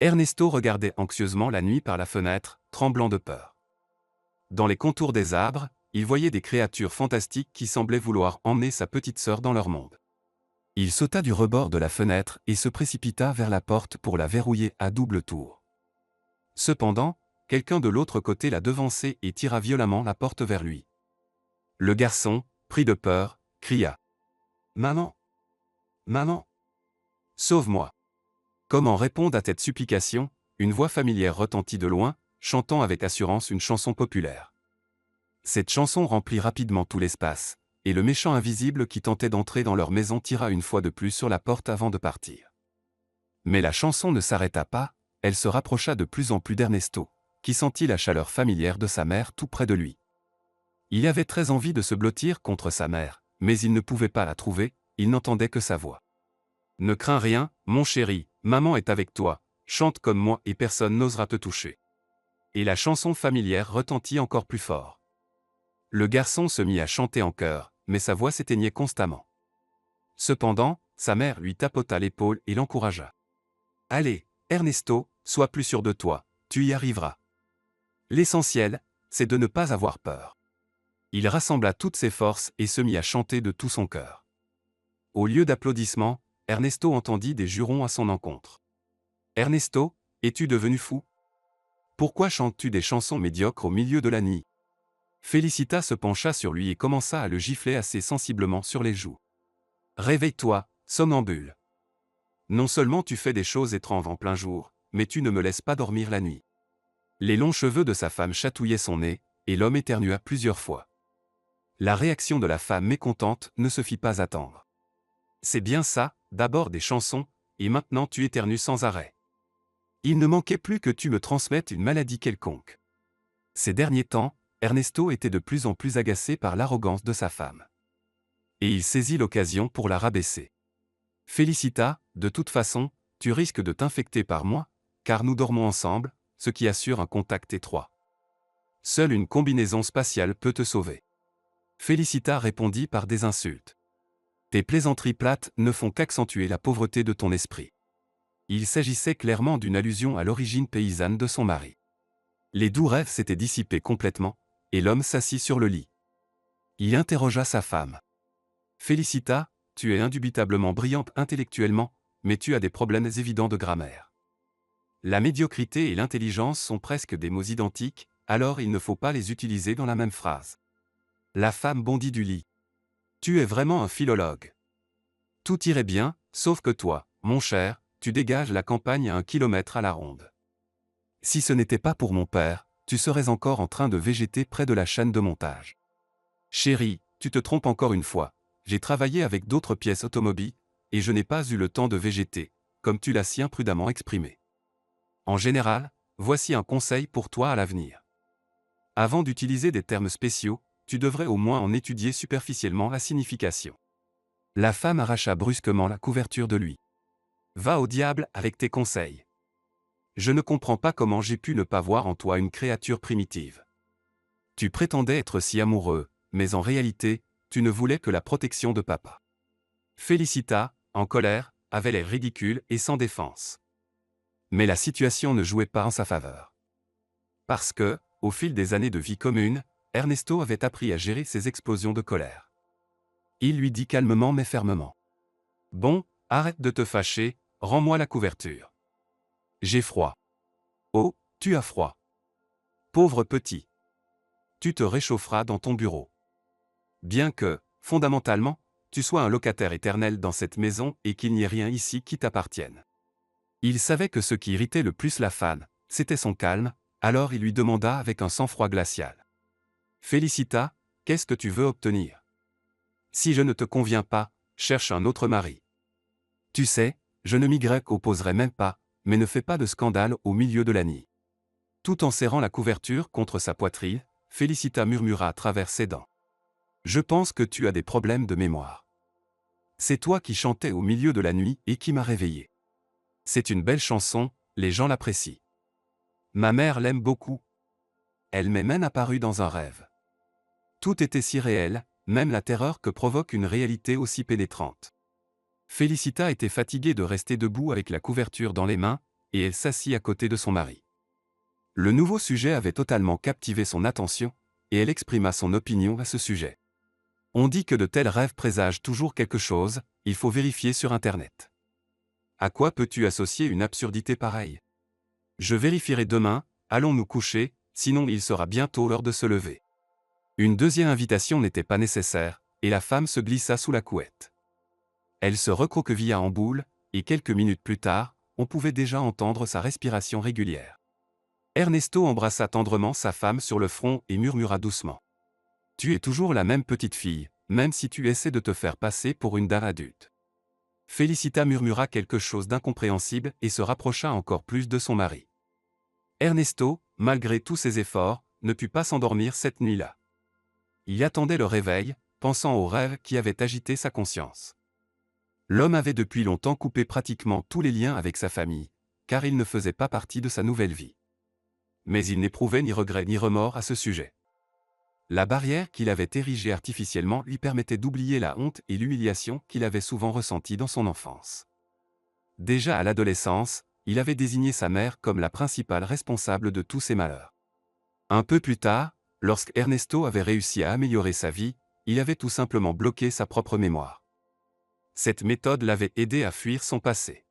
Ernesto regardait anxieusement la nuit par la fenêtre, tremblant de peur. Dans les contours des arbres, il voyait des créatures fantastiques qui semblaient vouloir emmener sa petite sœur dans leur monde. Il sauta du rebord de la fenêtre et se précipita vers la porte pour la verrouiller à double tour. Cependant, quelqu'un de l'autre côté la devançait et tira violemment la porte vers lui. Le garçon, pris de peur, cria. « Maman! Maman! Sauve-moi !» Comme en répondre à cette supplication, une voix familière retentit de loin, chantant avec assurance une chanson populaire. Cette chanson remplit rapidement tout l'espace, et le méchant invisible qui tentait d'entrer dans leur maison tira une fois de plus sur la porte avant de partir. Mais la chanson ne s'arrêta pas, elle se rapprocha de plus en plus d'Ernesto, qui sentit la chaleur familière de sa mère tout près de lui. Il avait très envie de se blottir contre sa mère, mais il ne pouvait pas la trouver, il n'entendait que sa voix. « Ne crains rien, mon chéri, maman est avec toi, chante comme moi et personne n'osera te toucher. » Et la chanson familière retentit encore plus fort. Le garçon se mit à chanter en chœur, mais sa voix s'éteignait constamment. Cependant, sa mère lui tapota l'épaule et l'encouragea. « Allez, Ernesto, sois plus sûr de toi, tu y arriveras. L'essentiel, c'est de ne pas avoir peur. » Il rassembla toutes ses forces et se mit à chanter de tout son cœur. Au lieu d'applaudissements, Ernesto entendit des jurons à son encontre. « Ernesto, es-tu devenu fou? Pourquoi chantes-tu des chansons médiocres au milieu de la nuit ?» Félicita se pencha sur lui et commença à le gifler assez sensiblement sur les joues. « Réveille-toi, somnambule. Non seulement tu fais des choses étranges en plein jour, mais tu ne me laisses pas dormir la nuit. » Les longs cheveux de sa femme chatouillaient son nez, et l'homme éternua plusieurs fois. La réaction de la femme mécontente ne se fit pas attendre. « C'est bien ça, d'abord des chansons, et maintenant tu éternues sans arrêt. Il ne manquait plus que tu me transmettes une maladie quelconque. » Ces derniers temps, Ernesto était de plus en plus agacé par l'arrogance de sa femme. Et il saisit l'occasion pour la rabaisser. « Félicita, de toute façon, tu risques de t'infecter par moi, car nous dormons ensemble, ce qui assure un contact étroit. Seule une combinaison spatiale peut te sauver. » Félicita répondit par des insultes. « Tes plaisanteries plates ne font qu'accentuer la pauvreté de ton esprit. » Il s'agissait clairement d'une allusion à l'origine paysanne de son mari. Les doux rêves s'étaient dissipés complètement, et l'homme s'assit sur le lit. Il interrogea sa femme. « Félicita, tu es indubitablement brillante intellectuellement, mais tu as des problèmes évidents de grammaire. La médiocrité et l'intelligence sont presque des mots identiques, alors il ne faut pas les utiliser dans la même phrase. » La femme bondit du lit. « Tu es vraiment un philologue. Tout irait bien, sauf que toi, mon cher, tu dégages la campagne à 1 kilomètre à la ronde. Si ce n'était pas pour mon père, tu serais encore en train de végéter près de la chaîne de montage. Chérie, tu te trompes encore une fois, j'ai travaillé avec d'autres pièces automobiles, et je n'ai pas eu le temps de végéter, comme tu l'as si imprudemment exprimé. En général, voici un conseil pour toi à l'avenir. Avant d'utiliser des termes spéciaux, tu devrais au moins en étudier superficiellement la signification. » La femme arracha brusquement la couverture de lui. « Va au diable avec tes conseils. Je ne comprends pas comment j'ai pu ne pas voir en toi une créature primitive. Tu prétendais être si amoureux, mais en réalité, tu ne voulais que la protection de papa. » Félicita, en colère, avait l'air ridicule et sans défense. Mais la situation ne jouait pas en sa faveur. Parce que, au fil des années de vie commune, Ernesto avait appris à gérer ses explosions de colère. Il lui dit calmement mais fermement. « Bon, arrête de te fâcher, rends-moi la couverture. J'ai froid. » « Oh, tu as froid. Pauvre petit. Tu te réchaufferas dans ton bureau. Bien que, fondamentalement, tu sois un locataire éternel dans cette maison et qu'il n'y ait rien ici qui t'appartienne. » Il savait que ce qui irritait le plus la femme, c'était son calme, alors il lui demanda avec un sang-froid glacial. « Félicita, qu'est-ce que tu veux obtenir? Si je ne te conviens pas, cherche un autre mari. Tu sais, je ne m'y opposerai même pas, mais ne fais pas de scandale au milieu de la nuit. » Tout en serrant la couverture contre sa poitrine, Félicita murmura à travers ses dents. « Je pense que tu as des problèmes de mémoire. C'est toi qui chantais au milieu de la nuit et qui m'as réveillé. C'est une belle chanson, les gens l'apprécient. Ma mère l'aime beaucoup. Elle m'est même apparue dans un rêve. Tout était si réel, même la terreur que provoque une réalité aussi pénétrante. » Félicita était fatiguée de rester debout avec la couverture dans les mains, et elle s'assit à côté de son mari. Le nouveau sujet avait totalement captivé son attention, et elle exprima son opinion à ce sujet. On dit que de tels rêves présagent toujours quelque chose, il faut vérifier sur Internet. À quoi peux-tu associer une absurdité pareille? Je vérifierai demain, allons nous coucher, sinon il sera bientôt l'heure de se lever. Une deuxième invitation n'était pas nécessaire, et la femme se glissa sous la couette. Elle se recroquevilla en boule, et quelques minutes plus tard, on pouvait déjà entendre sa respiration régulière. Ernesto embrassa tendrement sa femme sur le front et murmura doucement. « Tu es toujours la même petite fille, même si tu essaies de te faire passer pour une dame adulte. » Félicita murmura quelque chose d'incompréhensible et se rapprocha encore plus de son mari. Ernesto, malgré tous ses efforts, ne put pas s'endormir cette nuit-là. Il attendait le réveil, pensant aux rêves qui avaient agité sa conscience. L'homme avait depuis longtemps coupé pratiquement tous les liens avec sa famille, car il ne faisait pas partie de sa nouvelle vie. Mais il n'éprouvait ni regret ni remords à ce sujet. La barrière qu'il avait érigée artificiellement lui permettait d'oublier la honte et l'humiliation qu'il avait souvent ressenties dans son enfance. Déjà à l'adolescence, il avait désigné sa mère comme la principale responsable de tous ses malheurs. Un peu plus tard, lorsque Ernesto avait réussi à améliorer sa vie, il avait tout simplement bloqué sa propre mémoire. Cette méthode l'avait aidé à fuir son passé.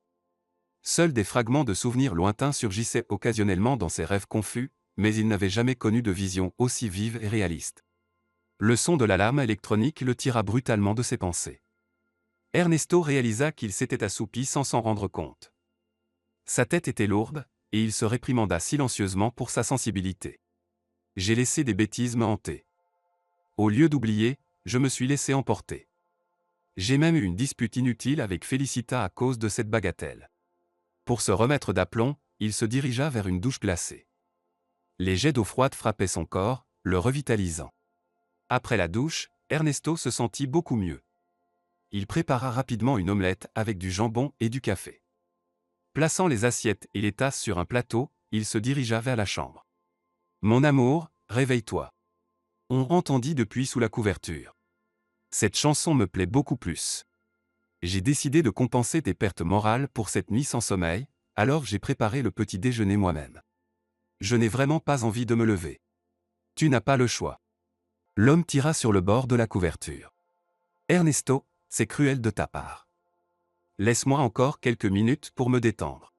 Seuls des fragments de souvenirs lointains surgissaient occasionnellement dans ses rêves confus, mais il n'avait jamais connu de vision aussi vive et réaliste. Le son de l'alarme électronique le tira brutalement de ses pensées. Ernesto réalisa qu'il s'était assoupi sans s'en rendre compte. Sa tête était lourde, et il se réprimanda silencieusement pour sa sensibilité. « J'ai laissé des bêtises me hanter. Au lieu d'oublier, je me suis laissé emporter. J'ai même eu une dispute inutile avec Félicita à cause de cette bagatelle. » Pour se remettre d'aplomb, il se dirigea vers une douche glacée. Les jets d'eau froide frappaient son corps, le revitalisant. Après la douche, Ernesto se sentit beaucoup mieux. Il prépara rapidement une omelette avec du jambon et du café. Plaçant les assiettes et les tasses sur un plateau, il se dirigea vers la chambre. « Mon amour, réveille-toi. » On entendit depuis sous la couverture. Cette chanson me plaît beaucoup plus. J'ai décidé de compenser tes pertes morales pour cette nuit sans sommeil, alors j'ai préparé le petit déjeuner moi-même. Je n'ai vraiment pas envie de me lever. Tu n'as pas le choix. L'homme tira sur le bord de la couverture. Ernesto, c'est cruel de ta part. Laisse-moi encore quelques minutes pour me détendre.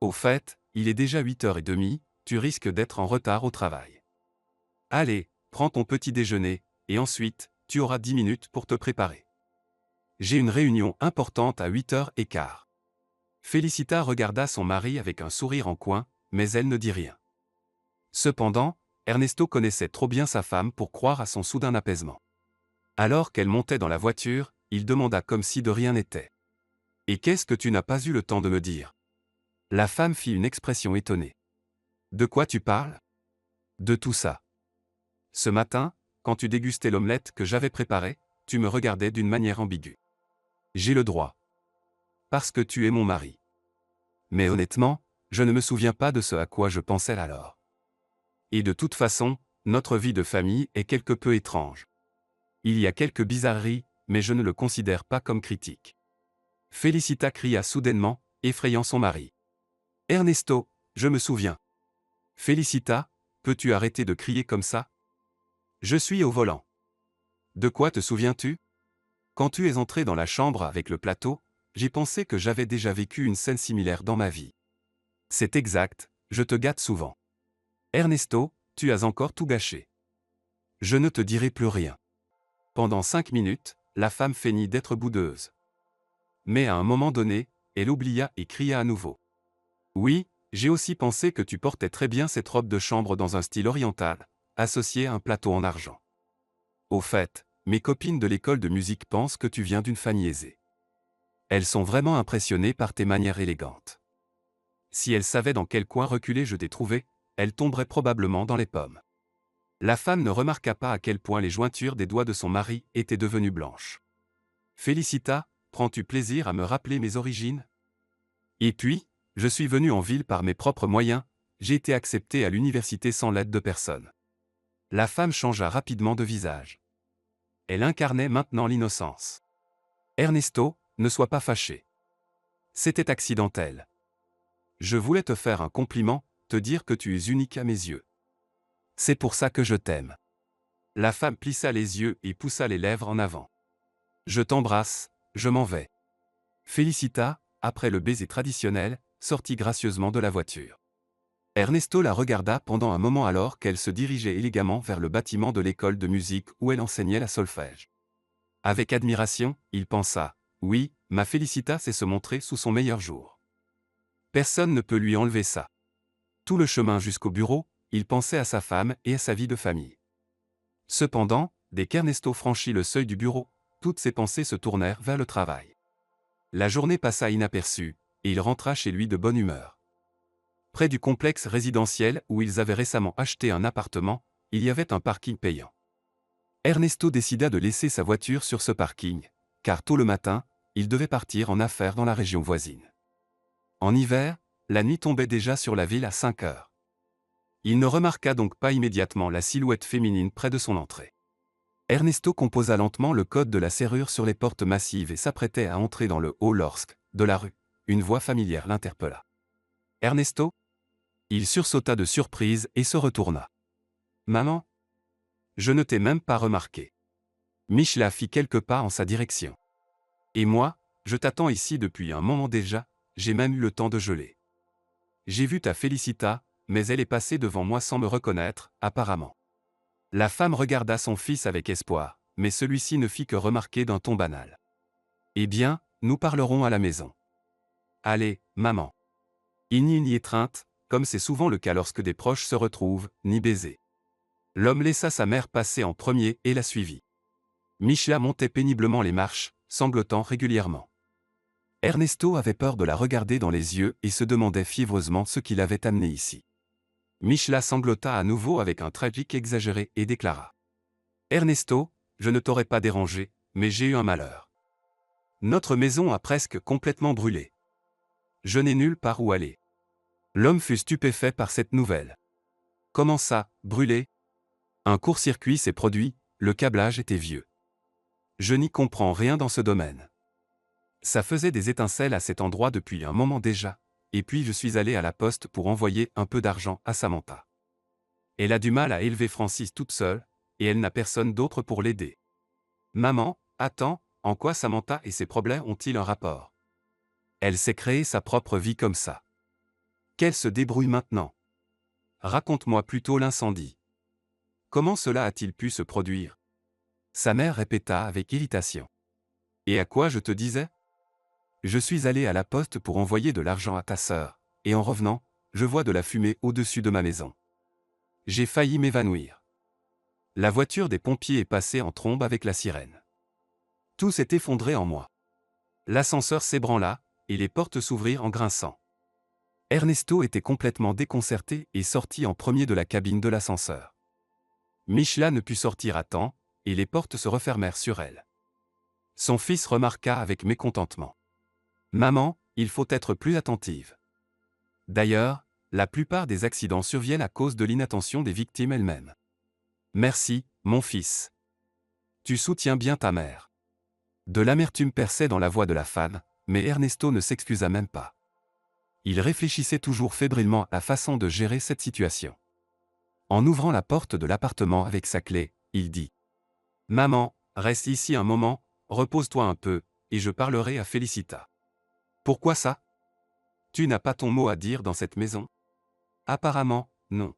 Au fait, il est déjà 8h30, tu risques d'être en retard au travail. Allez, prends ton petit déjeuner, et ensuite, tu auras 10 minutes pour te préparer. J'ai une réunion importante à 8h15. Félicita regarda son mari avec un sourire en coin, mais elle ne dit rien. Cependant, Ernesto connaissait trop bien sa femme pour croire à son soudain apaisement. Alors qu'elle montait dans la voiture, il demanda comme si de rien n'était. « Et qu'est-ce que tu n'as pas eu le temps de me dire ?» La femme fit une expression étonnée. « De quoi tu parles ?»« De tout ça. Ce matin, quand tu dégustais l'omelette que j'avais préparée, tu me regardais d'une manière ambiguë. J'ai le droit. Parce que tu es mon mari. Mais honnêtement, je ne me souviens pas de ce à quoi je pensais alors. Et de toute façon, notre vie de famille est quelque peu étrange. Il y a quelques bizarreries, mais je ne le considère pas comme critique. » Félicita cria soudainement, effrayant son mari. « Ernesto, je me souviens. » « Félicita, peux-tu arrêter de crier comme ça? Je suis au volant. »« De quoi te souviens-tu? Quand tu es entré dans la chambre avec le plateau, j'ai pensé que j'avais déjà vécu une scène similaire dans ma vie. C'est exact, je te gâte souvent. Ernesto, tu as encore tout gâché. Je ne te dirai plus rien. » Pendant 5 minutes, la femme feignit d'être boudeuse. Mais à un moment donné, elle oublia et cria à nouveau. « Oui, j'ai aussi pensé que tu portais très bien cette robe de chambre dans un style oriental, associée à un plateau en argent. Au fait, mes copines de l'école de musique pensent que tu viens d'une famille aisée. Elles sont vraiment impressionnées par tes manières élégantes. Si elles savaient dans quel coin reculé je t'ai trouvé, elles tomberaient probablement dans les pommes. » La femme ne remarqua pas à quel point les jointures des doigts de son mari étaient devenues blanches. « Félicita, prends-tu plaisir à me rappeler mes origines? Et puis, je suis venu en ville par mes propres moyens, j'ai été accepté à l'université sans l'aide de personne. » La femme changea rapidement de visage. Elle incarnait maintenant l'innocence. « Ernesto, ne sois pas fâché. C'était accidentel. Je voulais te faire un compliment, te dire que tu es unique à mes yeux. C'est pour ça que je t'aime. La femme plissa les yeux et poussa les lèvres en avant. Je t'embrasse, je m'en vais. Félicita, après le baiser traditionnel, sortit gracieusement de la voiture. Ernesto la regarda pendant un moment alors qu'elle se dirigeait élégamment vers le bâtiment de l'école de musique où elle enseignait la solfège. Avec admiration, il pensa, oui, ma Félicita sait se montrer sous son meilleur jour. Personne ne peut lui enlever ça. Tout le chemin jusqu'au bureau, il pensait à sa femme et à sa vie de famille. Cependant, dès qu'Ernesto franchit le seuil du bureau, toutes ses pensées se tournèrent vers le travail. La journée passa inaperçue, et il rentra chez lui de bonne humeur. Près du complexe résidentiel où ils avaient récemment acheté un appartement, il y avait un parking payant. Ernesto décida de laisser sa voiture sur ce parking, car tôt le matin, il devait partir en affaires dans la région voisine. En hiver, la nuit tombait déjà sur la ville à 5 heures. Il ne remarqua donc pas immédiatement la silhouette féminine près de son entrée. Ernesto composa lentement le code de la serrure sur les portes massives et s'apprêtait à entrer dans le hall lorsque, de la rue, une voix familière l'interpella. « Ernesto ?» Il sursauta de surprise et se retourna. « Maman ? Je ne t'ai même pas remarqué. » Michela fit quelques pas en sa direction. « Et moi, je t'attends ici depuis un moment déjà, j'ai même eu le temps de geler. J'ai vu ta Félicita, mais elle est passée devant moi sans me reconnaître, apparemment. » La femme regarda son fils avec espoir, mais celui-ci ne fit que remarquer d'un ton banal. « Eh bien, nous parlerons à la maison. »« Allez, maman. » Il n'y eut ni étreinte, comme c'est souvent le cas lorsque des proches se retrouvent, ni baiser. L'homme laissa sa mère passer en premier et la suivit. Michela montait péniblement les marches, sanglotant régulièrement. Ernesto avait peur de la regarder dans les yeux et se demandait fiévreusement ce qui l'avait amené ici. Michela sanglota à nouveau avec un tragique exagéré et déclara. « Ernesto, je ne t'aurais pas dérangé, mais j'ai eu un malheur. Notre maison a presque complètement brûlé. Je n'ai nulle part où aller. » L'homme fut stupéfait par cette nouvelle. « Comment ça, brûlé ? Un court-circuit s'est produit, le câblage était vieux. Je n'y comprends rien dans ce domaine. Ça faisait des étincelles à cet endroit depuis un moment déjà, et puis je suis allé à la poste pour envoyer un peu d'argent à Samantha. Elle a du mal à élever Francis toute seule, et elle n'a personne d'autre pour l'aider. Maman, attends, en quoi Samantha et ses problèmes ont-ils un rapport? Elle s'est créée sa propre vie comme ça. Qu'elle se débrouille maintenant. Raconte-moi plutôt l'incendie. Comment cela a-t-il pu se produire? Sa mère répéta avec irritation. Et à quoi je te disais? Je suis allé à la poste pour envoyer de l'argent à ta sœur, et en revenant, je vois de la fumée au-dessus de ma maison. J'ai failli m'évanouir. La voiture des pompiers est passée en trombe avec la sirène. Tout s'est effondré en moi. L'ascenseur s'ébranla, et les portes s'ouvrirent en grinçant. Ernesto était complètement déconcerté et sortit en premier de la cabine de l'ascenseur. Michela ne put sortir à temps, et les portes se refermèrent sur elle. Son fils remarqua avec mécontentement. « Maman, il faut être plus attentive. » D'ailleurs, la plupart des accidents surviennent à cause de l'inattention des victimes elles-mêmes. « Merci, mon fils. Tu soutiens bien ta mère. » De l'amertume perçait dans la voix de la femme, mais Ernesto ne s'excusa même pas. Il réfléchissait toujours fébrilement à la façon de gérer cette situation. En ouvrant la porte de l'appartement avec sa clé, il dit « Maman, reste ici un moment, repose-toi un peu, et je parlerai à Félicita. » Pourquoi ça? Tu n'as pas ton mot à dire dans cette maison? Apparemment, non.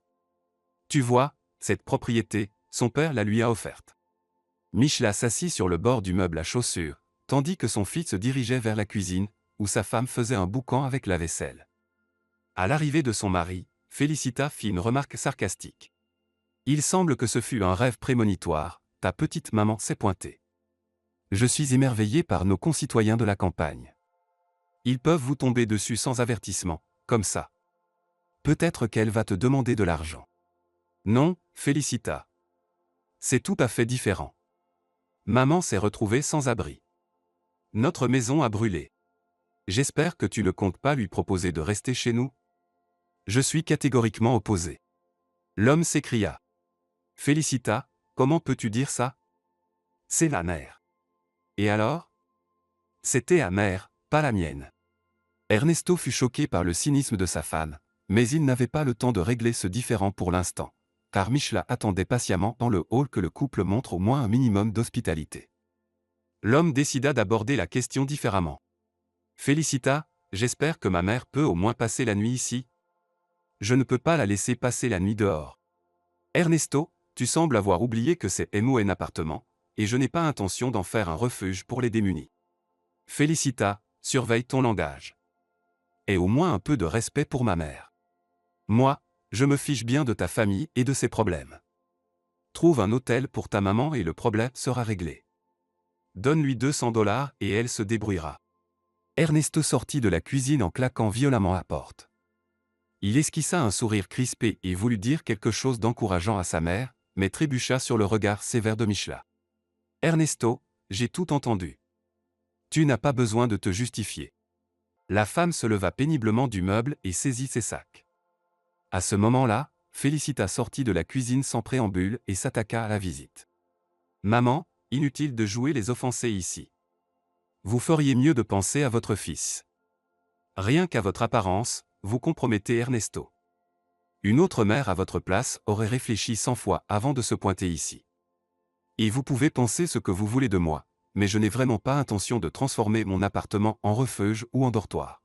Tu vois, cette propriété, son père la lui a offerte. Michela s'assit sur le bord du meuble à chaussures, tandis que son fils se dirigeait vers la cuisine, où sa femme faisait un boucan avec la vaisselle. À l'arrivée de son mari, Félicita fit une remarque sarcastique. Il semble que ce fut un rêve prémonitoire, ta petite maman s'est pointée. Je suis émerveillé par nos concitoyens de la campagne. Ils peuvent vous tomber dessus sans avertissement, comme ça. Peut-être qu'elle va te demander de l'argent. Non, Félicita. C'est tout à fait différent. Maman s'est retrouvée sans abri. Notre maison a brûlé. J'espère que tu ne comptes pas lui proposer de rester chez nous. Je suis catégoriquement opposé. L'homme s'écria. Félicita, comment peux-tu dire ça? C'est la mère. Et alors? C'était la mère, pas la mienne. Ernesto fut choqué par le cynisme de sa femme, mais il n'avait pas le temps de régler ce différend pour l'instant, car Michela attendait patiemment dans le hall que le couple montre au moins un minimum d'hospitalité. L'homme décida d'aborder la question différemment. Félicita, j'espère que ma mère peut au moins passer la nuit ici. Je ne peux pas la laisser passer la nuit dehors. Ernesto, tu sembles avoir oublié que c'est un appartement, et je n'ai pas intention d'en faire un refuge pour les démunis. Félicita, surveille ton langage. Aie au moins un peu de respect pour ma mère. Moi, je me fiche bien de ta famille et de ses problèmes. Trouve un hôtel pour ta maman et le problème sera réglé. Donne-lui 200 $ et elle se débrouillera. Ernesto sortit de la cuisine en claquant violemment la porte. Il esquissa un sourire crispé et voulut dire quelque chose d'encourageant à sa mère, mais trébucha sur le regard sévère de Michela. Ernesto, j'ai tout entendu. Tu n'as pas besoin de te justifier. La femme se leva péniblement du meuble et saisit ses sacs. À ce moment-là, Félicita sortit de la cuisine sans préambule et s'attaqua à la visite. Maman, inutile de jouer les offensés ici. Vous feriez mieux de penser à votre fils. Rien qu'à votre apparence, vous compromettez Ernesto. Une autre mère à votre place aurait réfléchi 100 fois avant de se pointer ici. Et vous pouvez penser ce que vous voulez de moi, mais je n'ai vraiment pas intention de transformer mon appartement en refuge ou en dortoir.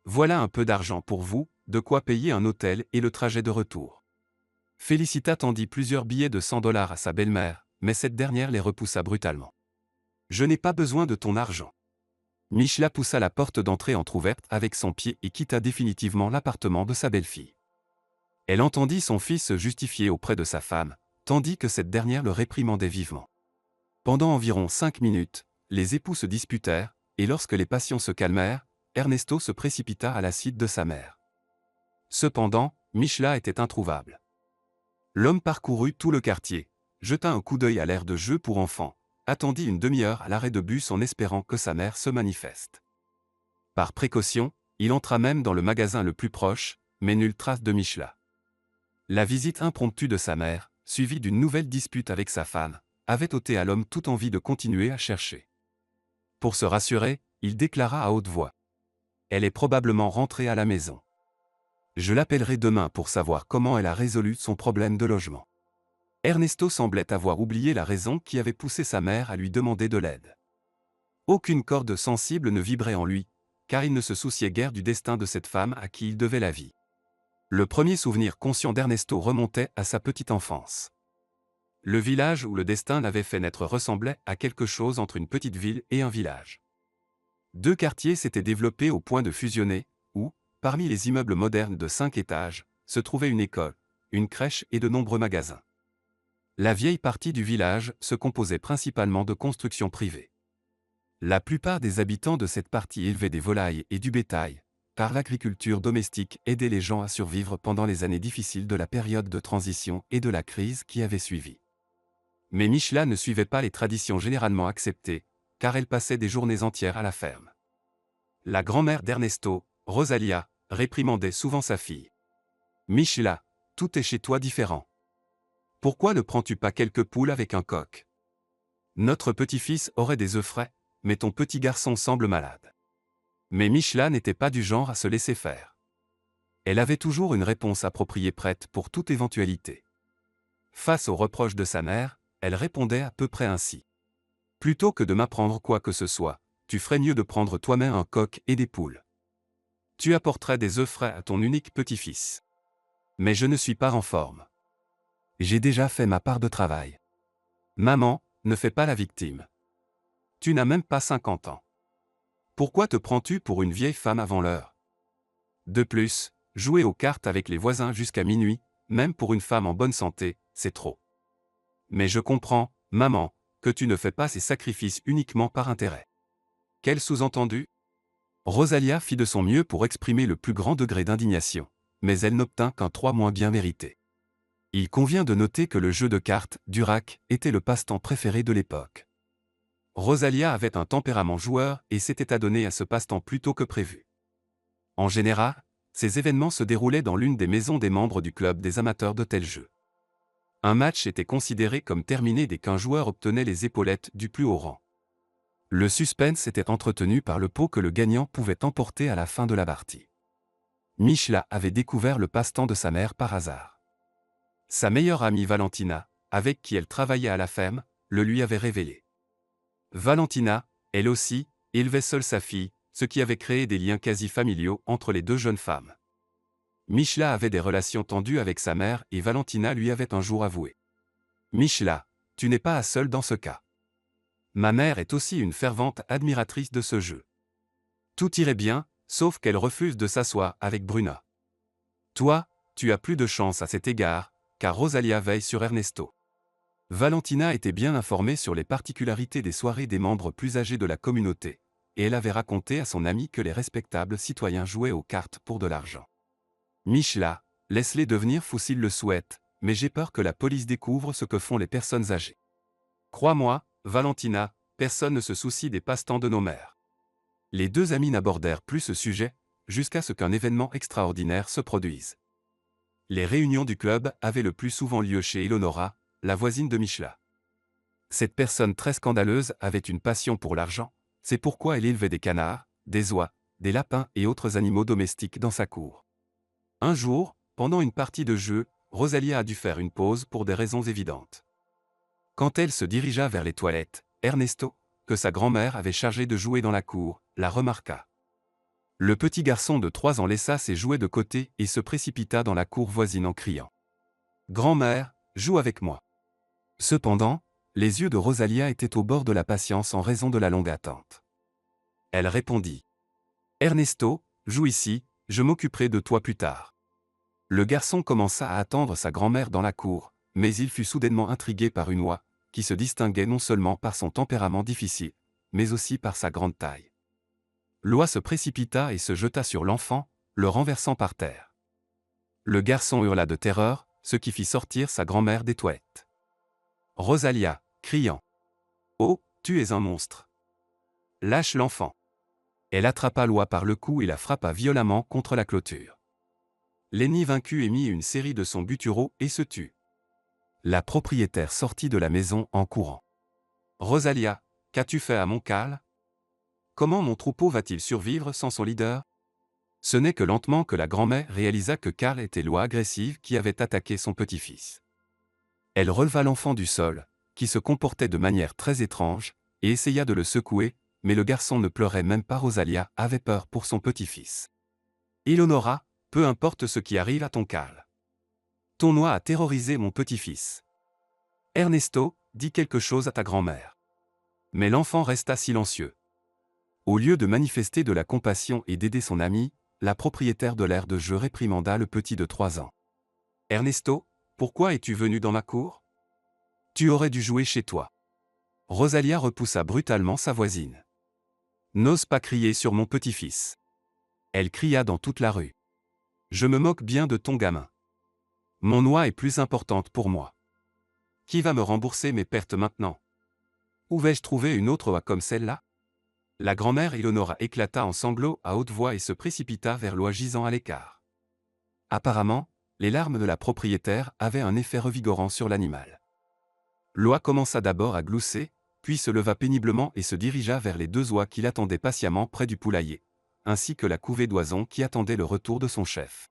Voilà un peu d'argent pour vous, de quoi payer un hôtel et le trajet de retour. Félicita tendit plusieurs billets de 100 $ à sa belle-mère, mais cette dernière les repoussa brutalement. Je n'ai pas besoin de ton argent. Michela poussa la porte d'entrée entr'ouverte avec son pied et quitta définitivement l'appartement de sa belle-fille. Elle entendit son fils se justifier auprès de sa femme, tandis que cette dernière le réprimandait vivement. Pendant environ 5 minutes, les époux se disputèrent, et lorsque les passions se calmèrent, Ernesto se précipita à la suite de sa mère. Cependant, Michela était introuvable. L'homme parcourut tout le quartier, jeta un coup d'œil à l'aire de jeu pour enfants, attendit une demi-heure à l'arrêt de bus en espérant que sa mère se manifeste. Par précaution, il entra même dans le magasin le plus proche, mais nulle trace de Michela. La visite impromptue de sa mère, suivie d'une nouvelle dispute avec sa femme, avait ôté à l'homme toute envie de continuer à chercher. Pour se rassurer, il déclara à haute voix. Elle est probablement rentrée à la maison. Je l'appellerai demain pour savoir comment elle a résolu son problème de logement. Ernesto semblait avoir oublié la raison qui avait poussé sa mère à lui demander de l'aide. Aucune corde sensible ne vibrait en lui, car il ne se souciait guère du destin de cette femme à qui il devait la vie. Le premier souvenir conscient d'Ernesto remontait à sa petite enfance. Le village où le destin l'avait fait naître ressemblait à quelque chose entre une petite ville et un village. Deux quartiers s'étaient développés au point de fusionner, où, parmi les immeubles modernes de 5 étages, se trouvait une école, une crèche et de nombreux magasins. La vieille partie du village se composait principalement de constructions privées. La plupart des habitants de cette partie élevaient des volailles et du bétail, car l'agriculture domestique aidait les gens à survivre pendant les années difficiles de la période de transition et de la crise qui avait suivi. Mais Michela ne suivait pas les traditions généralement acceptées, car elle passait des journées entières à la ferme. La grand-mère d'Ernesto, Rosalia, réprimandait souvent sa fille. « Michela, tout est chez toi différent. Pourquoi ne prends-tu pas quelques poules avec un coq? Notre petit-fils aurait des œufs frais, mais ton petit garçon semble malade. » Mais Michela n'était pas du genre à se laisser faire. Elle avait toujours une réponse appropriée prête pour toute éventualité. Face aux reproches de sa mère, elle répondait à peu près ainsi. « Plutôt que de m'apprendre quoi que ce soit, tu ferais mieux de prendre toi-même un coq et des poules. Tu apporterais des œufs frais à ton unique petit-fils. Mais je ne suis pas en forme. J'ai déjà fait ma part de travail. Maman, ne fais pas la victime. Tu n'as même pas 50 ans. Pourquoi te prends-tu pour une vieille femme avant l'heure? De plus, jouer aux cartes avec les voisins jusqu'à minuit, même pour une femme en bonne santé, c'est trop. Mais je comprends, maman, que tu ne fais pas ces sacrifices uniquement par intérêt. » Quel sous-entendu? Rosalia fit de son mieux pour exprimer le plus grand degré d'indignation, mais elle n'obtint qu'un 3 moins bien mérité. Il convient de noter que le jeu de cartes, Durac, était le passe-temps préféré de l'époque. Rosalia avait un tempérament joueur et s'était adonnée à ce passe-temps plus tôt que prévu. En général, ces événements se déroulaient dans l'une des maisons des membres du club des amateurs de tels jeux. Un match était considéré comme terminé dès qu'un joueur obtenait les épaulettes du plus haut rang. Le suspense était entretenu par le pot que le gagnant pouvait emporter à la fin de la partie. Michla avait découvert le passe-temps de sa mère par hasard. Sa meilleure amie Valentina, avec qui elle travaillait à la ferme, le lui avait révélé. Valentina, elle aussi, élevait seule sa fille, ce qui avait créé des liens quasi familiaux entre les deux jeunes femmes. Michla avait des relations tendues avec sa mère et Valentina lui avait un jour avoué. « Michla, tu n'es pas seule dans ce cas. Ma mère est aussi une fervente admiratrice de ce jeu. Tout irait bien, sauf qu'elle refuse de s'asseoir avec Bruna. Toi, tu as plus de chance à cet égard, car Rosalia veille sur Ernesto. » Valentina était bien informée sur les particularités des soirées des membres plus âgés de la communauté, et elle avait raconté à son amie que les respectables citoyens jouaient aux cartes pour de l'argent. « Michla, laisse-les devenir fous s'ils le souhaitent, mais j'ai peur que la police découvre ce que font les personnes âgées. Crois-moi, Valentina, personne ne se soucie des passe-temps de nos mères. » Les deux amis n'abordèrent plus ce sujet, jusqu'à ce qu'un événement extraordinaire se produise. Les réunions du club avaient le plus souvent lieu chez Eleonora, la voisine de Michla. Cette personne très scandaleuse avait une passion pour l'argent, c'est pourquoi elle élevait des canards, des oies, des lapins et autres animaux domestiques dans sa cour. Un jour, pendant une partie de jeu, Rosalia a dû faire une pause pour des raisons évidentes. Quand elle se dirigea vers les toilettes, Ernesto, que sa grand-mère avait chargé de jouer dans la cour, la remarqua. Le petit garçon de 3 ans laissa ses jouets de côté et se précipita dans la cour voisine en criant. « Grand-mère, joue avec moi. » Cependant, les yeux de Rosalia étaient au bord de la patience en raison de la longue attente. Elle répondit. « Ernesto, joue ici, je m'occuperai de toi plus tard. » Le garçon commença à attendre sa grand-mère dans la cour, mais il fut soudainement intrigué par une oie, qui se distinguait non seulement par son tempérament difficile, mais aussi par sa grande taille. L'oie se précipita et se jeta sur l'enfant, le renversant par terre. Le garçon hurla de terreur, ce qui fit sortir sa grand-mère des toilettes. Rosalia, criant. « Oh, tu es un monstre. Lâche l'enfant. » Elle attrapa l'oie par le cou et la frappa violemment contre la clôture. Lenny vaincu émit une série de son butureau et se tut. La propriétaire sortit de la maison en courant. « Rosalia, qu'as-tu fait à mon Carl? Comment mon troupeau va-t-il survivre sans son leader ?» Ce n'est que lentement que la grand-mère réalisa que Carl était l'oie agressive qui avait attaqué son petit-fils. Elle releva l'enfant du sol, qui se comportait de manière très étrange, et essaya de le secouer, mais le garçon ne pleurait même pas. Rosalia avait peur pour son petit-fils. « Eleonora, peu importe ce qui arrive à ton Carl. Ton oie a terrorisé mon petit-fils. Ernesto, dis quelque chose à ta grand-mère. » Mais l'enfant resta silencieux. Au lieu de manifester de la compassion et d'aider son ami, la propriétaire de l'aire de jeu réprimanda le petit de 3 ans. « Ernesto, pourquoi es-tu venu dans ma cour? Tu aurais dû jouer chez toi. » Rosalia repoussa brutalement sa voisine. « N'ose pas crier sur mon petit-fils. » Elle cria dans toute la rue. « Je me moque bien de ton gamin. Mon oie est plus importante pour moi. Qui va me rembourser mes pertes maintenant? Où vais-je trouver une autre oie comme celle-là? » La grand-mère Eleonora éclata en sanglots à haute voix et se précipita vers l'oie gisant à l'écart. Apparemment, les larmes de la propriétaire avaient un effet revigorant sur l'animal. L'oie commença d'abord à glousser, puis se leva péniblement et se dirigea vers les 2 oies qui l'attendaient patiemment près du poulailler, ainsi que la couvée d'oisons qui attendait le retour de son chef.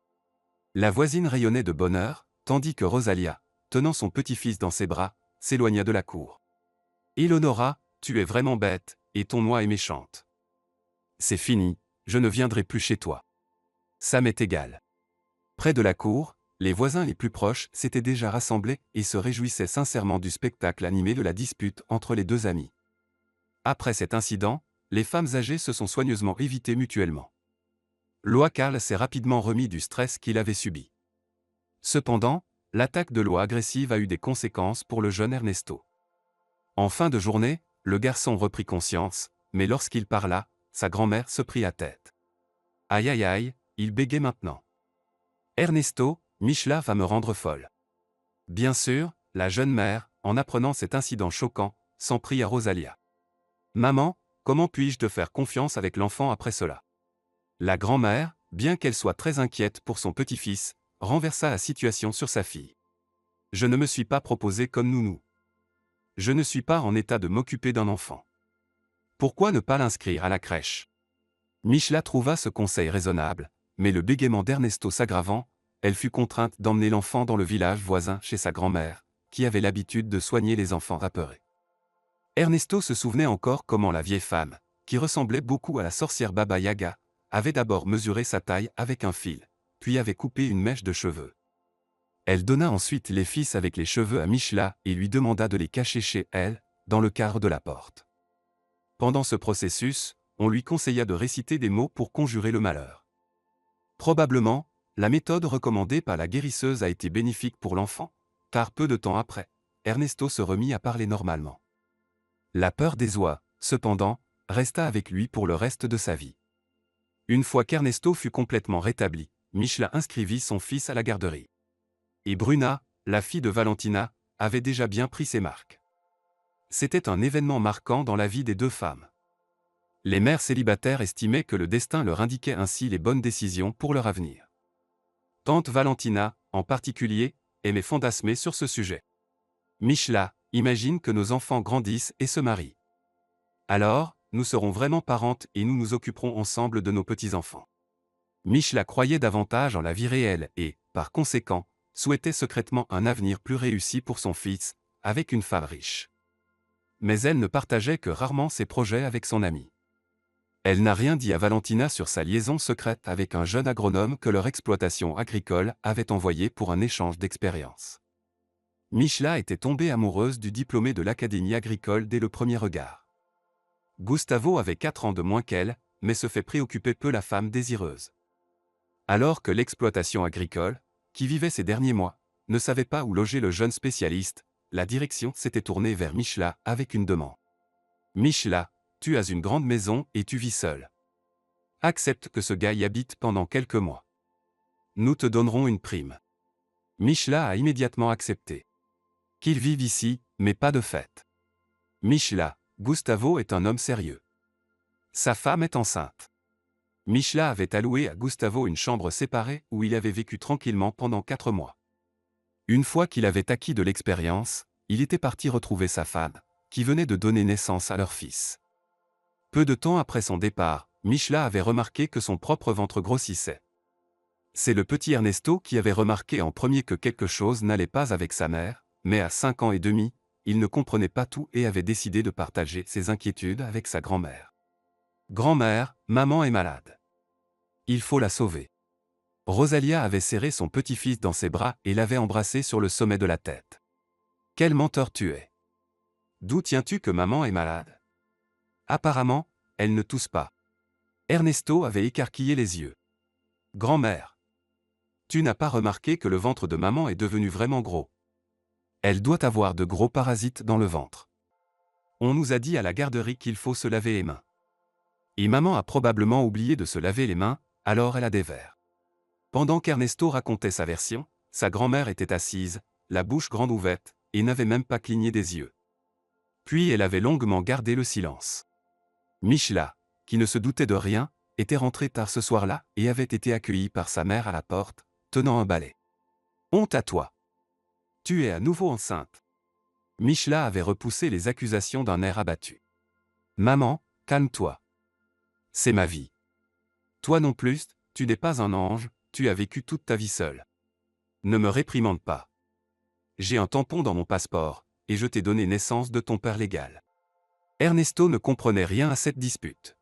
La voisine rayonnait de bonheur, tandis que Rosalia, tenant son petit-fils dans ses bras, s'éloigna de la cour. « Eleonora, tu es vraiment bête, et ton oie est méchante. C'est fini, je ne viendrai plus chez toi. Ça m'est égal. » Près de la cour, les voisins les plus proches s'étaient déjà rassemblés et se réjouissaient sincèrement du spectacle animé de la dispute entre les 2 amis. Après cet incident, les femmes âgées se sont soigneusement évitées mutuellement. L'oie Carl s'est rapidement remis du stress qu'il avait subi. Cependant, l'attaque de l'oie agressive a eu des conséquences pour le jeune Ernesto. En fin de journée, le garçon reprit conscience, mais lorsqu'il parla, sa grand-mère se prit à tête. « Aïe aïe aïe, il bégait maintenant. Ernesto, Michla va me rendre folle. » Bien sûr, la jeune mère, en apprenant cet incident choquant, s'en prit à Rosalia. « Maman, comment puis-je te faire confiance avec l'enfant après cela ?» La grand-mère, bien qu'elle soit très inquiète pour son petit-fils, renversa la situation sur sa fille. « Je ne me suis pas proposé comme nounou. Je ne suis pas en état de m'occuper d'un enfant. Pourquoi ne pas l'inscrire à la crèche? Michela trouva ce conseil raisonnable, mais le bégaiement d'Ernesto s'aggravant, elle fut contrainte d'emmener l'enfant dans le village voisin chez sa grand-mère, qui avait l'habitude de soigner les enfants apeurés. Ernesto se souvenait encore comment la vieille femme, qui ressemblait beaucoup à la sorcière Baba Yaga, avait d'abord mesuré sa taille avec un fil, puis avait coupé une mèche de cheveux. Elle donna ensuite les fils avec les cheveux à Michela et lui demanda de les cacher chez elle, dans le cadre de la porte. Pendant ce processus, on lui conseilla de réciter des mots pour conjurer le malheur. Probablement, la méthode recommandée par la guérisseuse a été bénéfique pour l'enfant, car peu de temps après, Ernesto se remit à parler normalement. La peur des oies, cependant, resta avec lui pour le reste de sa vie. Une fois qu'Ernesto fut complètement rétabli, Michela inscrivit son fils à la garderie. Et Bruna, la fille de Valentina, avait déjà bien pris ses marques. C'était un événement marquant dans la vie des deux femmes. Les mères célibataires estimaient que le destin leur indiquait ainsi les bonnes décisions pour leur avenir. Tante Valentina, en particulier, aimait fantasmer sur ce sujet. Michela, imagine que nos enfants grandissent et se marient. Alors, nous serons vraiment parentes et nous nous occuperons ensemble de nos petits-enfants. Michela croyait davantage en la vie réelle et, par conséquent, souhaitait secrètement un avenir plus réussi pour son fils, avec une femme riche. Mais elle ne partageait que rarement ses projets avec son ami. Elle n'a rien dit à Valentina sur sa liaison secrète avec un jeune agronome que leur exploitation agricole avait envoyé pour un échange d'expériences. Michela était tombée amoureuse du diplômé de l'académie agricole dès le premier regard. Gustavo avait 4 ans de moins qu'elle, mais se fait préoccuper peu la femme désireuse. Alors que l'exploitation agricole, qui vivait ces derniers mois, ne savait pas où loger le jeune spécialiste, la direction s'était tournée vers Michela avec une demande. Michela, tu as une grande maison et tu vis seule. Accepte que ce gars y habite pendant quelques mois. Nous te donnerons une prime. Michela a immédiatement accepté. Qu'il vive ici, mais pas de fête. Michela, Gustavo est un homme sérieux. Sa femme est enceinte. Michela avait alloué à Gustavo une chambre séparée où il avait vécu tranquillement pendant 4 mois. Une fois qu'il avait acquis de l'expérience, il était parti retrouver sa femme, qui venait de donner naissance à leur fils. Peu de temps après son départ, Michela avait remarqué que son propre ventre grossissait. C'est le petit Ernesto qui avait remarqué en premier que quelque chose n'allait pas avec sa mère, mais à 5 ans et demi, il ne comprenait pas tout et avait décidé de partager ses inquiétudes avec sa grand-mère. Grand-mère, maman est malade. Il faut la sauver. Rosalia avait serré son petit-fils dans ses bras et l'avait embrassé sur le sommet de la tête. Quel menteur tu es! D'où tiens-tu que maman est malade? Apparemment, elle ne tousse pas. Ernesto avait écarquillé les yeux. Grand-mère. Tu n'as pas remarqué que le ventre de maman est devenu vraiment gros. Elle doit avoir de gros parasites dans le ventre. On nous a dit à la garderie qu'il faut se laver les mains. Et maman a probablement oublié de se laver les mains, alors elle a des vers. Pendant qu'Ernesto racontait sa version, sa grand-mère était assise, la bouche grande ouverte, et n'avait même pas cligné des yeux. Puis elle avait longuement gardé le silence. Michela, qui ne se doutait de rien, était rentrée tard ce soir-là et avait été accueillie par sa mère à la porte, tenant un balai. Honte à toi! Tu es à nouveau enceinte. Michela avait repoussé les accusations d'un air abattu. Maman, calme-toi. C'est ma vie. Toi non plus, tu n'es pas un ange, tu as vécu toute ta vie seule. Ne me réprimande pas. J'ai un tampon dans mon passeport, et je t'ai donné naissance de ton père légal. Ernesto ne comprenait rien à cette dispute.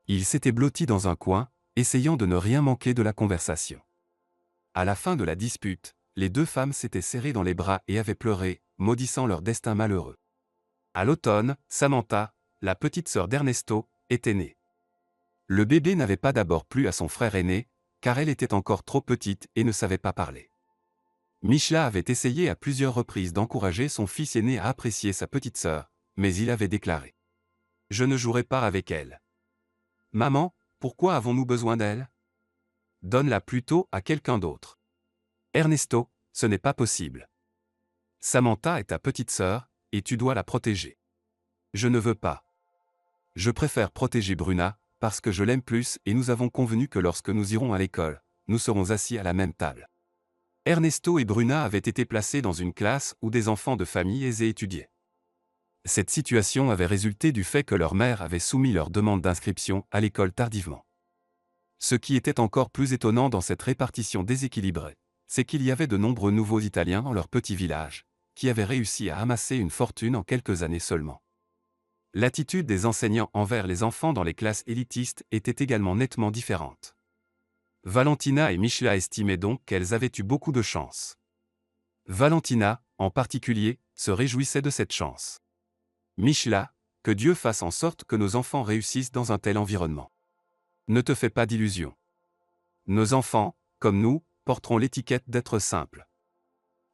Il s'était blotti dans un coin, essayant de ne rien manquer de la conversation. À la fin de la dispute, les deux femmes s'étaient serrées dans les bras et avaient pleuré, maudissant leur destin malheureux. À l'automne, Samantha, la petite sœur d'Ernesto, était née. Le bébé n'avait pas d'abord plu à son frère aîné, car elle était encore trop petite et ne savait pas parler. Michela avait essayé à plusieurs reprises d'encourager son fils aîné à apprécier sa petite sœur, mais il avait déclaré: « Je ne jouerai pas avec elle. Maman, pourquoi avons-nous besoin d'elle? Donne-la plutôt à quelqu'un d'autre. Ernesto, ce n'est pas possible. Samantha est ta petite sœur, et tu dois la protéger. Je ne veux pas. Je préfère protéger Bruna, parce que je l'aime plus et nous avons convenu que lorsque nous irons à l'école, nous serons assis à la même table. » Ernesto et Bruna avaient été placés dans une classe où des enfants de famille aisée étudiaient. Cette situation avait résulté du fait que leur mère avait soumis leur demande d'inscription à l'école tardivement. Ce qui était encore plus étonnant dans cette répartition déséquilibrée, c'est qu'il y avait de nombreux nouveaux Italiens dans leur petit village, qui avaient réussi à amasser une fortune en quelques années seulement. L'attitude des enseignants envers les enfants dans les classes élitistes était également nettement différente. Valentina et Michela estimaient donc qu'elles avaient eu beaucoup de chance. Valentina, en particulier, se réjouissait de cette chance. Michela, que Dieu fasse en sorte que nos enfants réussissent dans un tel environnement. Ne te fais pas d'illusions. Nos enfants, comme nous, porteront l'étiquette d'être simples.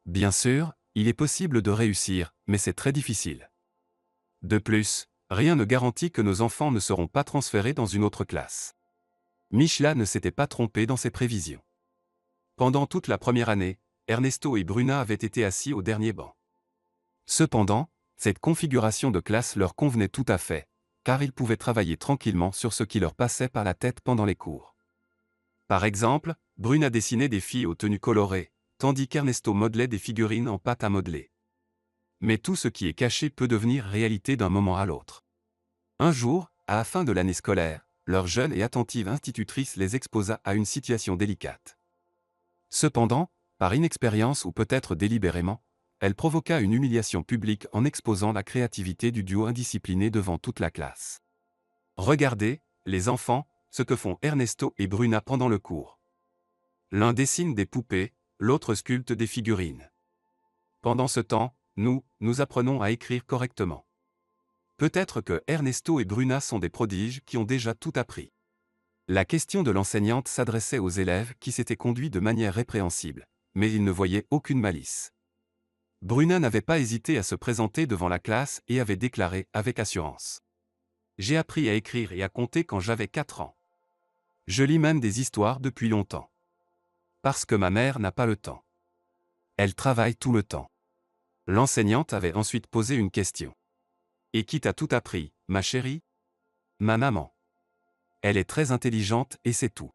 Bien sûr, il est possible de réussir, mais c'est très difficile. De plus, rien ne garantit que nos enfants ne seront pas transférés dans une autre classe. Michela ne s'était pas trompé dans ses prévisions. Pendant toute la première année, Ernesto et Bruna avaient été assis au dernier banc. Cependant, cette configuration de classe leur convenait tout à fait, car ils pouvaient travailler tranquillement sur ce qui leur passait par la tête pendant les cours. Par exemple, Bruna dessinait des filles aux tenues colorées, tandis qu'Ernesto modelait des figurines en pâte à modeler. Mais tout ce qui est caché peut devenir réalité d'un moment à l'autre. Un jour, à la fin de l'année scolaire, leur jeune et attentive institutrice les exposa à une situation délicate. Cependant, par inexpérience ou peut-être délibérément, elle provoqua une humiliation publique en exposant la créativité du duo indiscipliné devant toute la classe. Regardez, les enfants, ce que font Ernesto et Bruna pendant le cours. L'un dessine des poupées, l'autre sculpte des figurines. Pendant ce temps, nous apprenons à écrire correctement. Peut-être que Ernesto et Bruna sont des prodiges qui ont déjà tout appris. La question de l'enseignante s'adressait aux élèves qui s'étaient conduits de manière répréhensible, mais ils ne voyaient aucune malice. Bruna n'avait pas hésité à se présenter devant la classe et avait déclaré avec assurance. « J'ai appris à écrire et à compter quand j'avais 4 ans. Je lis même des histoires depuis longtemps. Parce que ma mère n'a pas le temps. Elle travaille tout le temps. » L'enseignante avait ensuite posé une question. « Et qui t'a tout appris, ma chérie ?»« Ma maman. Elle est très intelligente et c'est tout. »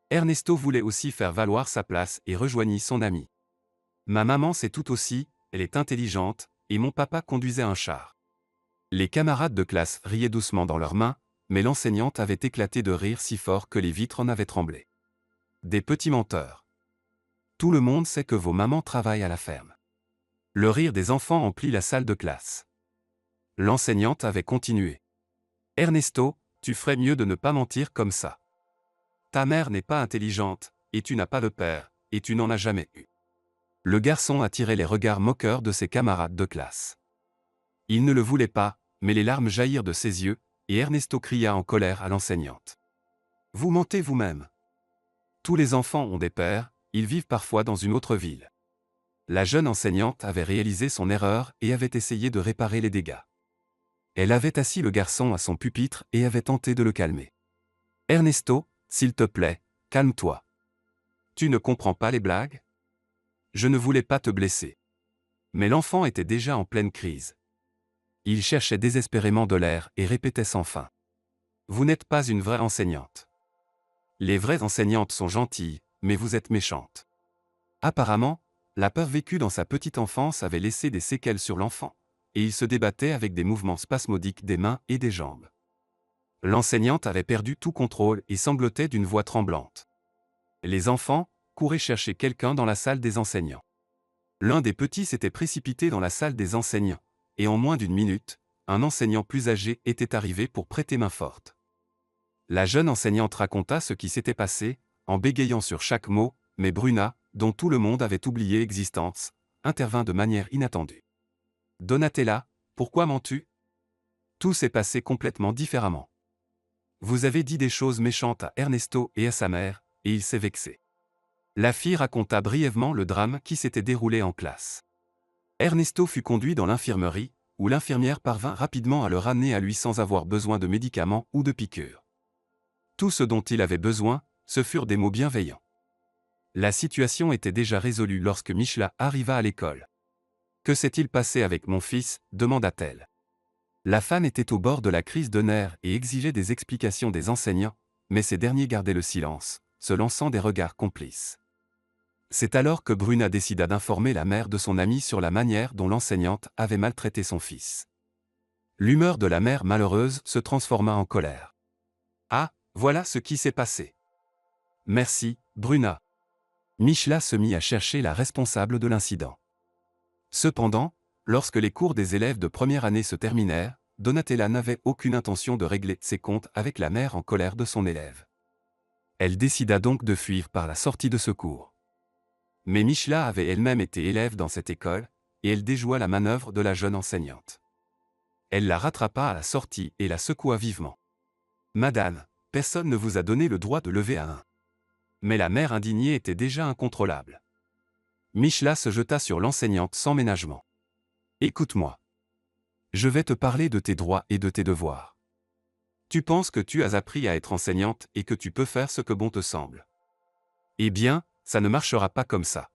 Ernesto voulait aussi faire valoir sa place et rejoignit son ami. « Ma maman c'est tout aussi, elle est intelligente, et mon papa conduisait un char. » Les camarades de classe riaient doucement dans leurs mains, mais l'enseignante avait éclaté de rire si fort que les vitres en avaient tremblé. « Des petits menteurs. Tout le monde sait que vos mamans travaillent à la ferme. » Le rire des enfants emplit la salle de classe. L'enseignante avait continué. « Ernesto, tu ferais mieux de ne pas mentir comme ça. Ta mère n'est pas intelligente, et tu n'as pas de père, et tu n'en as jamais eu. » Le garçon attirait les regards moqueurs de ses camarades de classe. Il ne le voulait pas, mais les larmes jaillirent de ses yeux, et Ernesto cria en colère à l'enseignante. « Vous mentez vous-même. Tous les enfants ont des pères, ils vivent parfois dans une autre ville. » La jeune enseignante avait réalisé son erreur et avait essayé de réparer les dégâts. Elle avait assis le garçon à son pupitre et avait tenté de le calmer. « Ernesto, s'il te plaît, calme-toi. Tu ne comprends pas les blagues ? Je ne voulais pas te blesser. » Mais l'enfant était déjà en pleine crise. Il cherchait désespérément de l'air et répétait sans fin. « Vous n'êtes pas une vraie enseignante. Les vraies enseignantes sont gentilles, mais vous êtes méchante. » Apparemment, la peur vécue dans sa petite enfance avait laissé des séquelles sur l'enfant, et il se débattait avec des mouvements spasmodiques des mains et des jambes. L'enseignante avait perdu tout contrôle et sanglotait d'une voix tremblante. Les enfants couraient chercher quelqu'un dans la salle des enseignants. L'un des petits s'était précipité dans la salle des enseignants, et en moins d'une minute, un enseignant plus âgé était arrivé pour prêter main forte. La jeune enseignante raconta ce qui s'était passé, en bégayant sur chaque mot, mais Bruna, dont tout le monde avait oublié l'existence, intervint de manière inattendue. « Donatella, pourquoi mens-tu ? Tout s'est passé complètement différemment. Vous avez dit des choses méchantes à Ernesto et à sa mère, et il s'est vexé. » La fille raconta brièvement le drame qui s'était déroulé en classe. Ernesto fut conduit dans l'infirmerie, où l'infirmière parvint rapidement à le ramener à lui sans avoir besoin de médicaments ou de piqûres. Tout ce dont il avait besoin, ce furent des mots bienveillants. La situation était déjà résolue lorsque Michela arriva à l'école. « Que s'est-il passé avec mon fils ?» demanda-t-elle. La femme était au bord de la crise de nerfs et exigeait des explications des enseignants, mais ces derniers gardaient le silence, se lançant des regards complices. C'est alors que Bruna décida d'informer la mère de son ami sur la manière dont l'enseignante avait maltraité son fils. L'humeur de la mère malheureuse se transforma en colère. Ah, voilà ce qui s'est passé. Merci, Bruna. Michela se mit à chercher la responsable de l'incident. Cependant, lorsque les cours des élèves de première année se terminèrent, Donatella n'avait aucune intention de régler ses comptes avec la mère en colère de son élève. Elle décida donc de fuir par la sortie de secours. Mais Michela avait elle-même été élève dans cette école, et elle déjoua la manœuvre de la jeune enseignante. Elle la rattrapa à la sortie et la secoua vivement. « Madame, personne ne vous a donné le droit de lever à un. » Mais la mère indignée était déjà incontrôlable. Michela se jeta sur l'enseignante sans ménagement. « Écoute-moi. Je vais te parler de tes droits et de tes devoirs. Tu penses que tu as appris à être enseignante et que tu peux faire ce que bon te semble. Eh bien, ça ne marchera pas comme ça.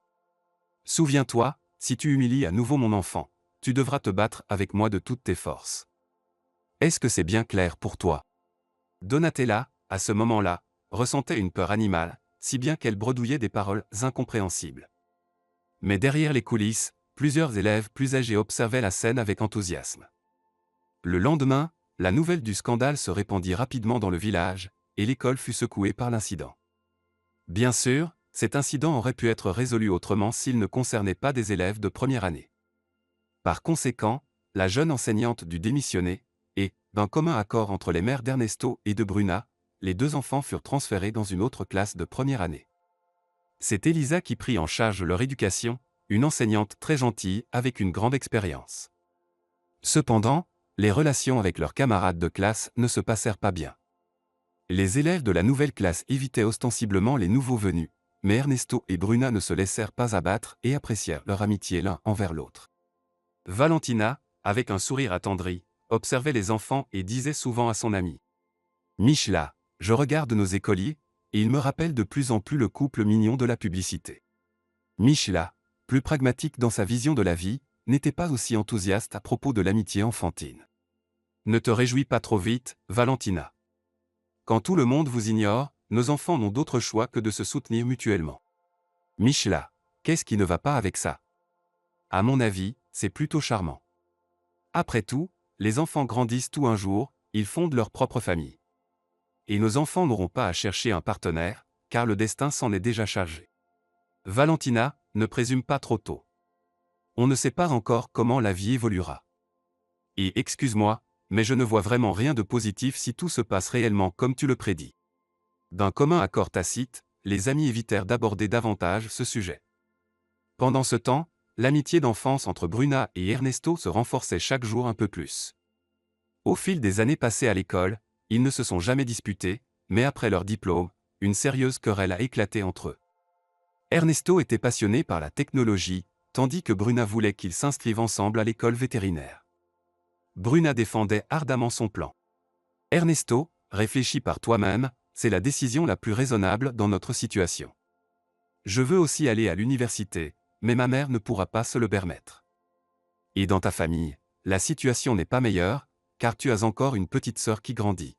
Souviens-toi, si tu humilies à nouveau mon enfant, tu devras te battre avec moi de toutes tes forces. Est-ce que c'est bien clair pour toi ?» Donatella, à ce moment-là, ressentait une peur animale, si bien qu'elle bredouillait des paroles incompréhensibles. Mais derrière les coulisses, plusieurs élèves plus âgés observaient la scène avec enthousiasme. Le lendemain, la nouvelle du scandale se répandit rapidement dans le village, et l'école fut secouée par l'incident. Bien sûr, cet incident aurait pu être résolu autrement s'il ne concernait pas des élèves de première année. Par conséquent, la jeune enseignante dut démissionner, et, d'un commun accord entre les mères d'Ernesto et de Bruna, les deux enfants furent transférés dans une autre classe de première année. C'est Elisa qui prit en charge leur éducation, une enseignante très gentille avec une grande expérience. Cependant, les relations avec leurs camarades de classe ne se passèrent pas bien. Les élèves de la nouvelle classe évitaient ostensiblement les nouveaux venus, mais Ernesto et Bruna ne se laissèrent pas abattre et apprécièrent leur amitié l'un envers l'autre. Valentina, avec un sourire attendri, observait les enfants et disait souvent à son amie: « Michela, je regarde nos écoliers, et ils me rappellent de plus en plus le couple mignon de la publicité. » Michela, plus pragmatique dans sa vision de la vie, n'était pas aussi enthousiaste à propos de l'amitié enfantine. « Ne te réjouis pas trop vite, Valentina. Quand tout le monde vous ignore, nos enfants n'ont d'autre choix que de se soutenir mutuellement. » Michela, qu'est-ce qui ne va pas avec ça? À mon avis, c'est plutôt charmant. Après tout, les enfants grandissent tout un jour, ils fondent leur propre famille. Et nos enfants n'auront pas à chercher un partenaire, car le destin s'en est déjà chargé. Valentina, ne présume pas trop tôt. On ne sait pas encore comment la vie évoluera. Et excuse-moi, mais je ne vois vraiment rien de positif si tout se passe réellement comme tu le prédis. D'un commun accord tacite, les amis évitèrent d'aborder davantage ce sujet. Pendant ce temps, l'amitié d'enfance entre Bruna et Ernesto se renforçait chaque jour un peu plus. Au fil des années passées à l'école, ils ne se sont jamais disputés, mais après leur diplôme, une sérieuse querelle a éclaté entre eux. Ernesto était passionné par la technologie, tandis que Bruna voulait qu'ils s'inscrivent ensemble à l'école vétérinaire. Bruna défendait ardemment son plan. « Ernesto, réfléchis par toi-même, c'est la décision la plus raisonnable dans notre situation. Je veux aussi aller à l'université, mais ma mère ne pourra pas se le permettre. Et dans ta famille, la situation n'est pas meilleure, car tu as encore une petite sœur qui grandit.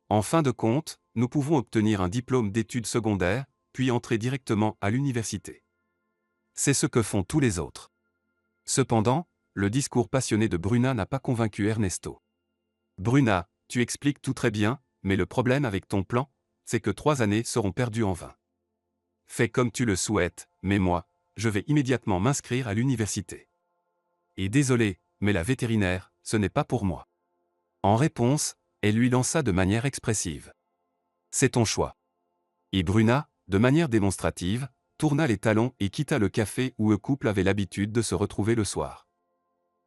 En fin de compte, nous pouvons obtenir un diplôme d'études secondaires, puis entrer directement à l'université. C'est ce que font tous les autres. » Cependant, le discours passionné de Bruna n'a pas convaincu Ernesto. « Bruna, tu expliques tout très bien, mais le problème avec ton plan, c'est que 3 années seront perdues en vain. Fais comme tu le souhaites, mais moi, je vais immédiatement m'inscrire à l'université. Et désolé, mais la vétérinaire, ce n'est pas pour moi. » En réponse, elle lui lança de manière expressive: « C'est ton choix. » Et Bruna, de manière démonstrative, tourna les talons et quitta le café où le couple avait l'habitude de se retrouver le soir.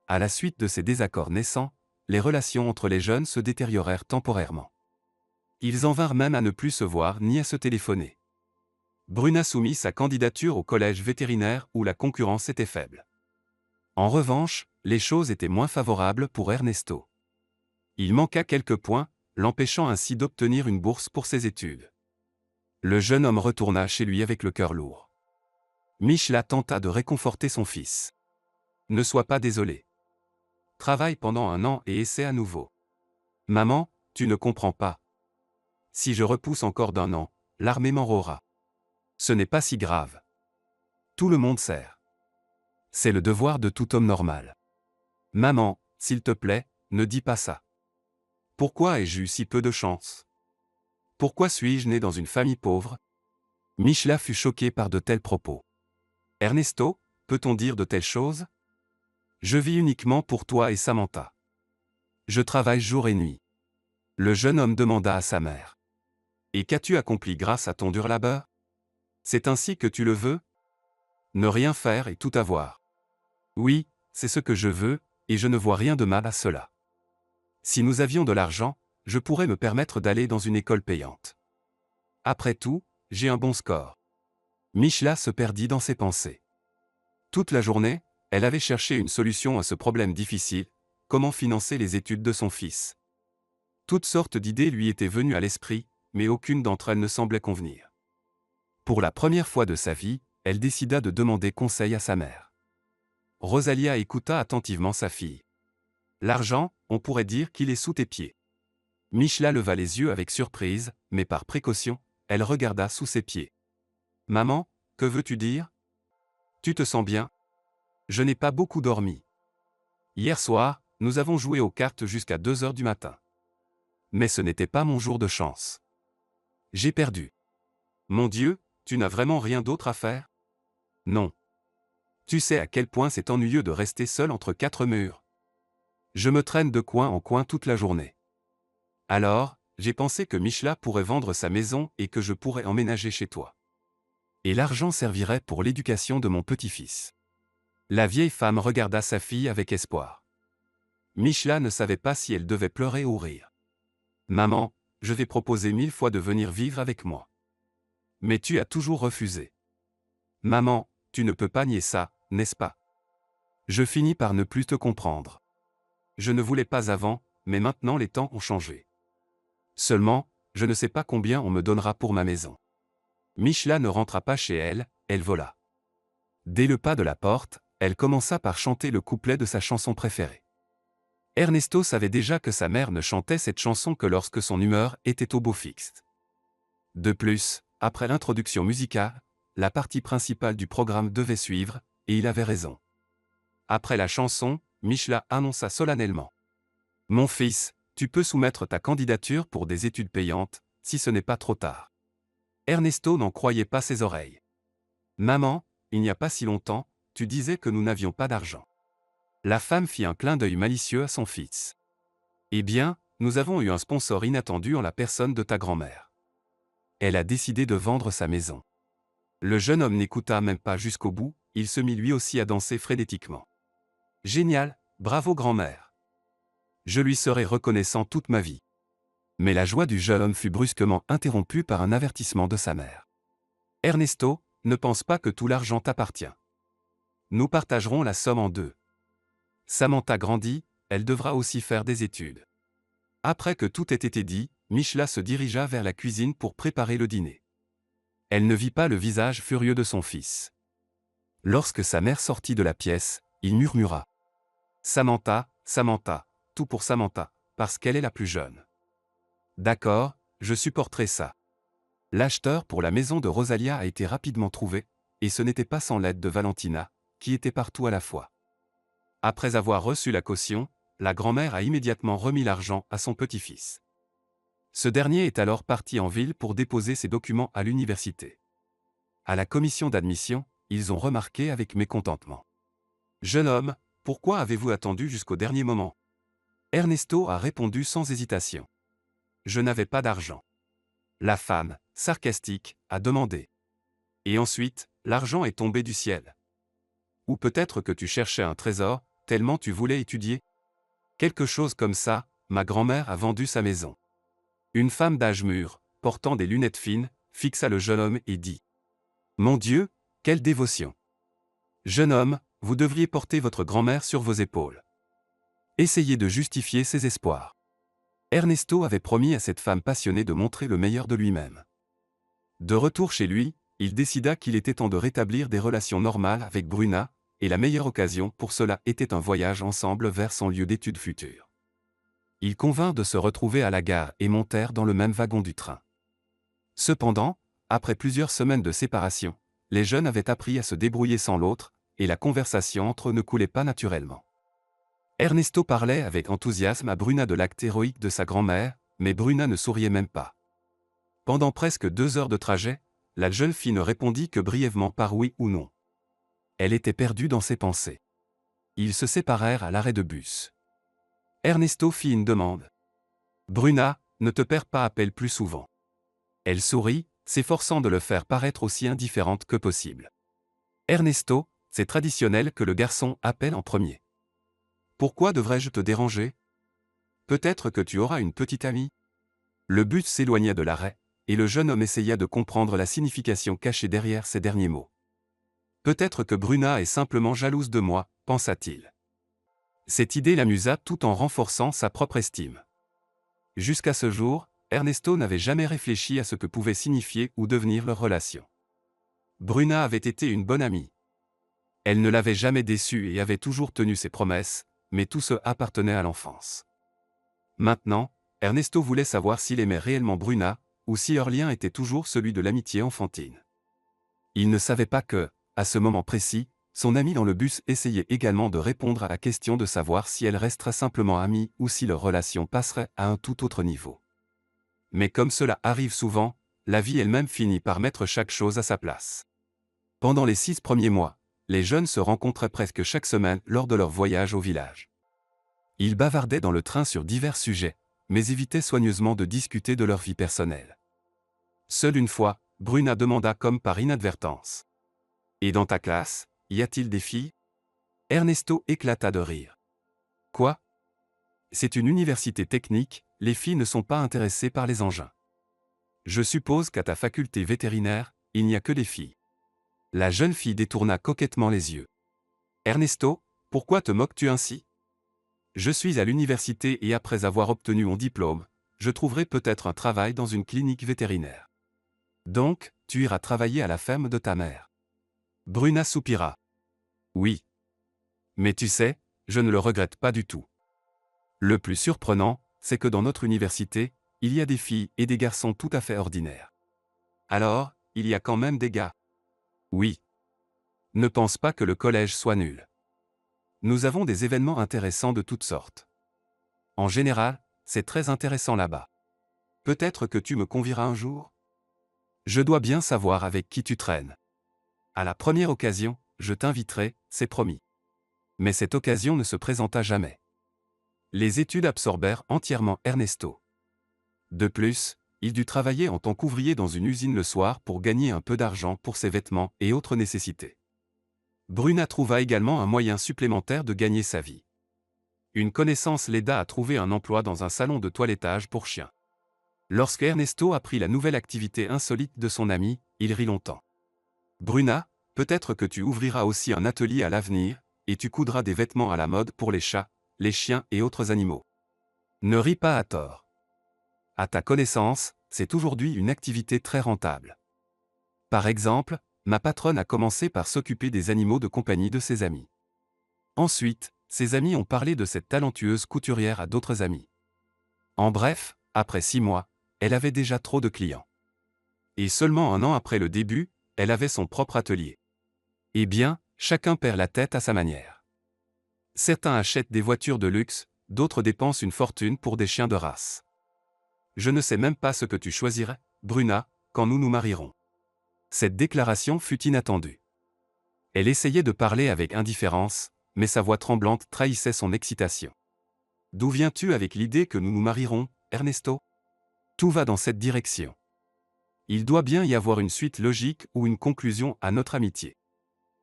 À la suite de ces désaccords naissants, les relations entre les jeunes se détériorèrent temporairement. Ils en vinrent même à ne plus se voir ni à se téléphoner. Bruna soumit sa candidature au collège vétérinaire où la concurrence était faible. En revanche, les choses étaient moins favorables pour Ernesto. Il manqua quelques points, l'empêchant ainsi d'obtenir une bourse pour ses études. Le jeune homme retourna chez lui avec le cœur lourd. Michela tenta de réconforter son fils. « Ne sois pas désolé. Travaille pendant 1 an et essaie à nouveau. Maman, tu ne comprends pas. Si je repousse encore d'1 an, l'armée m'enrôlera. Ce n'est pas si grave. Tout le monde sert. C'est le devoir de tout homme normal. Maman, s'il te plaît, ne dis pas ça. Pourquoi ai-je eu si peu de chance? Pourquoi suis-je né dans une famille pauvre? Michela fut choquée par de tels propos. Ernesto, peut-on dire de telles choses? Je vis uniquement pour toi et Samantha. Je travaille jour et nuit. Le jeune homme demanda à sa mère. Et qu'as-tu accompli grâce à ton dur labeur? C'est ainsi que tu le veux? Ne rien faire et tout avoir. Oui, c'est ce que je veux, et je ne vois rien de mal à cela. Si nous avions de l'argent, je pourrais me permettre d'aller dans une école payante. Après tout, j'ai un bon score. Michela se perdit dans ses pensées. Toute la journée, elle avait cherché une solution à ce problème difficile, comment financer les études de son fils. Toutes sortes d'idées lui étaient venues à l'esprit, mais aucune d'entre elles ne semblait convenir. Pour la première fois de sa vie, elle décida de demander conseil à sa mère. Rosalia écouta attentivement sa fille. L'argent, on pourrait dire qu'il est sous tes pieds. Michela leva les yeux avec surprise, mais par précaution, elle regarda sous ses pieds. Maman, que veux-tu dire? Tu te sens bien? Je n'ai pas beaucoup dormi. Hier soir, nous avons joué aux cartes jusqu'à 2 heures du matin. Mais ce n'était pas mon jour de chance. J'ai perdu. Mon Dieu, tu n'as vraiment rien d'autre à faire? Non. Tu sais à quel point c'est ennuyeux de rester seul entre 4 murs. Je me traîne de coin en coin toute la journée. Alors, j'ai pensé que Michela pourrait vendre sa maison et que je pourrais emménager chez toi. Et l'argent servirait pour l'éducation de mon petit-fils. La vieille femme regarda sa fille avec espoir. Michela ne savait pas si elle devait pleurer ou rire. Maman, je t'ai proposé 1000 fois de venir vivre avec moi. Mais tu as toujours refusé. Maman, tu ne peux pas nier ça, n'est-ce pas? Je finis par ne plus te comprendre. Je ne voulais pas avant, mais maintenant les temps ont changé. Seulement, je ne sais pas combien on me donnera pour ma maison. Michela ne rentra pas chez elle, elle vola. Dès le pas de la porte, elle commença par chanter le couplet de sa chanson préférée. Ernesto savait déjà que sa mère ne chantait cette chanson que lorsque son humeur était au beau fixe. De plus, après l'introduction musicale, la partie principale du programme devait suivre, et il avait raison. Après la chanson, Michela annonça solennellement. « Mon fils, tu peux soumettre ta candidature pour des études payantes, si ce n'est pas trop tard. » Ernesto n'en croyait pas ses oreilles. « Maman, il n'y a pas si longtemps, tu disais que nous n'avions pas d'argent. » La femme fit un clin d'œil malicieux à son fils. « Eh bien, nous avons eu un sponsor inattendu en la personne de ta grand-mère. Elle a décidé de vendre sa maison. » Le jeune homme n'écouta même pas jusqu'au bout, il se mit lui aussi à danser frénétiquement. « Génial, bravo grand-mère. Je lui serai reconnaissant toute ma vie. » Mais la joie du jeune homme fut brusquement interrompue par un avertissement de sa mère. « Ernesto, ne pense pas que tout l'argent t'appartient. Nous partagerons la somme en deux. Samantha grandit, elle devra aussi faire des études. » Après que tout ait été dit, Michela se dirigea vers la cuisine pour préparer le dîner. Elle ne vit pas le visage furieux de son fils. Lorsque sa mère sortit de la pièce, il murmura. « Samantha, Samantha, tout pour Samantha, parce qu'elle est la plus jeune. » D'accord, je supporterai ça. L'acheteur pour la maison de Rosalia a été rapidement trouvé, et ce n'était pas sans l'aide de Valentina, qui était partout à la fois. Après avoir reçu la caution, la grand-mère a immédiatement remis l'argent à son petit-fils. Ce dernier est alors parti en ville pour déposer ses documents à l'université. À la commission d'admission, ils ont remarqué avec mécontentement. « Jeune homme, pourquoi avez-vous attendu jusqu'au dernier moment ?» Ernesto a répondu sans hésitation. « Je n'avais pas d'argent. » La femme, sarcastique, a demandé. « Et ensuite, l'argent est tombé du ciel. Ou peut-être que tu cherchais un trésor, tellement tu voulais étudier? Quelque chose comme ça, ma grand-mère a vendu sa maison. » Une femme d'âge mûr, portant des lunettes fines, fixa le jeune homme et dit. « Mon Dieu, quelle dévotion! Jeune homme, vous devriez porter votre grand-mère sur vos épaules. » Essayez de justifier ses espoirs. Ernesto avait promis à cette femme passionnée de montrer le meilleur de lui-même. De retour chez lui, il décida qu'il était temps de rétablir des relations normales avec Bruna, et la meilleure occasion pour cela était un voyage ensemble vers son lieu d'études futur. Ils convinrent de se retrouver à la gare et montèrent dans le même wagon du train. Cependant, après plusieurs semaines de séparation, les jeunes avaient appris à se débrouiller sans l'autre, et la conversation entre eux ne coulait pas naturellement. Ernesto parlait avec enthousiasme à Bruna de l'acte héroïque de sa grand-mère, mais Bruna ne souriait même pas. Pendant presque 2 heures de trajet, la jeune fille ne répondit que brièvement par oui ou non. Elle était perdue dans ses pensées. Ils se séparèrent à l'arrêt de bus. Ernesto fit une demande. Bruna, ne te perds pas, appelle plus souvent. Elle sourit, s'efforçant de le faire paraître aussi indifférente que possible. Ernesto, c'est traditionnel que le garçon appelle en premier. Pourquoi devrais-je te déranger? Peut-être que tu auras une petite amie. Le bus s'éloigna de l'arrêt, et le jeune homme essaya de comprendre la signification cachée derrière ces derniers mots. Peut-être que Bruna est simplement jalouse de moi, pensa-t-il. Cette idée l'amusa tout en renforçant sa propre estime. Jusqu'à ce jour, Ernesto n'avait jamais réfléchi à ce que pouvait signifier ou devenir leur relation. Bruna avait été une bonne amie. Elle ne l'avait jamais déçu et avait toujours tenu ses promesses, mais tout ce appartenait à l'enfance. Maintenant, Ernesto voulait savoir s'il aimait réellement Bruna, ou si leur lien était toujours celui de l'amitié enfantine. Il ne savait pas que, à ce moment précis, son ami dans le bus essayait également de répondre à la question de savoir si elle resterait simplement amie ou si leur relation passerait à un tout autre niveau. Mais comme cela arrive souvent, la vie elle-même finit par mettre chaque chose à sa place. Pendant les 6 premiers mois, les jeunes se rencontraient presque chaque semaine lors de leur voyage au village. Ils bavardaient dans le train sur divers sujets, mais évitaient soigneusement de discuter de leur vie personnelle. Seule une fois, Bruna demanda comme par inadvertance. « Et dans ta classe, y a-t-il des filles ?» Ernesto éclata de rire. « Quoi ? C'est une université technique, les filles ne sont pas intéressées par les engins. Je suppose qu'à ta faculté vétérinaire, il n'y a que des filles. » La jeune fille détourna coquettement les yeux. « Ernesto, pourquoi te moques-tu ainsi ? Je suis à l'université et après avoir obtenu mon diplôme, je trouverai peut-être un travail dans une clinique vétérinaire. Donc, tu iras travailler à la ferme de ta mère. » Bruna soupira. « Oui. Mais tu sais, je ne le regrette pas du tout. Le plus surprenant, c'est que dans notre université, il y a des filles et des garçons tout à fait ordinaires. Alors, il y a quand même des gars. Oui. Ne pense pas que le collège soit nul. Nous avons des événements intéressants de toutes sortes. En général, c'est très intéressant là-bas. Peut-être que tu me convieras un jour ? Je dois bien savoir avec qui tu traînes. À la première occasion, je t'inviterai, c'est promis. » Mais cette occasion ne se présenta jamais. Les études absorbèrent entièrement Ernesto. De plus, il dut travailler en tant qu'ouvrier dans une usine le soir pour gagner un peu d'argent pour ses vêtements et autres nécessités. Bruna trouva également un moyen supplémentaire de gagner sa vie. Une connaissance l'aida à trouver un emploi dans un salon de toilettage pour chiens. Lorsque Ernesto apprit la nouvelle activité insolite de son ami, il rit longtemps. « Bruna, peut-être que tu ouvriras aussi un atelier à l'avenir, et tu coudras des vêtements à la mode pour les chats, les chiens et autres animaux. Ne ris pas à tort. À ta connaissance, c'est aujourd'hui une activité très rentable. Par exemple, ma patronne a commencé par s'occuper des animaux de compagnie de ses amis. Ensuite, ses amis ont parlé de cette talentueuse couturière à d'autres amis. En bref, après 6 mois, elle avait déjà trop de clients. Et seulement 1 an après le début, elle avait son propre atelier. Eh bien, chacun perd la tête à sa manière. Certains achètent des voitures de luxe, d'autres dépensent une fortune pour des chiens de race. Je ne sais même pas ce que tu choisirais, Bruna, quand nous nous marierons. » Cette déclaration fut inattendue. Elle essayait de parler avec indifférence, mais sa voix tremblante trahissait son excitation. « D'où viens-tu avec l'idée que nous nous marierons, Ernesto ? Tout va dans cette direction. Il doit bien y avoir une suite logique ou une conclusion à notre amitié.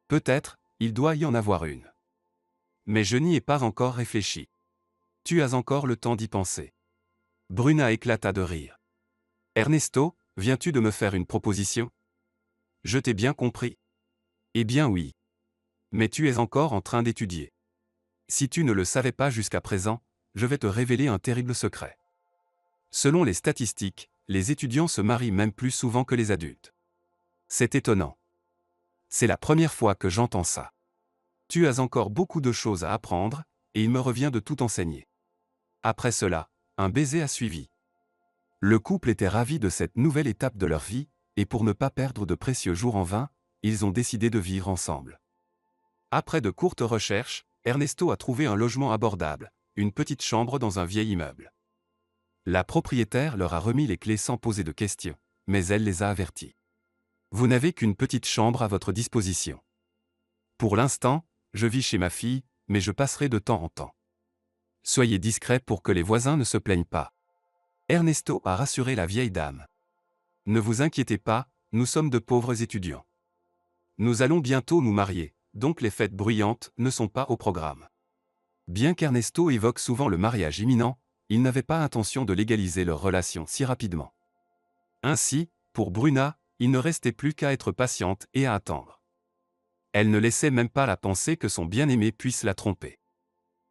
Peut-être, il doit y en avoir une. Mais je n'y ai pas encore réfléchi. Tu as encore le temps d'y penser. » Bruna éclata de rire. « Ernesto, viens-tu de me faire une proposition ? Je t'ai bien compris. Eh bien oui. Mais tu es encore en train d'étudier. Si tu ne le savais pas jusqu'à présent, je vais te révéler un terrible secret. Selon les statistiques, les étudiants se marient même plus souvent que les adultes. C'est étonnant. C'est la première fois que j'entends ça. Tu as encore beaucoup de choses à apprendre, et il me revient de tout enseigner. » Après cela, un baiser a suivi. Le couple était ravi de cette nouvelle étape de leur vie, et pour ne pas perdre de précieux jours en vain, ils ont décidé de vivre ensemble. Après de courtes recherches, Ernesto a trouvé un logement abordable, une petite chambre dans un vieil immeuble. La propriétaire leur a remis les clés sans poser de questions, mais elle les a avertis. Vous n'avez qu'une petite chambre à votre disposition. Pour l'instant, je vis chez ma fille, mais je passerai de temps en temps. Soyez discret pour que les voisins ne se plaignent pas. Ernesto a rassuré la vieille dame. Ne vous inquiétez pas, nous sommes de pauvres étudiants. Nous allons bientôt nous marier, donc les fêtes bruyantes ne sont pas au programme. Bien qu'Ernesto évoque souvent le mariage imminent, il n'avait pas intention de légaliser leur relation si rapidement. Ainsi, pour Bruna, il ne restait plus qu'à être patiente et à attendre. Elle ne laissait même pas la pensée que son bien-aimé puisse la tromper.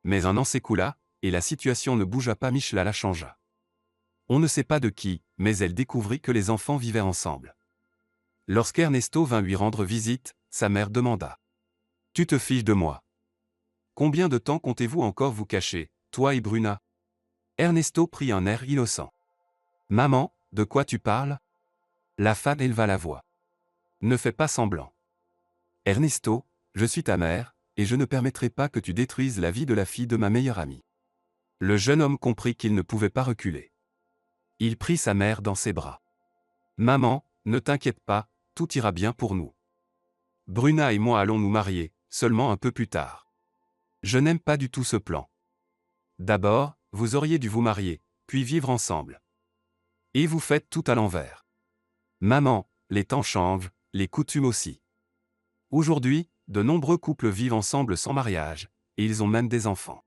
Mais un an s'écoula, et la situation ne bougea pas. Michela la changea. On ne sait pas de qui, mais elle découvrit que les enfants vivaient ensemble. Lorsqu'Ernesto vint lui rendre visite, sa mère demanda. « Tu te fiches de moi? Combien de temps comptez-vous encore vous cacher, toi et Bruna ?» Ernesto prit un air innocent. « Maman, de quoi tu parles ?» La femme éleva la voix. « Ne fais pas semblant. Ernesto, je suis ta mère, et je ne permettrai pas que tu détruises la vie de la fille de ma meilleure amie. » Le jeune homme comprit qu'il ne pouvait pas reculer. Il prit sa mère dans ses bras. « Maman, ne t'inquiète pas, tout ira bien pour nous. Bruna et moi allons nous marier, seulement un peu plus tard. Je n'aime pas du tout ce plan. D'abord, vous auriez dû vous marier, puis vivre ensemble. Et vous faites tout à l'envers. Maman, les temps changent, les coutumes aussi. Aujourd'hui, de nombreux couples vivent ensemble sans mariage, et ils ont même des enfants. »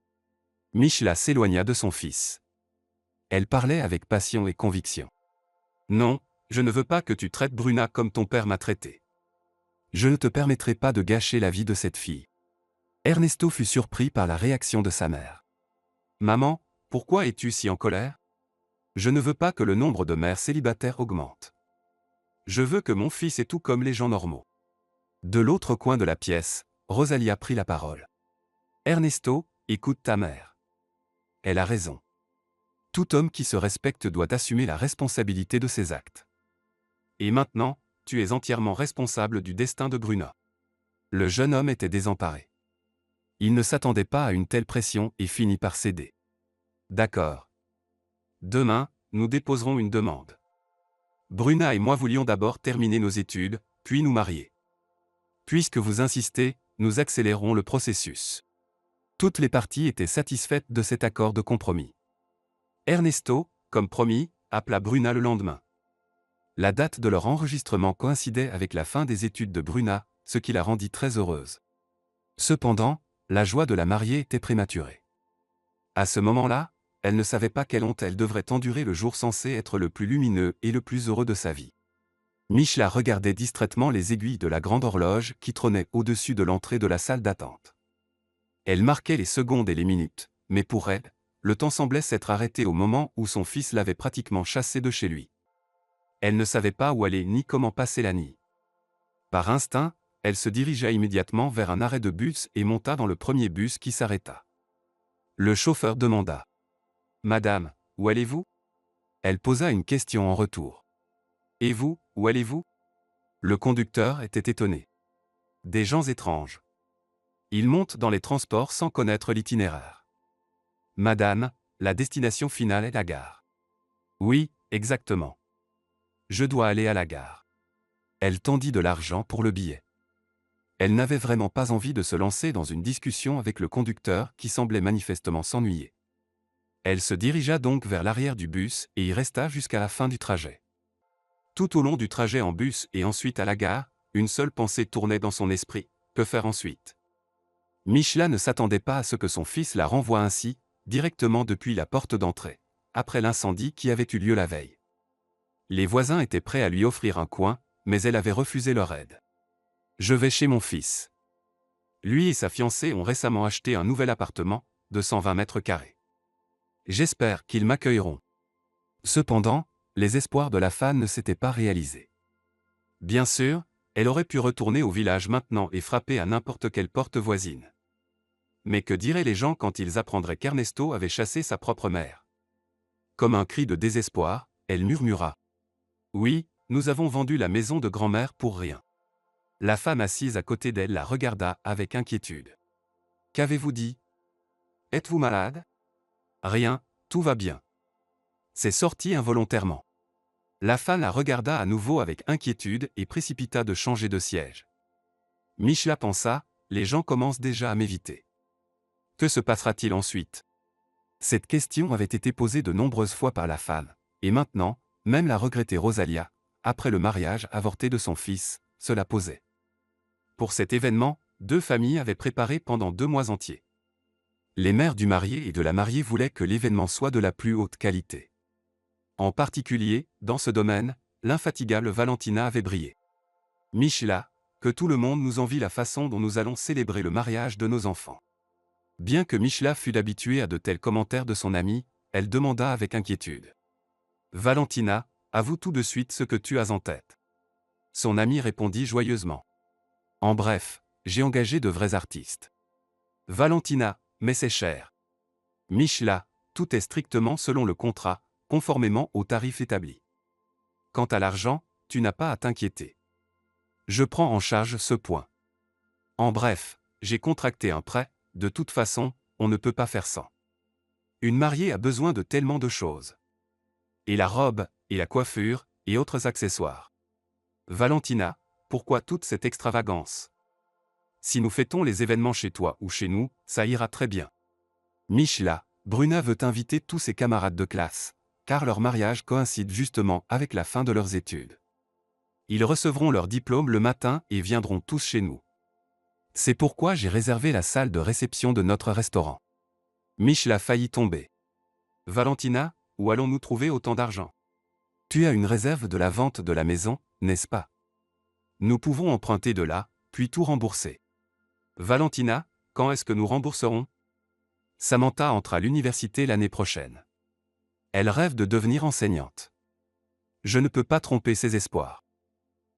Michela s'éloigna de son fils. Elle parlait avec passion et conviction. « Non, je ne veux pas que tu traites Bruna comme ton père m'a traité. Je ne te permettrai pas de gâcher la vie de cette fille. » Ernesto fut surpris par la réaction de sa mère. « Maman, pourquoi es-tu si en colère? Je ne veux pas que le nombre de mères célibataires augmente. Je veux que mon fils ait tout comme les gens normaux. » De l'autre coin de la pièce, Rosalia prit la parole. « Ernesto, écoute ta mère. Elle a raison. Tout homme qui se respecte doit assumer la responsabilité de ses actes. Et maintenant, tu es entièrement responsable du destin de Bruna. » Le jeune homme était désemparé. Il ne s'attendait pas à une telle pression et finit par céder. « D'accord. Demain, nous déposerons une demande. Bruna et moi voulions d'abord terminer nos études, puis nous marier. Puisque vous insistez, nous accélérons le processus. » Toutes les parties étaient satisfaites de cet accord de compromis. Ernesto, comme promis, appela Bruna le lendemain. La date de leur enregistrement coïncidait avec la fin des études de Bruna, ce qui la rendit très heureuse. Cependant, la joie de la mariée était prématurée. À ce moment-là, elle ne savait pas quelle honte elle devrait endurer le jour censé être le plus lumineux et le plus heureux de sa vie. Michela regardait distraitement les aiguilles de la grande horloge qui trônait au-dessus de l'entrée de la salle d'attente. Elle marquait les secondes et les minutes, mais pour elle, le temps semblait s'être arrêté au moment où son fils l'avait pratiquement chassé de chez lui. Elle ne savait pas où aller ni comment passer la nuit. Par instinct, elle se dirigea immédiatement vers un arrêt de bus et monta dans le premier bus qui s'arrêta. Le chauffeur demanda. « Madame, où allez-vous » Elle posa une question en retour. « Et vous, où allez-vous » Le conducteur était étonné. Des gens étranges. Ils montent dans les transports sans connaître l'itinéraire. « Madame, la destination finale est la gare. » « Oui, exactement. Je dois aller à la gare. » Elle tendit de l'argent pour le billet. Elle n'avait vraiment pas envie de se lancer dans une discussion avec le conducteur qui semblait manifestement s'ennuyer. Elle se dirigea donc vers l'arrière du bus et y resta jusqu'à la fin du trajet. Tout au long du trajet en bus et ensuite à la gare, une seule pensée tournait dans son esprit, que faire ensuite? Michela ne s'attendait pas à ce que son fils la renvoie ainsi, directement depuis la porte d'entrée, après l'incendie qui avait eu lieu la veille. Les voisins étaient prêts à lui offrir un coin, mais elle avait refusé leur aide. « Je vais chez mon fils. Lui et sa fiancée ont récemment acheté un nouvel appartement, de 120 mètres carrés. J'espère qu'ils m'accueilleront. » Cependant, les espoirs de la femme ne s'étaient pas réalisés. Bien sûr, elle aurait pu retourner au village maintenant et frapper à n'importe quelle porte voisine. Mais que diraient les gens quand ils apprendraient qu'Ernesto avait chassé sa propre mère? Comme un cri de désespoir, elle murmura. « Oui, nous avons vendu la maison de grand-mère pour rien. » La femme assise à côté d'elle la regarda avec inquiétude. Qu'avez-vous dit? Êtes-vous malade? Rien, tout va bien. C'est sorti involontairement. La femme la regarda à nouveau avec inquiétude et précipita de changer de siège. Michla pensa, les gens commencent déjà à m'éviter. Que se passera-t-il ensuite? Cette question avait été posée de nombreuses fois par la femme, et maintenant, même la regrettée Rosalia, après le mariage avorté de son fils, se la posait. Pour cet événement, 2 familles avaient préparé pendant 2 mois entiers. Les mères du marié et de la mariée voulaient que l'événement soit de la plus haute qualité. En particulier, dans ce domaine, l'infatigable Valentina avait brillé. Michla, que tout le monde nous envie la façon dont nous allons célébrer le mariage de nos enfants. Bien que Michla fût habituée à de tels commentaires de son amie, elle demanda avec inquiétude. Valentina, avoue tout de suite ce que tu as en tête. Son amie répondit joyeusement. En bref, j'ai engagé de vrais artistes. Valentina, mais c'est cher. Michla, tout est strictement selon le contrat, conformément au tarif établi. Quant à l'argent, tu n'as pas à t'inquiéter. Je prends en charge ce point. En bref, j'ai contracté un prêt, de toute façon, on ne peut pas faire sans. Une mariée a besoin de tellement de choses. Et la robe, et la coiffure, et autres accessoires. Valentina, pourquoi toute cette extravagance? Si nous fêtons les événements chez toi ou chez nous, ça ira très bien. Michla, Bruna veut inviter tous ses camarades de classe, car leur mariage coïncide justement avec la fin de leurs études. Ils recevront leur diplôme le matin et viendront tous chez nous. C'est pourquoi j'ai réservé la salle de réception de notre restaurant. Michla faillit tomber. Valentina, où allons-nous trouver autant d'argent? Tu as une réserve de la vente de la maison, n'est-ce pas? Nous pouvons emprunter de là, puis tout rembourser. Valentina, quand est-ce que nous rembourserons? Samantha entre à l'université l'année prochaine. Elle rêve de devenir enseignante. Je ne peux pas tromper ses espoirs.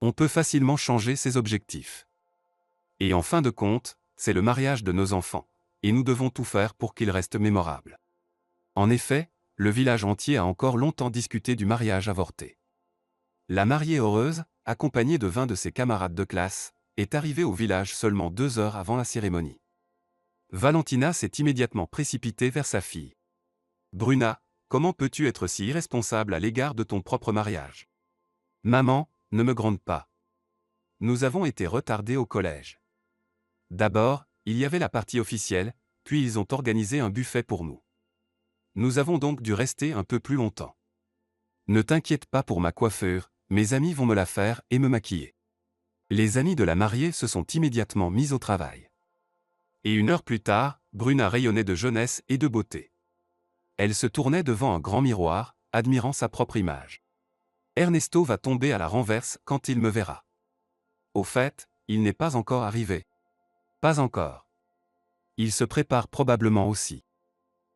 On peut facilement changer ses objectifs. Et en fin de compte, c'est le mariage de nos enfants, et nous devons tout faire pour qu'il reste mémorable. En effet, le village entier a encore longtemps discuté du mariage avorté. La mariée heureuse, accompagnée de 20 de ses camarades de classe, est arrivée au village seulement 2 heures avant la cérémonie. Valentina s'est immédiatement précipitée vers sa fille. Bruna, comment peux-tu être si irresponsable à l'égard de ton propre mariage? Maman, ne me gronde pas. Nous avons été retardés au collège. D'abord, il y avait la partie officielle, puis ils ont organisé un buffet pour nous. Nous avons donc dû rester un peu plus longtemps. Ne t'inquiète pas pour ma coiffure, mes amis vont me la faire et me maquiller. Les amis de la mariée se sont immédiatement mis au travail. Et 1 heure plus tard, Bruna rayonnait de jeunesse et de beauté. Elle se tournait devant un grand miroir, admirant sa propre image. Ernesto va tomber à la renverse quand il me verra. Au fait, il n'est pas encore arrivé. Pas encore. Il se prépare probablement aussi.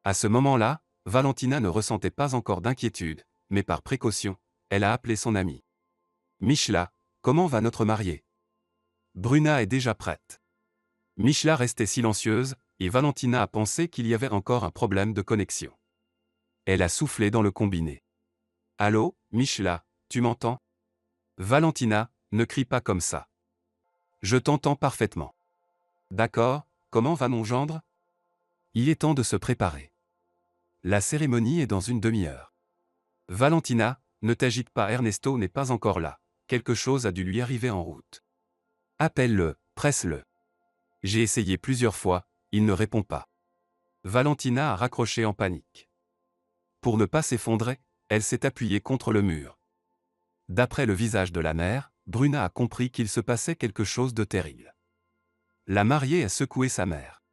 À ce moment-là, Valentina ne ressentait pas encore d'inquiétude, mais par précaution, elle a appelé son amie. Michla, comment va notre mariée? Bruna est déjà prête. Michla restait silencieuse, et Valentina a pensé qu'il y avait encore un problème de connexion. Elle a soufflé dans le combiné. Allô, Michla, tu m'entends? Valentina, ne crie pas comme ça. Je t'entends parfaitement. D'accord, comment va mon gendre? Il est temps de se préparer. La cérémonie est dans une demi-heure. Valentina, ne t'agite pas, Ernesto n'est pas encore là. Quelque chose a dû lui arriver en route. Appelle-le, presse-le. J'ai essayé plusieurs fois, il ne répond pas. Valentina a raccroché en panique. Pour ne pas s'effondrer, elle s'est appuyée contre le mur. D'après le visage de la mère, Bruna a compris qu'il se passait quelque chose de terrible. La mariée a secoué sa mère.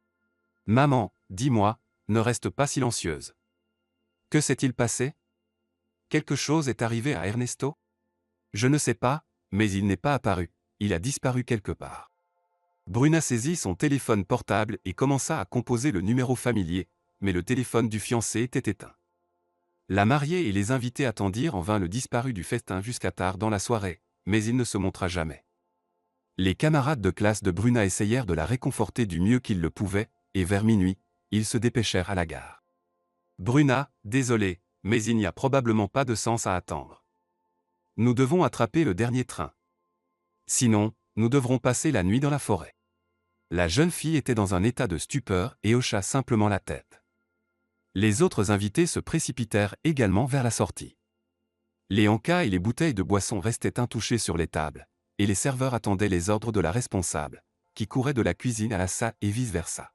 Maman, dis-moi, ne reste pas silencieuse. Que s'est-il passé? Quelque chose est arrivé à Ernesto? Je ne sais pas, mais il n'est pas apparu, il a disparu quelque part. Bruna saisit son téléphone portable et commença à composer le numéro familier, mais le téléphone du fiancé était éteint. La mariée et les invités attendirent en vain le disparu du festin jusqu'à tard dans la soirée, mais il ne se montra jamais. Les camarades de classe de Bruna essayèrent de la réconforter du mieux qu'ils le pouvaient, et vers minuit, ils se dépêchèrent à la gare. Bruna, désolé, mais il n'y a probablement pas de sens à attendre. Nous devons attraper le dernier train. Sinon, nous devrons passer la nuit dans la forêt. La jeune fille était dans un état de stupeur et hocha simplement la tête. Les autres invités se précipitèrent également vers la sortie. Les encas et les bouteilles de boisson restaient intouchées sur les tables, et les serveurs attendaient les ordres de la responsable, qui courait de la cuisine à la salle et vice-versa.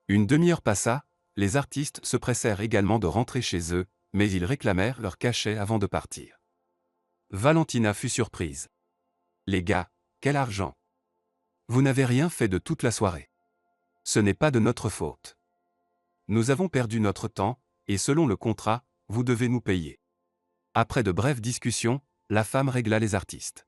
Une demi-heure passa, les artistes se pressèrent également de rentrer chez eux, mais ils réclamèrent leur cachet avant de partir. Valentina fut surprise. « Les gars, quel argent! Vous n'avez rien fait de toute la soirée. Ce n'est pas de notre faute. Nous avons perdu notre temps, et selon le contrat, vous devez nous payer. » Après de brèves discussions, la femme régla les artistes.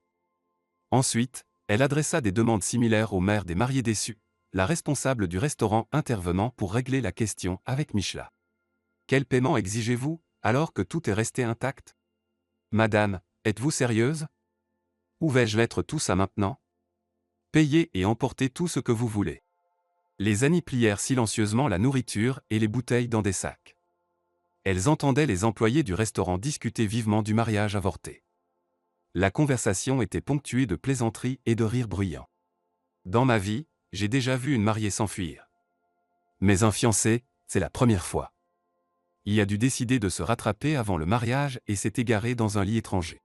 Ensuite, elle adressa des demandes similaires au maire des mariés déçus, la responsable du restaurant intervenant pour régler la question avec Michela. « Quel paiement exigez-vous, alors que tout est resté intact? Madame, êtes-vous sérieuse? Où vais-je mettre tout ça maintenant? Payez et emportez tout ce que vous voulez. » Les Annie plièrent silencieusement la nourriture et les bouteilles dans des sacs. Elles entendaient les employés du restaurant discuter vivement du mariage avorté. La conversation était ponctuée de plaisanteries et de rires bruyants. « Dans ma vie, j'ai déjà vu une mariée s'enfuir. Mais un fiancé, c'est la première fois. Il a dû décider de se rattraper avant le mariage et s'est égaré dans un lit étranger. »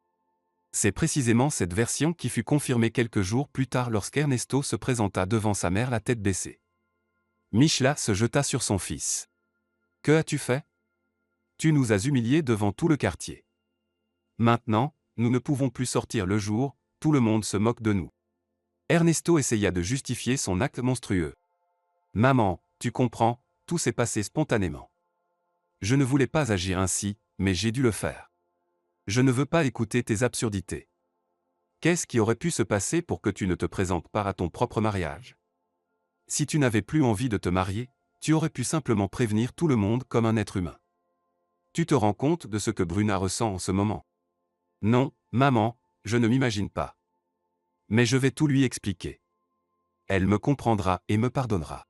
C'est précisément cette version qui fut confirmée quelques jours plus tard lorsqu'Ernesto se présenta devant sa mère la tête baissée. Michela se jeta sur son fils. « Que as-tu fait? Tu nous as humiliés devant tout le quartier. Maintenant, nous ne pouvons plus sortir le jour, tout le monde se moque de nous. » Ernesto essaya de justifier son acte monstrueux. « Maman, tu comprends, tout s'est passé spontanément. Je ne voulais pas agir ainsi, mais j'ai dû le faire. Je ne veux pas écouter tes absurdités. Qu'est-ce qui aurait pu se passer pour que tu ne te présentes pas à ton propre mariage? Si tu n'avais plus envie de te marier, tu aurais pu simplement prévenir tout le monde comme un être humain. Tu te rends compte de ce que Bruna ressent en ce moment? Non, maman, je ne m'imagine pas. Mais je vais tout lui expliquer. Elle me comprendra et me pardonnera.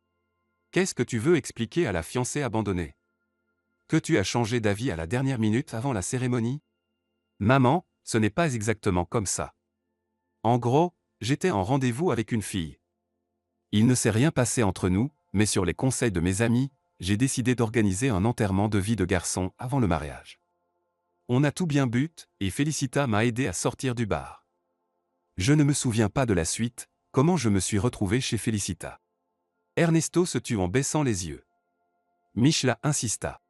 Qu'est-ce que tu veux expliquer à la fiancée abandonnée? Que tu as changé d'avis à la dernière minute avant la cérémonie? Maman, ce n'est pas exactement comme ça. En gros, j'étais en rendez-vous avec une fille. Il ne s'est rien passé entre nous, mais sur les conseils de mes amis, j'ai décidé d'organiser un enterrement de vie de garçon avant le mariage. On a tout bien bu, et Félicita m'a aidé à sortir du bar. Je ne me souviens pas de la suite, comment je me suis retrouvé chez Félicita. Ernesto se tut en baissant les yeux. Michela insista.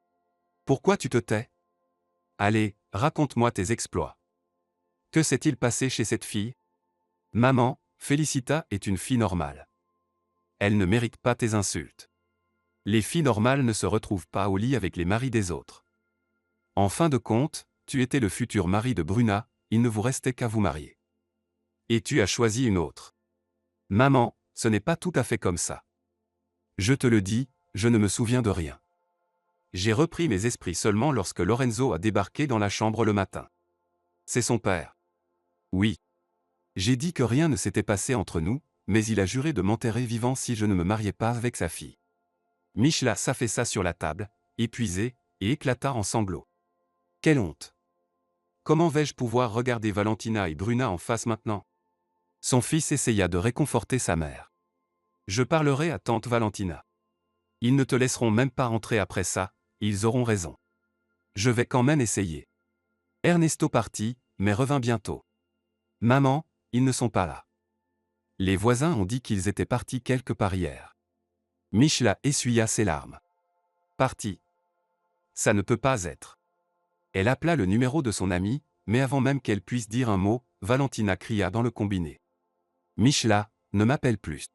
Pourquoi tu te tais? Allez, raconte-moi tes exploits. Que s'est-il passé chez cette fille? Maman, Félicita est une fille normale. Elle ne mérite pas tes insultes. Les filles normales ne se retrouvent pas au lit avec les maris des autres. En fin de compte, tu étais le futur mari de Bruna, il ne vous restait qu'à vous marier. Et tu as choisi une autre. Maman, ce n'est pas tout à fait comme ça. Je te le dis, je ne me souviens de rien. J'ai repris mes esprits seulement lorsque Lorenzo a débarqué dans la chambre le matin. C'est son père. Oui. J'ai dit que rien ne s'était passé entre nous, mais il a juré de m'enterrer vivant si je ne me mariais pas avec sa fille. Michela s'affaissa sur la table, épuisée, et éclata en sanglots. Quelle honte! Comment vais-je pouvoir regarder Valentina et Bruna en face maintenant? Son fils essaya de réconforter sa mère. Je parlerai à tante Valentina. Ils ne te laisseront même pas entrer après ça, ils auront raison. Je vais quand même essayer. Ernesto partit, mais revint bientôt. Maman, ils ne sont pas là. Les voisins ont dit qu'ils étaient partis quelque part hier. Michela essuya ses larmes. Parti. Ça ne peut pas être. Elle appela le numéro de son amie, mais avant même qu'elle puisse dire un mot, Valentina cria dans le combiné. Michela, ne m'appelle plus.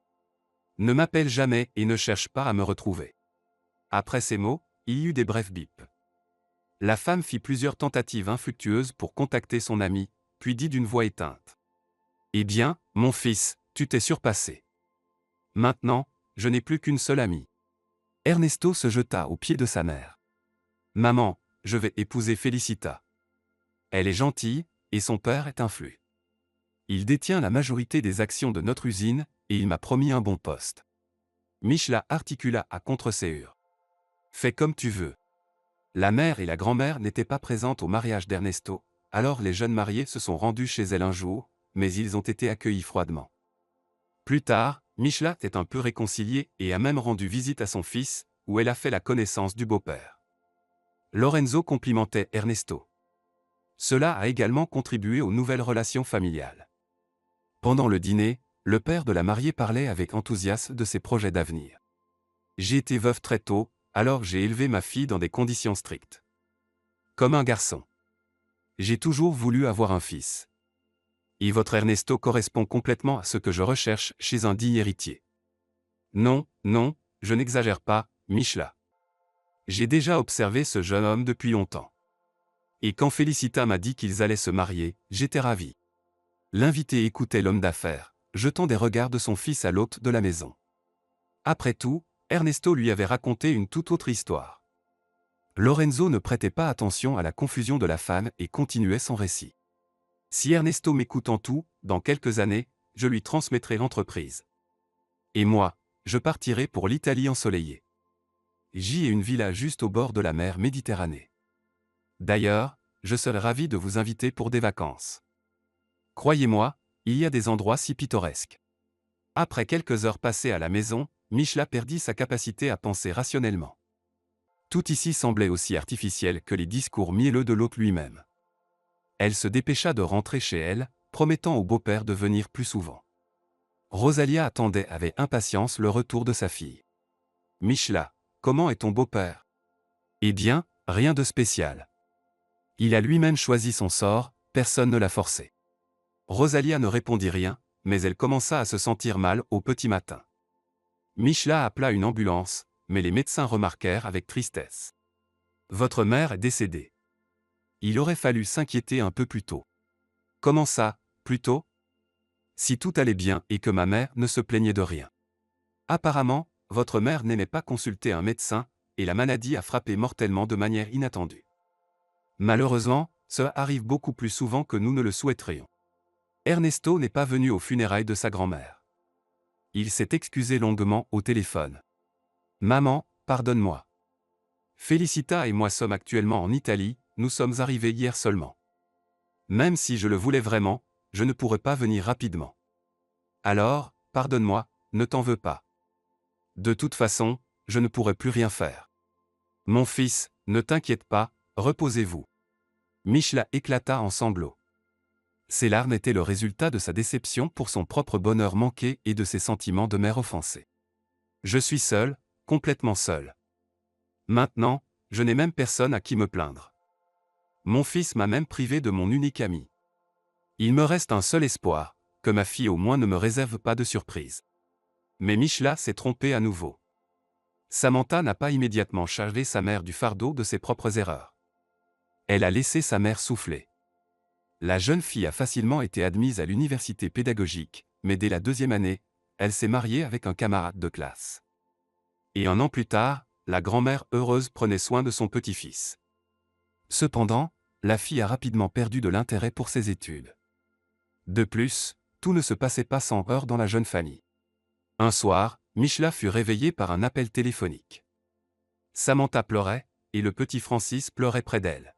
Ne m'appelle jamais et ne cherche pas à me retrouver. Après ces mots, il y eut des brefs bips. La femme fit plusieurs tentatives infructueuses pour contacter son amie, puis dit d'une voix éteinte. Eh bien, mon fils, tu t'es surpassé. Maintenant, je n'ai plus qu'une seule amie. Ernesto se jeta aux pieds de sa mère. Maman, je vais épouser Félicita. Elle est gentille, et son père est influent. Il détient la majorité des actions de notre usine, et il m'a promis un bon poste. Michela articula à contre-séhur. Fais comme tu veux. La mère et la grand-mère n'étaient pas présentes au mariage d'Ernesto, alors les jeunes mariés se sont rendus chez elle un jour, mais ils ont été accueillis froidement. Plus tard, Michla est un peu réconciliée et a même rendu visite à son fils, où elle a fait la connaissance du beau-père. Lorenzo complimentait Ernesto. Cela a également contribué aux nouvelles relations familiales. Pendant le dîner, le père de la mariée parlait avec enthousiasme de ses projets d'avenir. J'ai été veuve très tôt, alors j'ai élevé ma fille dans des conditions strictes. Comme un garçon. J'ai toujours voulu avoir un fils. Et votre Ernesto correspond complètement à ce que je recherche chez un digne héritier. Non, non, je n'exagère pas, Michla. J'ai déjà observé ce jeune homme depuis longtemps. Et quand Félicita m'a dit qu'ils allaient se marier, j'étais ravi. L'invité écoutait l'homme d'affaires, jetant des regards de son fils à l'hôte de la maison. Après tout, Ernesto lui avait raconté une toute autre histoire. Lorenzo ne prêtait pas attention à la confusion de la femme et continuait son récit. Si Ernesto m'écoute en tout, dans quelques années, je lui transmettrai l'entreprise. Et moi, je partirai pour l'Italie ensoleillée. J'y ai une villa juste au bord de la mer Méditerranée. D'ailleurs, je serais ravi de vous inviter pour des vacances. Croyez-moi, il y a des endroits si pittoresques. Après quelques heures passées à la maison, Michla perdit sa capacité à penser rationnellement. Tout ici semblait aussi artificiel que les discours mielleux de l'hôte lui-même. Elle se dépêcha de rentrer chez elle, promettant au beau-père de venir plus souvent. Rosalia attendait avec impatience le retour de sa fille. « Michla, comment est ton beau-père ?»« Eh bien, rien de spécial. Il a lui-même choisi son sort, personne ne l'a forcé. » Rosalia ne répondit rien, mais elle commença à se sentir mal au petit matin. Michla appela une ambulance, mais les médecins remarquèrent avec tristesse. « Votre mère est décédée. » Il aurait fallu s'inquiéter un peu plus tôt. « Comment ça, plus tôt ? Si tout allait bien et que ma mère ne se plaignait de rien. Apparemment, votre mère n'aimait pas consulter un médecin, et la maladie a frappé mortellement de manière inattendue. Malheureusement, cela arrive beaucoup plus souvent que nous ne le souhaiterions. Ernesto n'est pas venu aux funérailles de sa grand-mère. Il s'est excusé longuement au téléphone. « Maman, pardonne-moi. Félicita et moi sommes actuellement en Italie, nous sommes arrivés hier seulement. Même si je le voulais vraiment, je ne pourrais pas venir rapidement. Alors, pardonne-moi, ne t'en veux pas. De toute façon, je ne pourrais plus rien faire. Mon fils, ne t'inquiète pas, reposez-vous. » Michla éclata en sanglots. Ces larmes étaient le résultat de sa déception pour son propre bonheur manqué et de ses sentiments de mère offensée. « Je suis seul, complètement seul. Maintenant, je n'ai même personne à qui me plaindre. Mon fils m'a même privé de mon unique ami. Il me reste un seul espoir, que ma fille au moins ne me réserve pas de surprise. » Mais Michla s'est trompée à nouveau. Samantha n'a pas immédiatement chargé sa mère du fardeau de ses propres erreurs. Elle a laissé sa mère souffler. La jeune fille a facilement été admise à l'université pédagogique, mais dès la 2e année, elle s'est mariée avec un camarade de classe. Et un an plus tard, la grand-mère heureuse prenait soin de son petit-fils. Cependant, la fille a rapidement perdu de l'intérêt pour ses études. De plus, tout ne se passait pas sans heurts dans la jeune famille. Un soir, Michla fut réveillée par un appel téléphonique. Samantha pleurait, et le petit Francis pleurait près d'elle.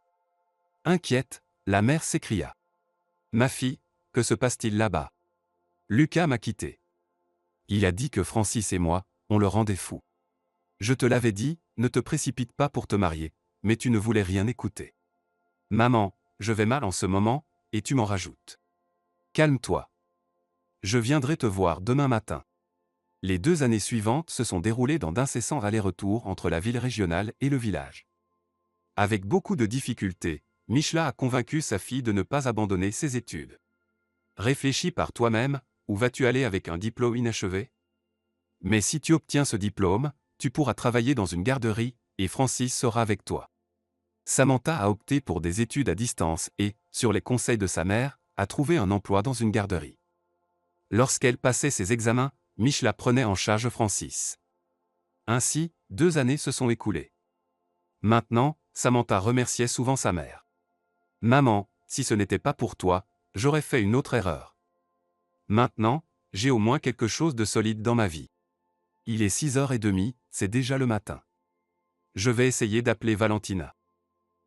Inquiète, la mère s'écria. « Ma fille, que se passe-t-il là-bas ? Lucas m'a quitté. Il a dit que Francis et moi, on le rendait fou. Je te l'avais dit, ne te précipite pas pour te marier, mais tu ne voulais rien écouter. Maman, je vais mal en ce moment, et tu m'en rajoutes. Calme-toi. Je viendrai te voir demain matin. » Les 2 années suivantes se sont déroulées dans d'incessants allers-retours entre la ville régionale et le village. Avec beaucoup de difficultés, Michla a convaincu sa fille de ne pas abandonner ses études. « Réfléchis par toi-même, où vas-tu aller avec un diplôme inachevé ? Mais si tu obtiens ce diplôme, tu pourras travailler dans une garderie, et Francis sera avec toi. » Samantha a opté pour des études à distance et, sur les conseils de sa mère, a trouvé un emploi dans une garderie. Lorsqu'elle passait ses examens, Michla prenait en charge Francis. Ainsi, 2 années se sont écoulées. Maintenant, Samantha remerciait souvent sa mère. « Maman, si ce n'était pas pour toi, j'aurais fait une autre erreur. Maintenant, j'ai au moins quelque chose de solide dans ma vie. Il est 6h30, c'est déjà le matin. Je vais essayer d'appeler Valentina. »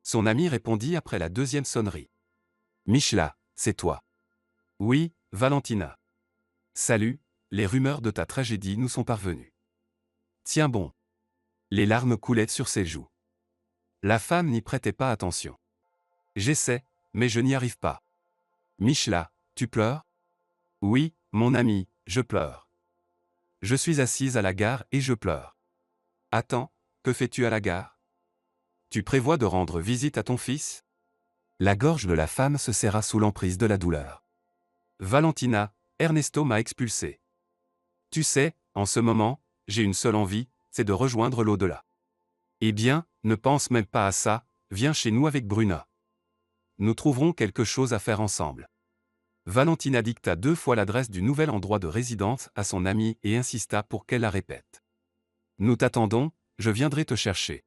Son ami répondit après la 2e sonnerie. « Michla, c'est toi. »« Oui, Valentina. »« Salut, les rumeurs de ta tragédie nous sont parvenues. Tiens bon. Les larmes coulaient sur ses joues. La femme n'y prêtait pas attention. J'essaie, mais je n'y arrive pas. Michala, tu pleures? Oui, mon ami, je pleure. Je suis assise à la gare et je pleure. Attends, que fais-tu à la gare? Tu prévois de rendre visite à ton fils? La gorge de la femme se serra sous l'emprise de la douleur. Valentina, Ernesto m'a expulsé. Tu sais, en ce moment, j'ai une seule envie, c'est de rejoindre l'au-delà. Eh bien, ne pense même pas à ça, viens chez nous avec Bruna. Nous trouverons quelque chose à faire ensemble. Valentina dicta 2 fois l'adresse du nouvel endroit de résidence à son amie et insista pour qu'elle la répète. Nous t'attendons, je viendrai te chercher.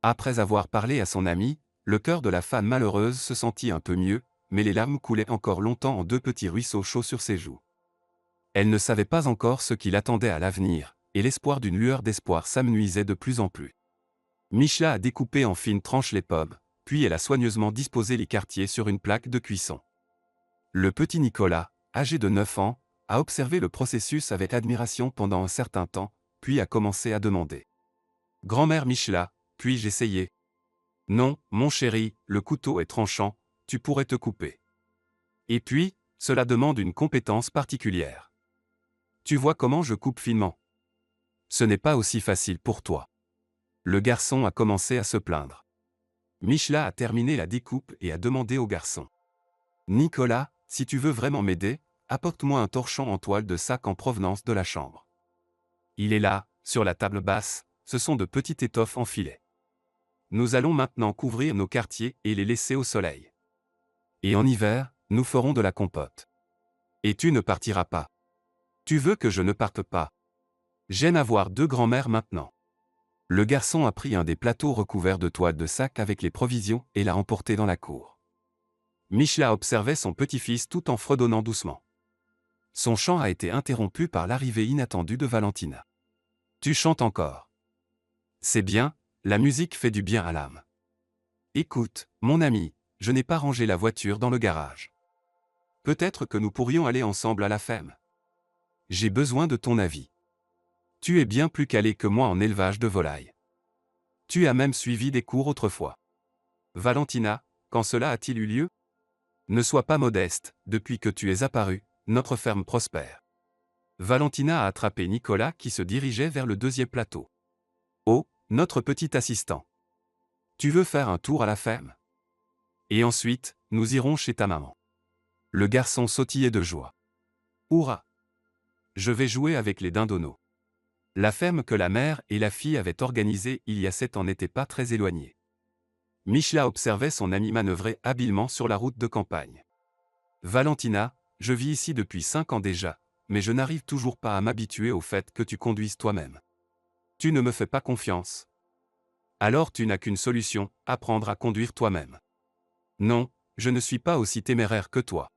Après avoir parlé à son amie, le cœur de la femme malheureuse se sentit un peu mieux, mais les larmes coulaient encore longtemps en 2 petits ruisseaux chauds sur ses joues. Elle ne savait pas encore ce qui l'attendait à l'avenir, et l'espoir d'une lueur d'espoir s'amenuisait de plus en plus. Michala a découpé en fines tranches les pommes, puis elle a soigneusement disposé les quartiers sur une plaque de cuisson. Le petit Nicolas, âgé de 9 ans, a observé le processus avec admiration pendant un certain temps, puis a commencé à demander. « Grand-mère Michala, puis-je essayer? »« Non, mon chéri, le couteau est tranchant, tu pourrais te couper. Et puis, cela demande une compétence particulière. Tu vois comment je coupe finement. Ce n'est pas aussi facile pour toi. » Le garçon a commencé à se plaindre. Michala a terminé la découpe et a demandé au garçon. « Nicolas, si tu veux vraiment m'aider, apporte-moi un torchon en toile de sac en provenance de la chambre. Il est là, sur la table basse, ce sont de petites étoffes en filet. Nous allons maintenant couvrir nos quartiers et les laisser au soleil. Et en hiver, nous ferons de la compote. Et tu ne partiras pas. Tu veux que je ne parte pas? J'aime avoir 2 grands-mères maintenant. » Le garçon a pris un des plateaux recouverts de toile de sac avec les provisions et l'a emporté dans la cour. Michala observait son petit-fils tout en fredonnant doucement. Son chant a été interrompu par l'arrivée inattendue de Valentina. « Tu chantes encore. C'est bien, la musique fait du bien à l'âme. Écoute, mon ami, je n'ai pas rangé la voiture dans le garage. Peut-être que nous pourrions aller ensemble à la ferme. J'ai besoin de ton avis. Tu es bien plus calé que moi en élevage de volailles. Tu as même suivi des cours autrefois. Valentina, quand cela a-t-il eu lieu? Ne sois pas modeste, depuis que tu es apparu, notre ferme prospère. » Valentina a attrapé Nicolas qui se dirigeait vers le 2e plateau. « Oh, notre petit assistant. Tu veux faire un tour à la ferme? Et ensuite, nous irons chez ta maman. » Le garçon sautillait de joie. « Hourra! Je vais jouer avec les dindonneaux. » La ferme que la mère et la fille avaient organisée il y a 7 ans n'était pas très éloignée. Michala observait son ami manœuvrer habilement sur la route de campagne. « Valentina, je vis ici depuis 5 ans déjà, mais je n'arrive toujours pas à m'habituer au fait que tu conduises toi-même. Tu ne me fais pas confiance? Alors tu n'as qu'une solution, apprendre à conduire toi-même. » « Non, je ne suis pas aussi téméraire que toi. »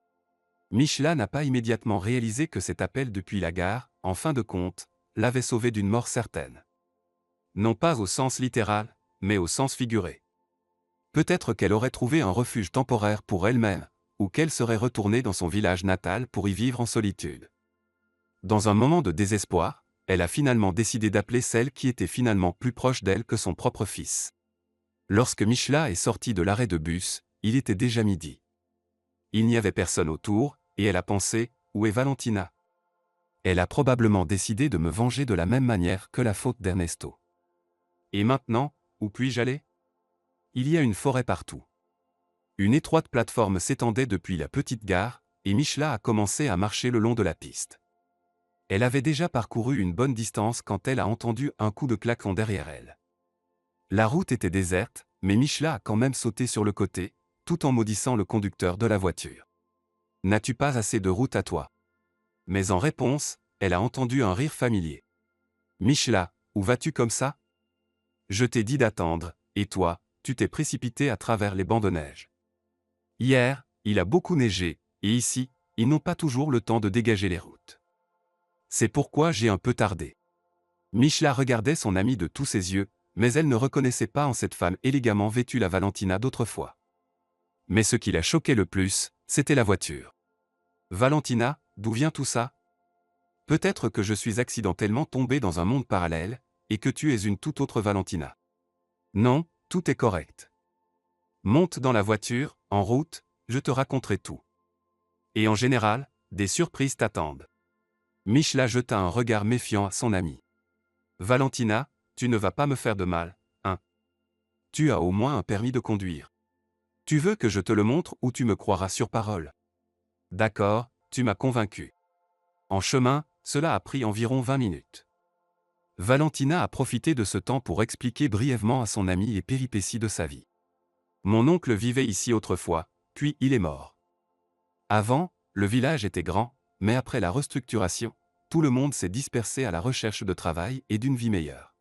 Michala n'a pas immédiatement réalisé que cet appel depuis la gare, en fin de compte, l'avait sauvé d'une mort certaine. Non pas au sens littéral, mais au sens figuré. Peut-être qu'elle aurait trouvé un refuge temporaire pour elle-même, ou qu'elle serait retournée dans son village natal pour y vivre en solitude. Dans un moment de désespoir, elle a finalement décidé d'appeler celle qui était finalement plus proche d'elle que son propre fils. Lorsque Michala est sortie de l'arrêt de bus, il était déjà midi. Il n'y avait personne autour, et elle a pensé, où est Valentina? Elle a probablement décidé de me venger de la même manière que la faute d'Ernesto. Et maintenant, où puis-je aller? Il y a une forêt partout. Une étroite plateforme s'étendait depuis la petite gare, et Michala a commencé à marcher le long de la piste. Elle avait déjà parcouru une bonne distance quand elle a entendu un coup de klaxon derrière elle. La route était déserte, mais Michala a quand même sauté sur le côté, tout en maudissant le conducteur de la voiture. « N'as-tu pas assez de route à toi? » Mais en réponse, elle a entendu un rire familier. « Michala, où vas-tu comme ça? Je t'ai dit d'attendre, et toi, tu t'es précipité à travers les bancs de neige. Hier, il a beaucoup neigé, et ici, ils n'ont pas toujours le temps de dégager les routes. C'est pourquoi j'ai un peu tardé. » Michala regardait son amie de tous ses yeux, mais elle ne reconnaissait pas en cette femme élégamment vêtue la Valentina d'autrefois. Mais ce qui la choquait le plus, c'était la voiture. « Valentina, d'où vient tout ça? Peut-être que je suis accidentellement tombé dans un monde parallèle, et que tu es une toute autre Valentina. Non, tout est correct. Monte dans la voiture, en route, je te raconterai tout. Et en général, des surprises t'attendent. Michla jeta un regard méfiant à son ami. Valentina, tu ne vas pas me faire de mal, hein? Tu as au moins un permis de conduire. Tu veux que je te le montre ou tu me croiras sur parole? D'accord, tu m'as convaincu. En chemin, cela a pris environ 20 minutes. Valentina a profité de ce temps pour expliquer brièvement à son ami les péripéties de sa vie. Mon oncle vivait ici autrefois, puis il est mort. Avant, le village était grand, mais après la restructuration, tout le monde s'est dispersé à la recherche de travail et d'une vie meilleure.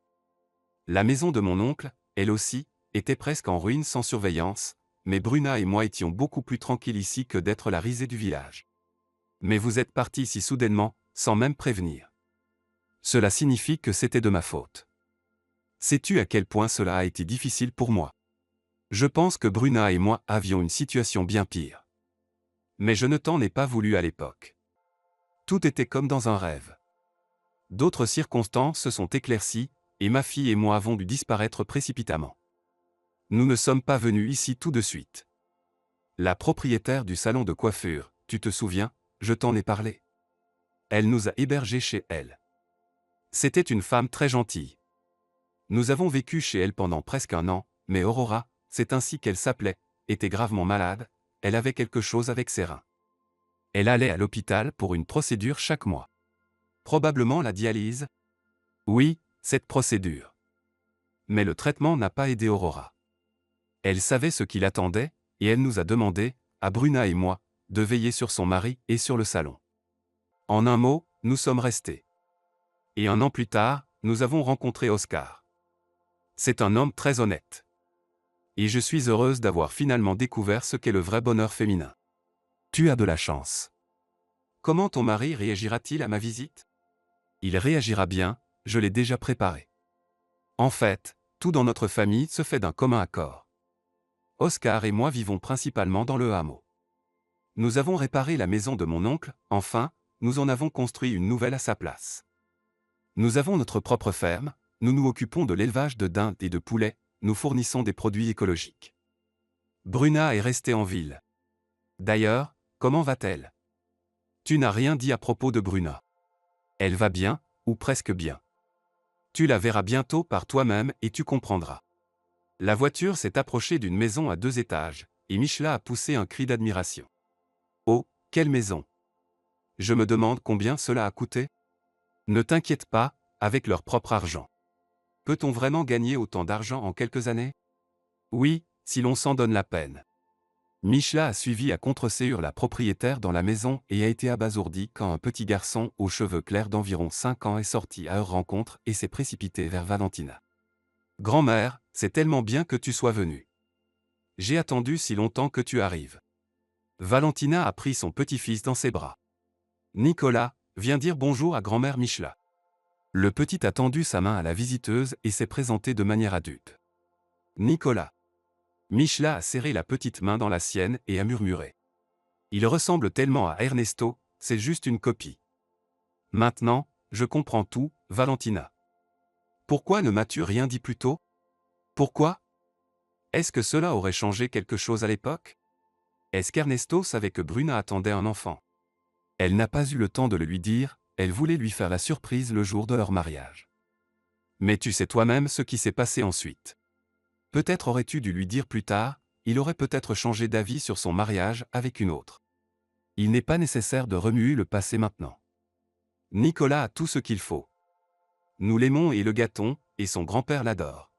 La maison de mon oncle, elle aussi, était presque en ruine sans surveillance, mais Bruna et moi étions beaucoup plus tranquilles ici que d'être la risée du village. Mais vous êtes partis si soudainement, sans même prévenir. Cela signifie que c'était de ma faute. Sais-tu à quel point cela a été difficile pour moi? Je pense que Bruna et moi avions une situation bien pire. Mais je ne t'en ai pas voulu à l'époque. Tout était comme dans un rêve. D'autres circonstances se sont éclaircies, et ma fille et moi avons dû disparaître précipitamment. Nous ne sommes pas venus ici tout de suite. La propriétaire du salon de coiffure, tu te souviens, je t'en ai parlé. Elle nous a hébergés chez elle. C'était une femme très gentille. Nous avons vécu chez elle pendant presque un an, mais Aurora, c'est ainsi qu'elle s'appelait, était gravement malade, elle avait quelque chose avec ses reins. Elle allait à l'hôpital pour une procédure chaque mois. Probablement la dialyse? Oui, cette procédure. Mais le traitement n'a pas aidé Aurora. Elle savait ce qui l'attendait, et elle nous a demandé, à Bruna et moi, de veiller sur son mari et sur le salon. En un mot, nous sommes restés. Et un an plus tard, nous avons rencontré Oscar. C'est un homme très honnête. Et je suis heureuse d'avoir finalement découvert ce qu'est le vrai bonheur féminin. Tu as de la chance. Comment ton mari réagira-t-il à ma visite? Il réagira bien, je l'ai déjà préparé. En fait, tout dans notre famille se fait d'un commun accord. Oscar et moi vivons principalement dans le hameau. Nous avons réparé la maison de mon oncle, enfin, nous en avons construit une nouvelle à sa place. Nous avons notre propre ferme, nous nous occupons de l'élevage de dindes et de poulets, nous fournissons des produits écologiques. Bruna est restée en ville. D'ailleurs, comment va-t-elle? Tu n'as rien dit à propos de Bruna. Elle va bien, ou presque bien. Tu la verras bientôt par toi-même et tu comprendras. La voiture s'est approchée d'une maison à 2 étages, et Michla a poussé un cri d'admiration. Oh, quelle maison! Je me demande combien cela a coûté? Ne t'inquiète pas, avec leur propre argent. Peut-on vraiment gagner autant d'argent en quelques années? Oui, si l'on s'en donne la peine. Michla a suivi à contre-ségur la propriétaire dans la maison et a été abasourdi quand un petit garçon aux cheveux clairs d'environ 5 ans est sorti à leur rencontre et s'est précipité vers Valentina. Grand-mère, c'est tellement bien que tu sois venue. J'ai attendu si longtemps que tu arrives. Valentina a pris son petit-fils dans ses bras. Nicolas, viens dire bonjour à grand-mère Michla. Le petit a tendu sa main à la visiteuse et s'est présenté de manière adulte. Nicolas. Michla a serré la petite main dans la sienne et a murmuré. Il ressemble tellement à Ernesto, c'est juste une copie. Maintenant, je comprends tout, Valentina. Pourquoi ne m'as-tu rien dit plus tôt? Pourquoi? Est-ce que cela aurait changé quelque chose à l'époque? Est-ce qu'Ernesto savait que Bruna attendait un enfant? Elle n'a pas eu le temps de le lui dire, elle voulait lui faire la surprise le jour de leur mariage. Mais tu sais toi-même ce qui s'est passé ensuite. Peut-être aurais-tu dû lui dire plus tard, il aurait peut-être changé d'avis sur son mariage avec une autre. Il n'est pas nécessaire de remuer le passé maintenant. Nicolas a tout ce qu'il faut. Nous l'aimons et le gâtons, et son grand-père l'adore.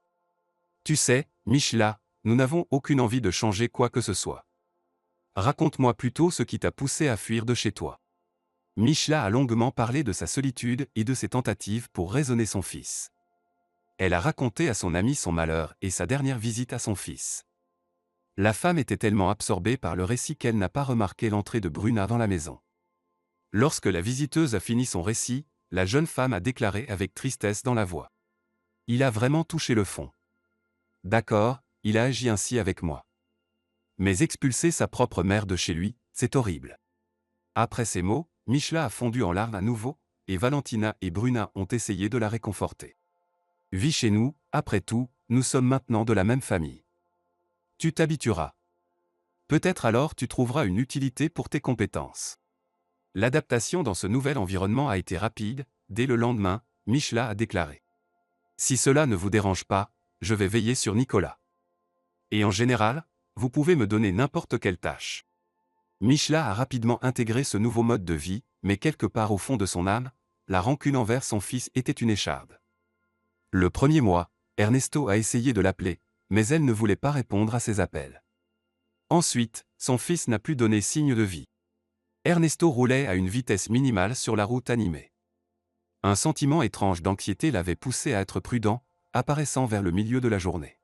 Tu sais, Michla, nous n'avons aucune envie de changer quoi que ce soit. Raconte-moi plutôt ce qui t'a poussé à fuir de chez toi. Michla a longuement parlé de sa solitude et de ses tentatives pour raisonner son fils. Elle a raconté à son ami son malheur et sa dernière visite à son fils. La femme était tellement absorbée par le récit qu'elle n'a pas remarqué l'entrée de Bruna dans la maison. Lorsque la visiteuse a fini son récit, la jeune femme a déclaré avec tristesse dans la voix. Il a vraiment touché le fond. D'accord, il a agi ainsi avec moi. Mais expulser sa propre mère de chez lui, c'est horrible. Après ces mots, Michla a fondu en larmes à nouveau, et Valentina et Bruna ont essayé de la réconforter. Vis chez nous, après tout, nous sommes maintenant de la même famille. Tu t'habitueras. Peut-être alors tu trouveras une utilité pour tes compétences. L'adaptation dans ce nouvel environnement a été rapide. Dès le lendemain, Michela a déclaré. Si cela ne vous dérange pas, je vais veiller sur Nicolas. Et en général, vous pouvez me donner n'importe quelle tâche. Michela a rapidement intégré ce nouveau mode de vie, mais quelque part au fond de son âme, la rancune envers son fils était une écharde. Le premier mois, Ernesto a essayé de l'appeler, mais elle ne voulait pas répondre à ses appels. Ensuite, son fils n'a plus donné signe de vie. Ernesto roulait à une vitesse minimale sur la route animée. Un sentiment étrange d'anxiété l'avait poussé à être prudent, apparaissant vers le milieu de la journée.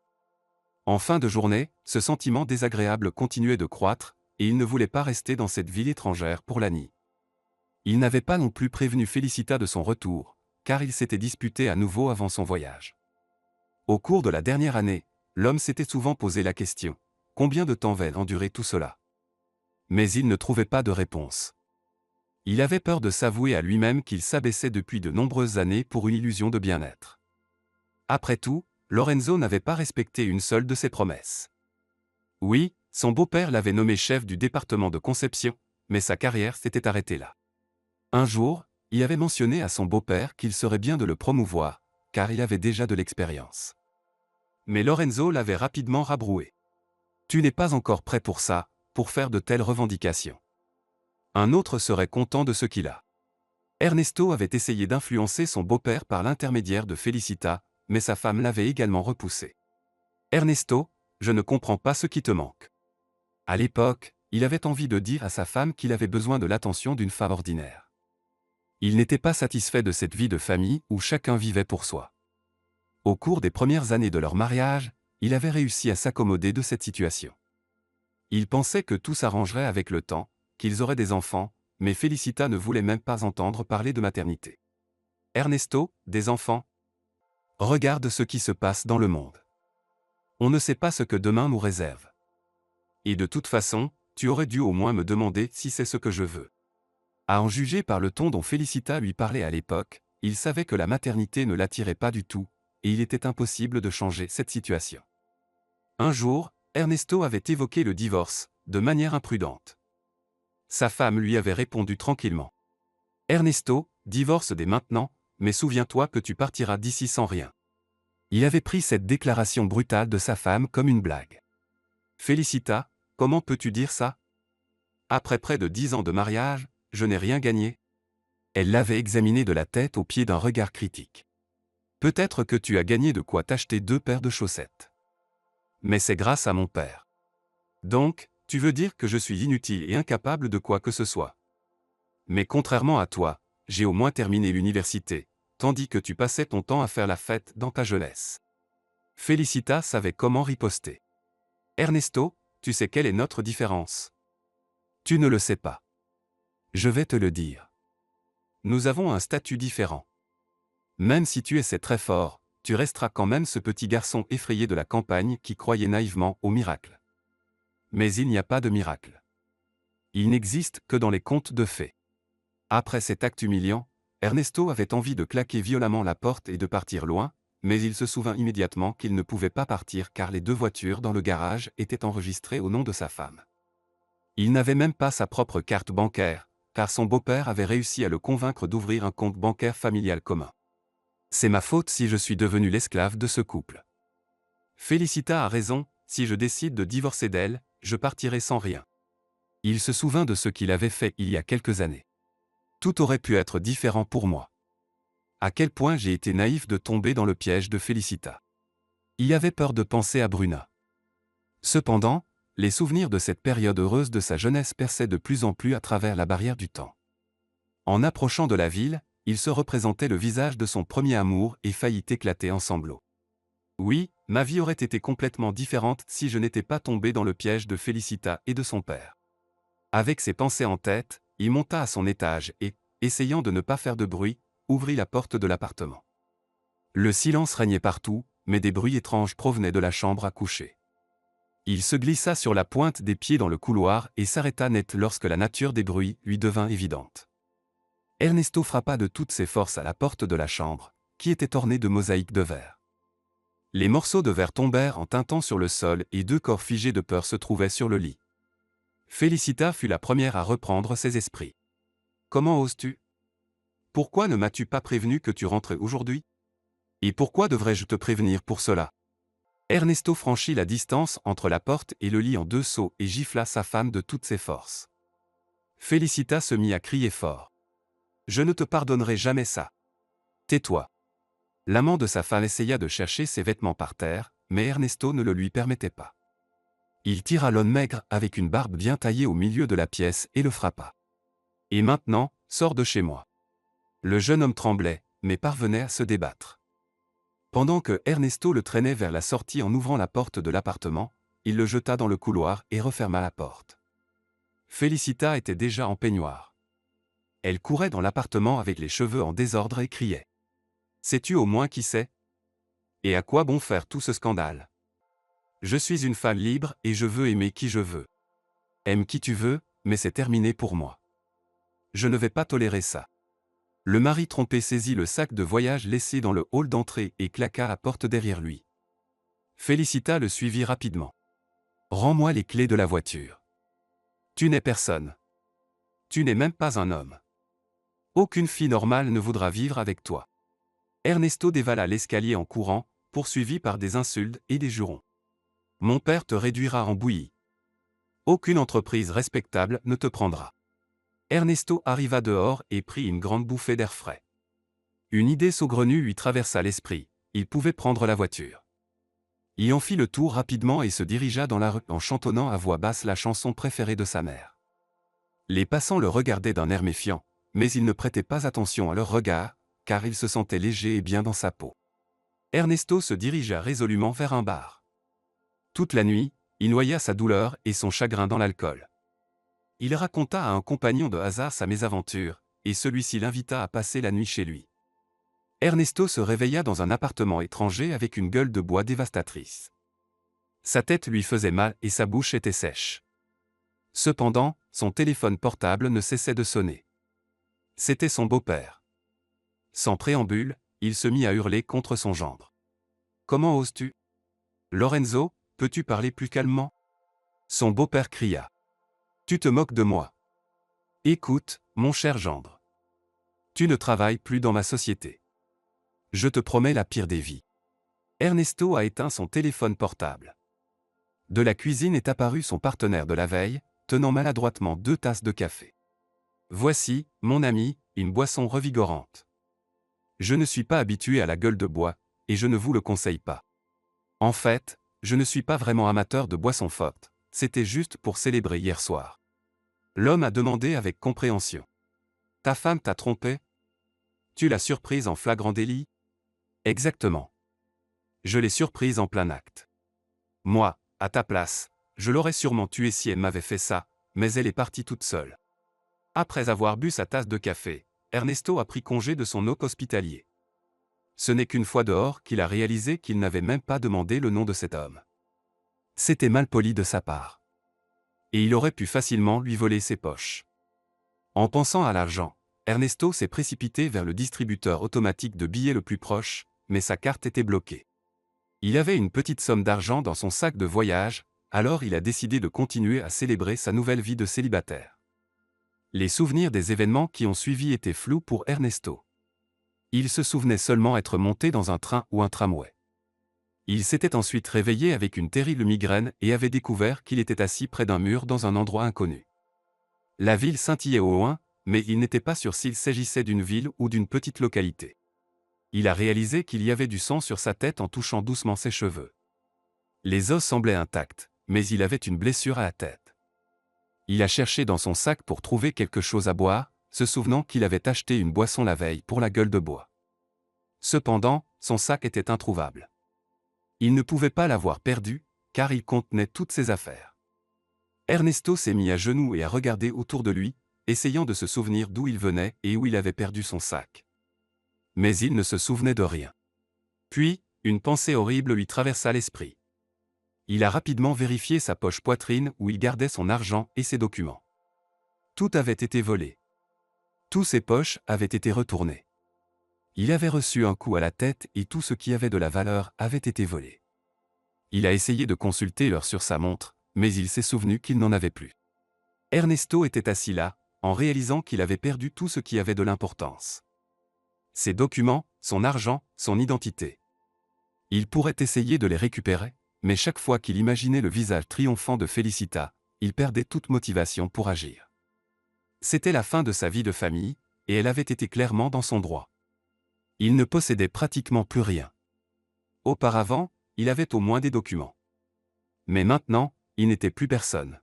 En fin de journée, ce sentiment désagréable continuait de croître, et il ne voulait pas rester dans cette ville étrangère pour la nuit. Il n'avait pas non plus prévenu Félicita de son retour, car il s'était disputé à nouveau avant son voyage. Au cours de la dernière année, l'homme s'était souvent posé la question, combien de temps va-t-elle endurer tout cela? Mais il ne trouvait pas de réponse. Il avait peur de s'avouer à lui-même qu'il s'abaissait depuis de nombreuses années pour une illusion de bien-être. Après tout, Lorenzo n'avait pas respecté une seule de ses promesses. Oui, son beau-père l'avait nommé chef du département de conception, mais sa carrière s'était arrêtée là. Un jour, il avait mentionné à son beau-père qu'il serait bien de le promouvoir, car il avait déjà de l'expérience. Mais Lorenzo l'avait rapidement rabroué. Tu n'es pas encore prêt pour ça, pour faire de telles revendications. Un autre serait content de ce qu'il a. Ernesto avait essayé d'influencer son beau-père par l'intermédiaire de Félicita, mais sa femme l'avait également repoussé. Ernesto, je ne comprends pas ce qui te manque. À l'époque, il avait envie de dire à sa femme qu'il avait besoin de l'attention d'une femme ordinaire. Il n'était pas satisfait de cette vie de famille où chacun vivait pour soi. Au cours des premières années de leur mariage, il avait réussi à s'accommoder de cette situation. Il pensait que tout s'arrangerait avec le temps, qu'ils auraient des enfants, mais Félicita ne voulait même pas entendre parler de maternité. Ernesto, des enfants? Regarde ce qui se passe dans le monde. On ne sait pas ce que demain nous réserve. Et de toute façon, tu aurais dû au moins me demander si c'est ce que je veux. À en juger par le ton dont Félicita lui parlait à l'époque, il savait que la maternité ne l'attirait pas du tout, et il était impossible de changer cette situation. Un jour, Ernesto avait évoqué le divorce, de manière imprudente. Sa femme lui avait répondu tranquillement. Ernesto, divorce dès maintenant, mais souviens-toi que tu partiras d'ici sans rien. Il avait pris cette déclaration brutale de sa femme comme une blague. Félicita, comment peux-tu dire ça? Après près de 10 ans de mariage, je n'ai rien gagné. Elle l'avait examiné de la tête aux pieds d'un regard critique. Peut-être que tu as gagné de quoi t'acheter 2 paires de chaussettes. Mais c'est grâce à mon père. Donc, tu veux dire que je suis inutile et incapable de quoi que ce soit. Mais contrairement à toi, j'ai au moins terminé l'université, tandis que tu passais ton temps à faire la fête dans ta jeunesse. Félicita savait comment riposter. Ernesto, tu sais quelle est notre différence? Tu ne le sais pas. Je vais te le dire. Nous avons un statut différent. Même si tu essaies très fort, tu resteras quand même ce petit garçon effrayé de la campagne qui croyait naïvement au miracle. Mais il n'y a pas de miracle. Il n'existe que dans les contes de fées. Après cet acte humiliant, Ernesto avait envie de claquer violemment la porte et de partir loin, mais il se souvint immédiatement qu'il ne pouvait pas partir car les 2 voitures dans le garage étaient enregistrées au nom de sa femme. Il n'avait même pas sa propre carte bancaire, car son beau-père avait réussi à le convaincre d'ouvrir un compte bancaire familial commun. C'est ma faute si je suis devenu l'esclave de ce couple. Félicita a raison, si je décide de divorcer d'elle, je partirai sans rien. Il se souvint de ce qu'il avait fait il y a quelques années. Tout aurait pu être différent pour moi. À quel point j'ai été naïf de tomber dans le piège de Félicita. Il avait peur de penser à Bruna. Cependant, les souvenirs de cette période heureuse de sa jeunesse perçaient de plus en plus à travers la barrière du temps. En approchant de la ville, il se représentait le visage de son premier amour et faillit éclater en sanglots. Oui, ma vie aurait été complètement différente si je n'étais pas tombé dans le piège de Félicita et de son père. Avec ces pensées en tête, il monta à son étage et, essayant de ne pas faire de bruit, ouvrit la porte de l'appartement. Le silence régnait partout, mais des bruits étranges provenaient de la chambre à coucher. Il se glissa sur la pointe des pieds dans le couloir et s'arrêta net lorsque la nature des bruits lui devint évidente. Ernesto frappa de toutes ses forces à la porte de la chambre, qui était ornée de mosaïques de verre. Les morceaux de verre tombèrent en tintant sur le sol et 2 corps figés de peur se trouvaient sur le lit. Félicita fut la première à reprendre ses esprits. « Comment oses-tu? Pourquoi ne m'as-tu pas prévenu que tu rentrais aujourd'hui? Et pourquoi devrais-je te prévenir pour cela ?» Ernesto franchit la distance entre la porte et le lit en 2 sauts et gifla sa femme de toutes ses forces. Félicita se mit à crier fort. « Je ne te pardonnerai jamais ça. Tais-toi. » L'amant de sa femme essaya de chercher ses vêtements par terre, mais Ernesto ne le lui permettait pas. Il tira l'homme maigre avec une barbe bien taillée au milieu de la pièce et le frappa. « Et maintenant, sors de chez moi. » Le jeune homme tremblait, mais parvenait à se débattre. Pendant que Ernesto le traînait vers la sortie en ouvrant la porte de l'appartement, il le jeta dans le couloir et referma la porte. Félicita était déjà en peignoir. Elle courait dans l'appartement avec les cheveux en désordre et criait. « Sais-tu au moins qui c'est? Et à quoi bon faire tout ce scandale? Je suis une femme libre et je veux aimer qui je veux. Aime qui tu veux, mais c'est terminé pour moi. Je ne vais pas tolérer ça. » Le mari trompé saisit le sac de voyage laissé dans le hall d'entrée et claqua la porte derrière lui. Félicita le suivit rapidement. « Rends-moi les clés de la voiture. Tu n'es personne. Tu n'es même pas un homme. Aucune fille normale ne voudra vivre avec toi. » Ernesto dévala l'escalier en courant, poursuivi par des insultes et des jurons. « Mon père te réduira en bouillie. Aucune entreprise respectable ne te prendra. » Ernesto arriva dehors et prit une grande bouffée d'air frais. Une idée saugrenue lui traversa l'esprit, il pouvait prendre la voiture. Il en fit le tour rapidement et se dirigea dans la rue en chantonnant à voix basse la chanson préférée de sa mère. Les passants le regardaient d'un air méfiant, mais il ne prêtait pas attention à leur regard, car il se sentait léger et bien dans sa peau. Ernesto se dirigea résolument vers un bar. Toute la nuit, il noya sa douleur et son chagrin dans l'alcool. Il raconta à un compagnon de hasard sa mésaventure, et celui-ci l'invita à passer la nuit chez lui. Ernesto se réveilla dans un appartement étranger avec une gueule de bois dévastatrice. Sa tête lui faisait mal et sa bouche était sèche. Cependant, son téléphone portable ne cessait de sonner. C'était son beau-père. Sans préambule, il se mit à hurler contre son gendre. « Comment oses-tu? Lorenzo, peux-tu parler plus calmement ?» Son beau-père cria. « Tu te moques de moi. Écoute, mon cher gendre. Tu ne travailles plus dans ma société. Je te promets la pire des vies. » Ernesto a éteint son téléphone portable. De la cuisine est apparu son partenaire de la veille, tenant maladroitement 2 tasses de café. « Voici, mon ami, une boisson revigorante. Je ne suis pas habitué à la gueule de bois, et je ne vous le conseille pas. En fait, je ne suis pas vraiment amateur de boissons fortes. C'était juste pour célébrer hier soir. » L'homme a demandé avec compréhension. « Ta femme t'a trompé? Tu l'as surprise en flagrant délit? » Exactement. Je l'ai surprise en plein acte. Moi, à ta place, je l'aurais sûrement tuée si elle m'avait fait ça, mais elle est partie toute seule. Après avoir bu sa tasse de café, Ernesto a pris congé de son hôte hospitalier. Ce n'est qu'une fois dehors qu'il a réalisé qu'il n'avait même pas demandé le nom de cet homme. C'était mal poli de sa part. Et il aurait pu facilement lui voler ses poches. En pensant à l'argent, Ernesto s'est précipité vers le distributeur automatique de billets le plus proche, mais sa carte était bloquée. Il avait une petite somme d'argent dans son sac de voyage, alors il a décidé de continuer à célébrer sa nouvelle vie de célibataire. Les souvenirs des événements qui ont suivi étaient flous pour Ernesto. Il se souvenait seulement être monté dans un train ou un tramway. Il s'était ensuite réveillé avec une terrible migraine et avait découvert qu'il était assis près d'un mur dans un endroit inconnu. La ville scintillait au loin, mais il n'était pas sûr s'il s'agissait d'une ville ou d'une petite localité. Il a réalisé qu'il y avait du sang sur sa tête en touchant doucement ses cheveux. Les os semblaient intacts, mais il avait une blessure à la tête. Il a cherché dans son sac pour trouver quelque chose à boire, se souvenant qu'il avait acheté une boisson la veille pour la gueule de bois. Cependant, son sac était introuvable. Il ne pouvait pas l'avoir perdu, car il contenait toutes ses affaires. Ernesto s'est mis à genoux et a regardé autour de lui, essayant de se souvenir d'où il venait et où il avait perdu son sac. Mais il ne se souvenait de rien. Puis, une pensée horrible lui traversa l'esprit. Il a rapidement vérifié sa poche poitrine où il gardait son argent et ses documents. Tout avait été volé. Tous ses poches avaient été retournées. Il avait reçu un coup à la tête et tout ce qui avait de la valeur avait été volé. Il a essayé de consulter l'heure sur sa montre, mais il s'est souvenu qu'il n'en avait plus. Ernesto était assis là, en réalisant qu'il avait perdu tout ce qui avait de l'importance. Ses documents, son argent, son identité. Il pourrait essayer de les récupérer, mais chaque fois qu'il imaginait le visage triomphant de Félicita, il perdait toute motivation pour agir. C'était la fin de sa vie de famille, et elle avait été clairement dans son droit. Il ne possédait pratiquement plus rien. Auparavant, il avait au moins des documents. Mais maintenant, il n'était plus personne.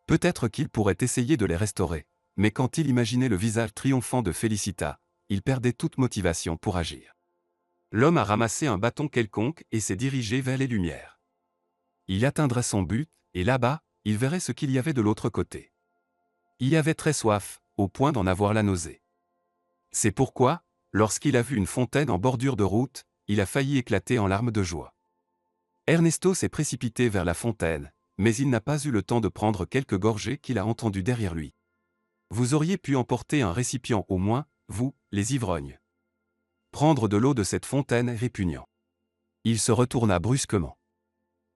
Peut-être qu'il pourrait essayer de les restaurer, mais quand il imaginait le visage triomphant de Félicita, il perdait toute motivation pour agir. L'homme a ramassé un bâton quelconque et s'est dirigé vers les lumières. Il atteindrait son but, et là-bas, il verrait ce qu'il y avait de l'autre côté. Il avait très soif, au point d'en avoir la nausée. C'est pourquoi, lorsqu'il a vu une fontaine en bordure de route, il a failli éclater en larmes de joie. Ernesto s'est précipité vers la fontaine, mais il n'a pas eu le temps de prendre quelques gorgées qu'il a entendues derrière lui. Vous auriez pu emporter un récipient au moins, vous, les ivrognes. Prendre de l'eau de cette fontaine est répugnant. Il se retourna brusquement.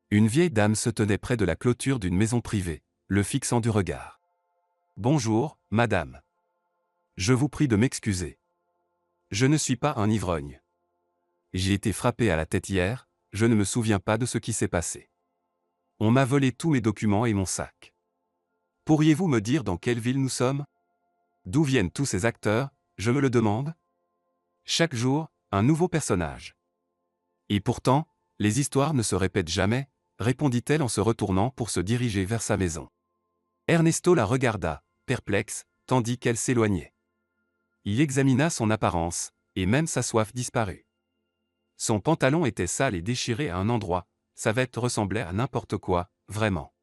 Une vieille dame se tenait près de la clôture d'une maison privée, le fixant du regard. « Bonjour, madame. Je vous prie de m'excuser. Je ne suis pas un ivrogne. J'ai été frappé à la tête hier, je ne me souviens pas de ce qui s'est passé. On m'a volé tous mes documents et mon sac. Pourriez-vous me dire dans quelle ville nous sommes? D'où viennent tous ces acteurs, je me le demande? Chaque jour, un nouveau personnage. Et pourtant, les histoires ne se répètent jamais, répondit-elle en se retournant pour se diriger vers sa maison. Ernesto la regarda, perplexe, tandis qu'elle s'éloignait. Il examina son apparence, et même sa soif disparut. Son pantalon était sale et déchiré à un endroit, sa veste ressemblait à n'importe quoi, vraiment.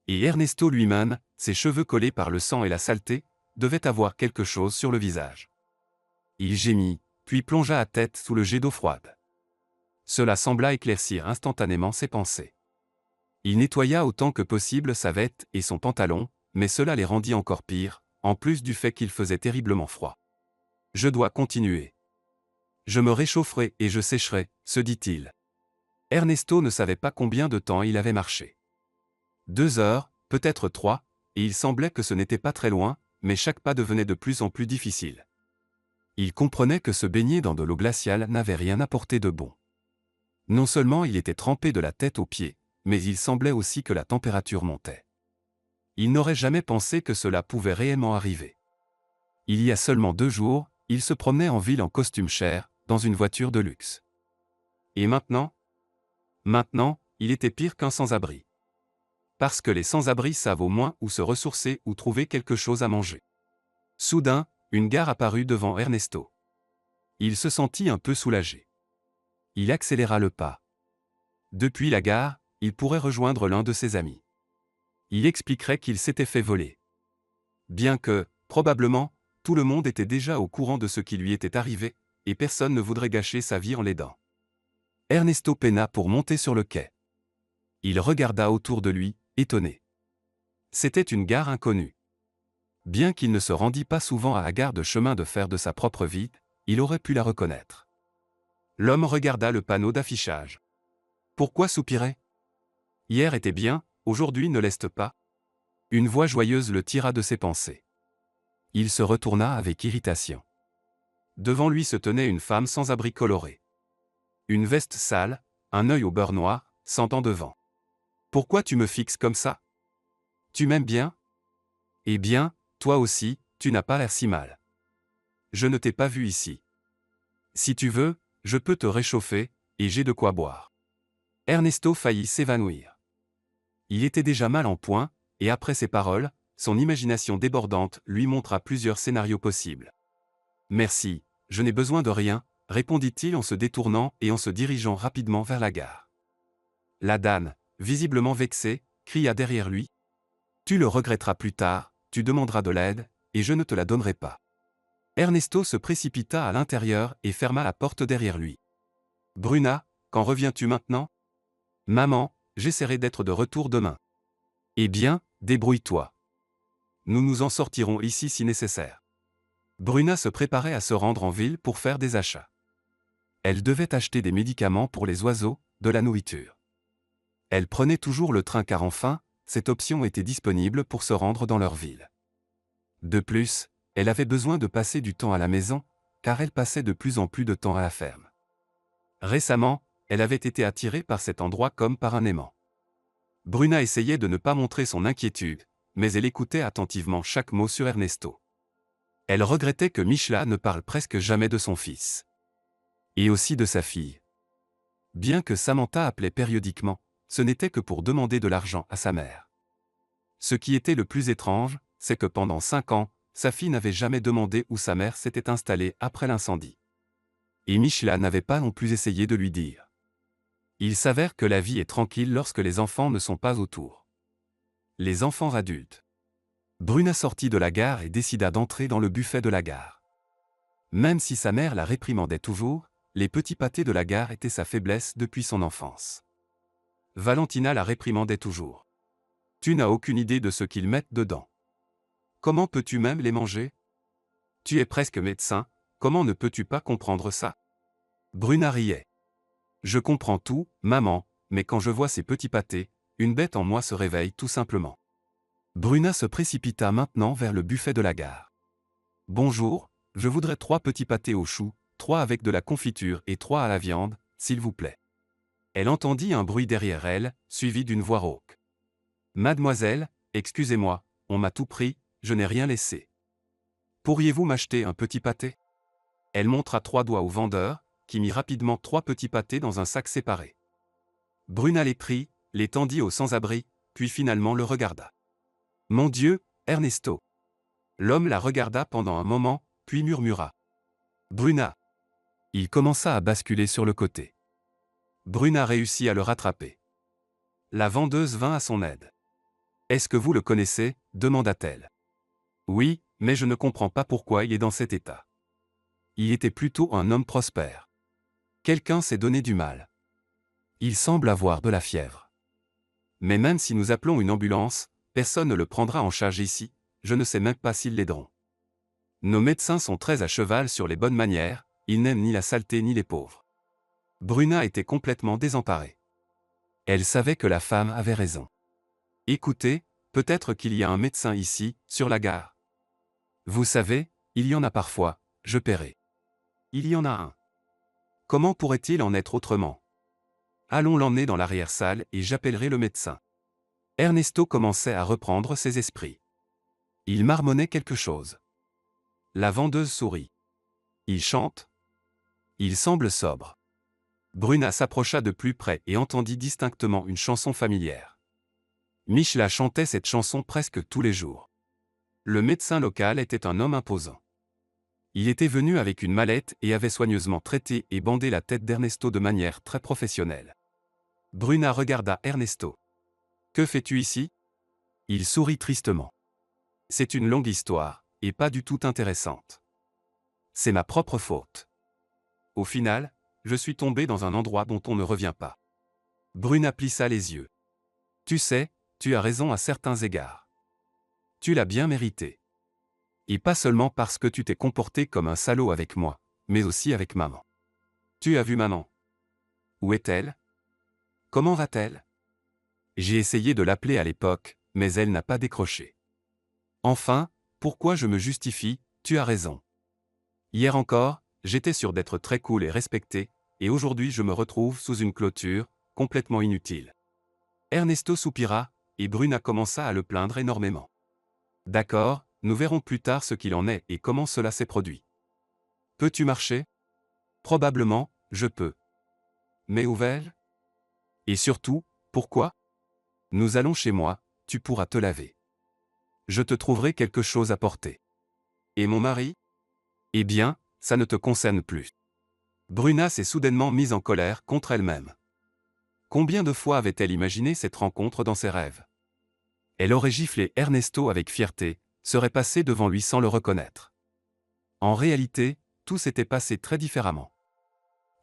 Et Ernesto lui-même, ses cheveux collés par le sang et la saleté, devait avoir quelque chose sur le visage. Il gémit, puis plongea à tête sous le jet d'eau froide. Cela sembla éclaircir instantanément ses pensées. Il nettoya autant que possible sa veste et son pantalon, mais cela les rendit encore pires, en plus du fait qu'il faisait terriblement froid. Je dois continuer. Je me réchaufferai et je sécherai, se dit-il. Ernesto ne savait pas combien de temps il avait marché. 2 heures, peut-être 3, et il semblait que ce n'était pas très loin, mais chaque pas devenait de plus en plus difficile. Il comprenait que se baigner dans de l'eau glaciale n'avait rien apporté de bon. Non seulement il était trempé de la tête aux pieds, mais il semblait aussi que la température montait. Il n'aurait jamais pensé que cela pouvait réellement arriver. Il y a seulement 2 jours, il se promenait en ville en costume cher, dans une voiture de luxe. Et maintenant? Maintenant, il était pire qu'un sans-abri. Parce que les sans-abri savent au moins où se ressourcer ou trouver quelque chose à manger. Soudain, une gare apparut devant Ernesto. Il se sentit un peu soulagé. Il accéléra le pas. Depuis la gare, il pourrait rejoindre l'un de ses amis. Il expliquerait qu'il s'était fait voler. Bien que, probablement, tout le monde était déjà au courant de ce qui lui était arrivé, et personne ne voudrait gâcher sa vie en l'aidant. Ernesto peina pour monter sur le quai. Il regarda autour de lui, étonné. C'était une gare inconnue. Bien qu'il ne se rendît pas souvent à la gare de chemin de fer de sa propre ville, il aurait pu la reconnaître. L'homme regarda le panneau d'affichage. Pourquoi soupirer? Hier était bien, aujourd'hui ne l'est pas. Une voix joyeuse le tira de ses pensées. Il se retourna avec irritation. Devant lui se tenait une femme sans abri coloré. Une veste sale, un œil au beurre noir, sans dents devant. Pourquoi tu me fixes comme ça? Tu m'aimes bien? Eh bien, toi aussi, tu n'as pas l'air si mal. Je ne t'ai pas vu ici. Si tu veux, je peux te réchauffer, et j'ai de quoi boire. Ernesto faillit s'évanouir. Il était déjà mal en point, et après ces paroles, son imagination débordante lui montra plusieurs scénarios possibles. Merci, je n'ai besoin de rien, répondit-il en se détournant et en se dirigeant rapidement vers la gare. La dame, visiblement vexée, cria derrière lui. Tu le regretteras plus tard, tu demanderas de l'aide, et je ne te la donnerai pas. Ernesto se précipita à l'intérieur et ferma la porte derrière lui. Bruna, quand reviens-tu maintenant? Maman, j'essaierai d'être de retour demain. Eh bien, débrouille-toi. Nous nous en sortirons ici si nécessaire. Bruna se préparait à se rendre en ville pour faire des achats. Elle devait acheter des médicaments pour les oiseaux, de la nourriture. Elle prenait toujours le train car enfin, cette option était disponible pour se rendre dans leur ville. De plus, elle avait besoin de passer du temps à la maison, car elle passait de plus en plus de temps à la ferme. Récemment, elle avait été attirée par cet endroit comme par un aimant. Bruna essayait de ne pas montrer son inquiétude, mais elle écoutait attentivement chaque mot sur Ernesto. Elle regrettait que Michla ne parle presque jamais de son fils. Et aussi de sa fille. Bien que Samantha appelait périodiquement, ce n'était que pour demander de l'argent à sa mère. Ce qui était le plus étrange, c'est que pendant 5 ans, sa fille n'avait jamais demandé où sa mère s'était installée après l'incendie. Et Michla n'avait pas non plus essayé de lui dire. Il s'avère que la vie est tranquille lorsque les enfants ne sont pas autour. Les enfants adultes. Bruna sortit de la gare et décida d'entrer dans le buffet de la gare. Même si sa mère la réprimandait toujours, les petits pâtés de la gare étaient sa faiblesse depuis son enfance. Valentina la réprimandait toujours. Tu n'as aucune idée de ce qu'ils mettent dedans. Comment peux-tu même les manger? Tu es presque médecin, comment ne peux-tu pas comprendre ça? Bruna riait. Je comprends tout, maman, mais quand je vois ces petits pâtés, une bête en moi se réveille tout simplement. Bruna se précipita maintenant vers le buffet de la gare. Bonjour, je voudrais 3 petits pâtés aux choux, 3 avec de la confiture et 3 à la viande, s'il vous plaît. Elle entendit un bruit derrière elle, suivi d'une voix rauque. Mademoiselle, excusez-moi, on m'a tout pris, je n'ai rien laissé. Pourriez-vous m'acheter un petit pâté? Elle montra 3 doigts au vendeur, qui mit rapidement 3 petits pâtés dans un sac séparé. Bruna les prit, les tendit au sans-abri, puis finalement le regarda. Mon Dieu, Ernesto! L'homme la regarda pendant un moment, puis murmura. Bruna! Il commença à basculer sur le côté. Bruna réussit à le rattraper. La vendeuse vint à son aide. Est-ce que vous le connaissez? Demanda-t-elle. Oui, mais je ne comprends pas pourquoi il est dans cet état. Il était plutôt un homme prospère. Quelqu'un s'est donné du mal. Il semble avoir de la fièvre. Mais même si nous appelons une ambulance, personne ne le prendra en charge ici, je ne sais même pas s'ils l'aideront. Nos médecins sont très à cheval sur les bonnes manières, ils n'aiment ni la saleté ni les pauvres. Bruna était complètement désemparée. Elle savait que la femme avait raison. Écoutez, peut-être qu'il y a un médecin ici, sur la gare. Vous savez, il y en a parfois, je paierai. Il y en a un. Comment pourrait-il en être autrement? Allons l'emmener dans l'arrière-salle et j'appellerai le médecin. Ernesto commençait à reprendre ses esprits. Il marmonnait quelque chose. La vendeuse sourit. Il chante? Il semble sobre. Bruna s'approcha de plus près et entendit distinctement une chanson familière. Michla chantait cette chanson presque tous les jours. Le médecin local était un homme imposant. Il était venu avec une mallette et avait soigneusement traité et bandé la tête d'Ernesto de manière très professionnelle. Bruna regarda Ernesto. Que fais-tu ici? Il sourit tristement. C'est une longue histoire, et pas du tout intéressante. C'est ma propre faute. Au final, je suis tombé dans un endroit dont on ne revient pas. Bruna plissa les yeux. Tu sais, tu as raison à certains égards. Tu l'as bien mérité. Et pas seulement parce que tu t'es comporté comme un salaud avec moi, mais aussi avec maman. Tu as vu maman? Où est-elle? Comment va-t-elle? J'ai essayé de l'appeler à l'époque, mais elle n'a pas décroché. Enfin, pourquoi je me justifie? Tu as raison. Hier encore, j'étais sûr d'être très cool et respecté, et aujourd'hui je me retrouve sous une clôture, complètement inutile. Ernesto soupira, et Bruna commença à le plaindre énormément. D'accord, nous verrons plus tard ce qu'il en est et comment cela s'est produit. Peux-tu marcher? Probablement, je peux. Mais où vais-je? Et surtout, pourquoi? Nous allons chez moi, tu pourras te laver. Je te trouverai quelque chose à porter. Et mon mari? Eh bien, ça ne te concerne plus. Bruna s'est soudainement mise en colère contre elle-même. Combien de fois avait-elle imaginé cette rencontre dans ses rêves? Elle aurait giflé Ernesto avec fierté, serait passée devant lui sans le reconnaître. En réalité, tout s'était passé très différemment.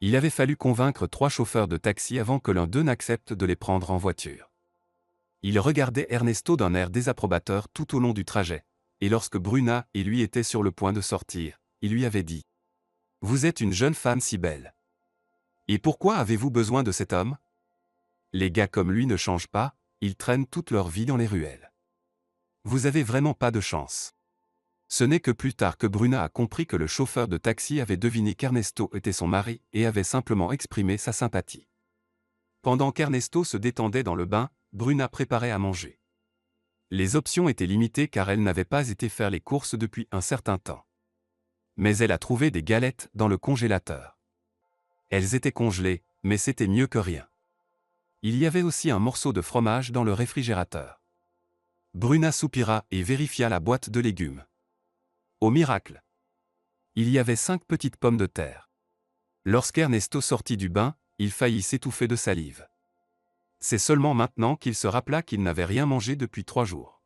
Il avait fallu convaincre 3 chauffeurs de taxi avant que l'un d'eux n'accepte de les prendre en voiture. Il regardait Ernesto d'un air désapprobateur tout au long du trajet, et lorsque Bruna et lui étaient sur le point de sortir, il lui avait dit : « Vous êtes une jeune femme si belle. Et pourquoi avez-vous besoin de cet homme ? Les gars comme lui ne changent pas, ils traînent toute leur vie dans les ruelles. Vous avez vraiment pas de chance. » Ce n'est que plus tard que Bruna a compris que le chauffeur de taxi avait deviné qu'Ernesto était son mari et avait simplement exprimé sa sympathie. Pendant qu'Ernesto se détendait dans le bain, Bruna préparait à manger. Les options étaient limitées car elle n'avait pas été faire les courses depuis un certain temps. Mais elle a trouvé des galettes dans le congélateur. Elles étaient congelées, mais c'était mieux que rien. Il y avait aussi un morceau de fromage dans le réfrigérateur. Bruna soupira et vérifia la boîte de légumes. Au miracle! Il y avait 5 petites pommes de terre. Lorsqu'Ernesto sortit du bain, il faillit s'étouffer de salive. C'est seulement maintenant qu'il se rappela qu'il n'avait rien mangé depuis 3 jours.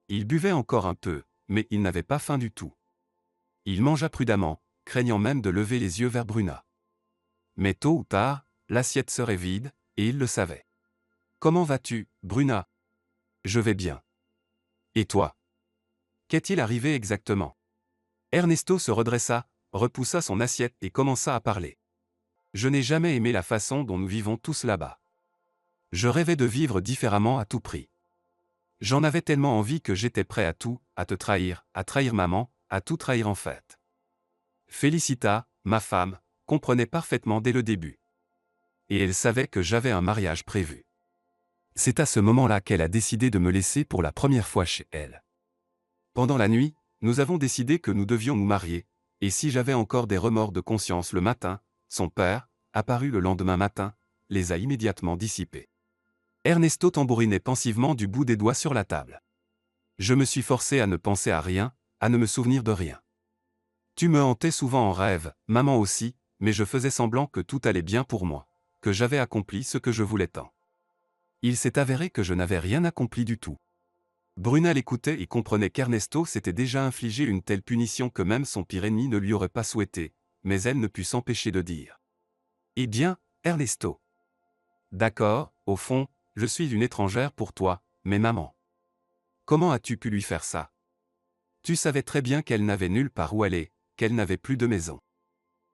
Il buvait encore un peu, mais il n'avait pas faim du tout. Il mangea prudemment, craignant même de lever les yeux vers Bruna. Mais tôt ou tard, l'assiette serait vide, et il le savait. « Comment vas-tu, Bruna ? » ?»« Je vais bien. »« Et toi ? Qu'est-il arrivé exactement ?» Ernesto se redressa, repoussa son assiette et commença à parler. « Je n'ai jamais aimé la façon dont nous vivons tous là-bas. Je rêvais de vivre différemment à tout prix. J'en avais tellement envie que j'étais prêt à tout, à te trahir, à trahir maman, à tout trahir en fait. » Félicita, ma femme, comprenait parfaitement dès le début. Et elle savait que j'avais un mariage prévu. C'est à ce moment-là qu'elle a décidé de me laisser pour la première fois chez elle. Pendant la nuit, nous avons décidé que nous devions nous marier, et si j'avais encore des remords de conscience le matin, son père, apparu le lendemain matin, les a immédiatement dissipés. Ernesto tambourinait pensivement du bout des doigts sur la table. Je me suis forcé à ne penser à rien, à ne me souvenir de rien. Tu me hantais souvent en rêve, maman aussi, mais je faisais semblant que tout allait bien pour moi, que j'avais accompli ce que je voulais tant. Il s'est avéré que je n'avais rien accompli du tout. Bruna l'écoutait et comprenait qu'Ernesto s'était déjà infligé une telle punition que même son pire ennemi ne lui aurait pas souhaité, mais elle ne put s'empêcher de dire : « Eh bien, Ernesto. D'accord, au fond, je suis une étrangère pour toi, mais maman. Comment as-tu pu lui faire ça ? Tu savais très bien qu'elle n'avait nulle part où aller, qu'elle n'avait plus de maison. »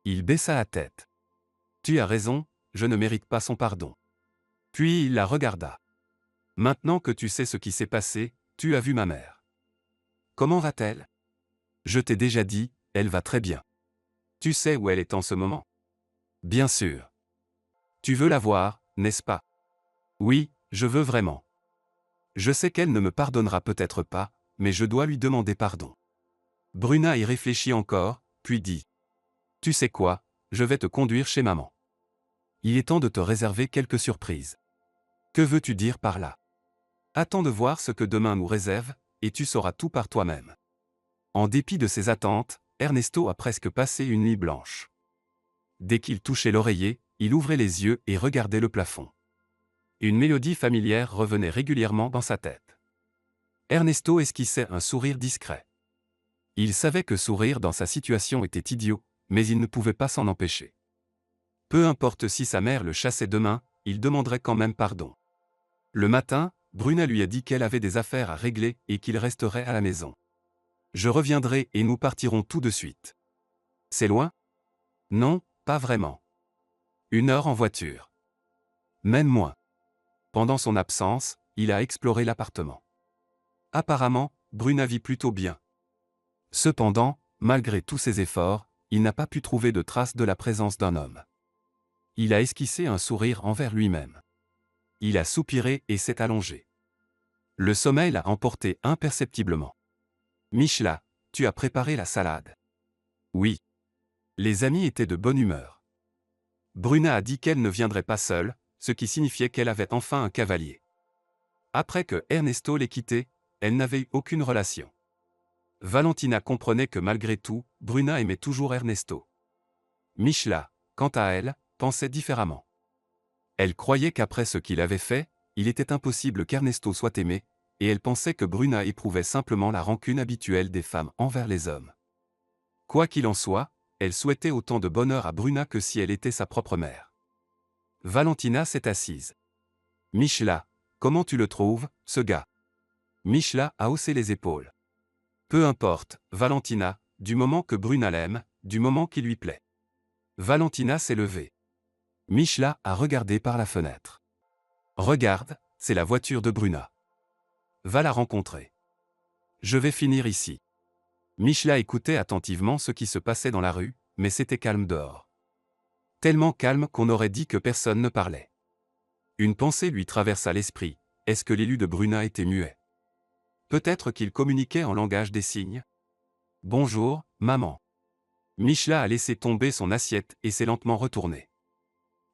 Il baissa la tête. « Tu as raison, je ne mérite pas son pardon. » Puis il la regarda. « Maintenant que tu sais ce qui s'est passé, tu as vu ma mère. Comment va-t-elle ? Je t'ai déjà dit, elle va très bien. Tu sais où elle est en ce moment ? Bien sûr. Tu veux la voir, n'est-ce pas ? Oui, je veux vraiment. Je sais qu'elle ne me pardonnera peut-être pas, mais je dois lui demander pardon. » Bruna y réfléchit encore, puis dit : « Tu sais quoi, je vais te conduire chez maman. Il est temps de te réserver quelques surprises. » Que veux-tu dire par là ? Attends de voir ce que demain nous réserve, et tu sauras tout par toi-même. En dépit de ses attentes, Ernesto a presque passé une nuit blanche. Dès qu'il touchait l'oreiller, il ouvrait les yeux et regardait le plafond. Une mélodie familière revenait régulièrement dans sa tête. Ernesto esquissait un sourire discret. Il savait que sourire dans sa situation était idiot, mais il ne pouvait pas s'en empêcher. Peu importe si sa mère le chassait demain, il demanderait quand même pardon. Le matin, Bruna lui a dit qu'elle avait des affaires à régler et qu'il resterait à la maison. « Je reviendrai et nous partirons tout de suite. » « C'est loin ? » ?»« Non, pas vraiment. 1 heure en voiture. » »« Même moins. » Pendant son absence, il a exploré l'appartement. Apparemment, Bruna vit plutôt bien. Cependant, malgré tous ses efforts, il n'a pas pu trouver de traces de la présence d'un homme. Il a esquissé un sourire envers lui-même. Il a soupiré et s'est allongé. Le sommeil l'a emporté imperceptiblement. « Michla, tu as préparé la salade. » »« Oui. » Les amis étaient de bonne humeur. Bruna a dit qu'elle ne viendrait pas seule, ce qui signifiait qu'elle avait enfin un cavalier. Après que Ernesto l'ait quittée, elle n'avait eu aucune relation. Valentina comprenait que malgré tout, Bruna aimait toujours Ernesto. Michla, quant à elle, pensait différemment. Elle croyait qu'après ce qu'il avait fait, il était impossible qu'Ernesto soit aimé, et elle pensait que Bruna éprouvait simplement la rancune habituelle des femmes envers les hommes. Quoi qu'il en soit, elle souhaitait autant de bonheur à Bruna que si elle était sa propre mère. Valentina s'est assise. « Michla, comment tu le trouves, ce gars ?» Michla a haussé les épaules. Peu importe, Valentina, du moment que Bruna l'aime, du moment qui lui plaît. Valentina s'est levée. Michla a regardé par la fenêtre. Regarde, c'est la voiture de Bruna. Va la rencontrer. Je vais finir ici. Michla écoutait attentivement ce qui se passait dans la rue, mais c'était calme dehors. Tellement calme qu'on aurait dit que personne ne parlait. Une pensée lui traversa l'esprit. Est-ce que l'élu de Bruna était muet? Peut-être qu'il communiquait en langage des signes. Bonjour, maman. Michla a laissé tomber son assiette et s'est lentement retournée.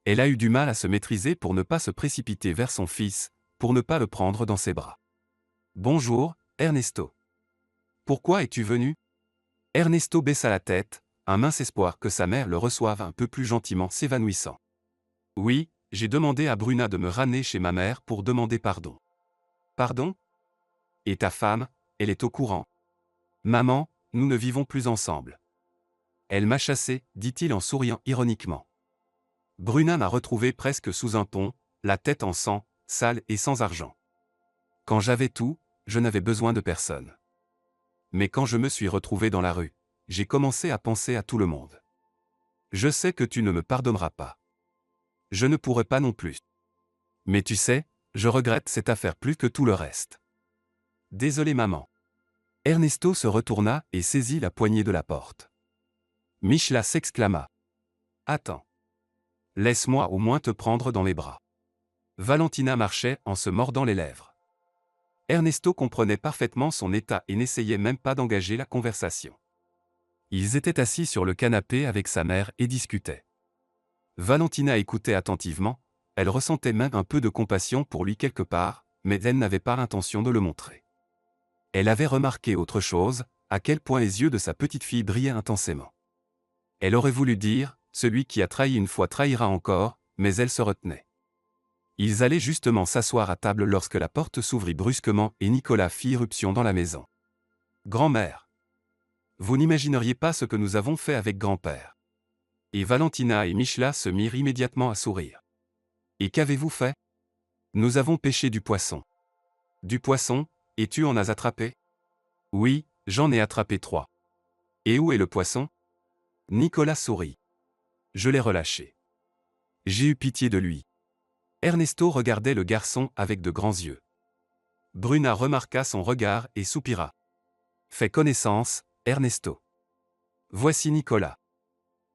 Elle a eu du mal à se maîtriser pour ne pas se précipiter vers son fils, pour ne pas le prendre dans ses bras. Bonjour, Ernesto. Pourquoi es-tu venu? Ernesto baissa la tête, un mince espoir que sa mère le reçoive un peu plus gentiment s'évanouissant. Oui, j'ai demandé à Bruna de me ramener chez ma mère pour demander pardon. Pardon? Et ta femme, elle est au courant. Maman, nous ne vivons plus ensemble. Elle m'a chassé, dit-il en souriant ironiquement. Bruna m'a retrouvé presque sous un pont, la tête en sang, sale et sans argent. Quand j'avais tout, je n'avais besoin de personne. Mais quand je me suis retrouvé dans la rue, j'ai commencé à penser à tout le monde. Je sais que tu ne me pardonneras pas. Je ne pourrai pas non plus. Mais tu sais, je regrette cette affaire plus que tout le reste. Désolé maman. Ernesto se retourna et saisit la poignée de la porte. Michla s'exclama. Attends. Laisse-moi au moins te prendre dans les bras. Valentina marchait en se mordant les lèvres. Ernesto comprenait parfaitement son état et n'essayait même pas d'engager la conversation. Ils étaient assis sur le canapé avec sa mère et discutaient. Valentina écoutait attentivement, elle ressentait même un peu de compassion pour lui quelque part, mais elle n'avait pas l'intention de le montrer. Elle avait remarqué autre chose, à quel point les yeux de sa petite fille brillaient intensément. Elle aurait voulu dire, celui qui a trahi une fois trahira encore, mais elle se retenait. Ils allaient justement s'asseoir à table lorsque la porte s'ouvrit brusquement et Nicolas fit irruption dans la maison. Grand-mère. Vous n'imagineriez pas ce que nous avons fait avec grand-père. Et Valentina et Michla se mirent immédiatement à sourire. Et qu'avez-vous fait? Nous avons pêché du poisson. Du poisson, et tu en as attrapé? Oui, j'en ai attrapé 3. Et où est le poisson? Nicolas sourit. Je l'ai relâché. J'ai eu pitié de lui. Ernesto regardait le garçon avec de grands yeux. Bruna remarqua son regard et soupira. Fais connaissance, Ernesto. Voici Nicolas.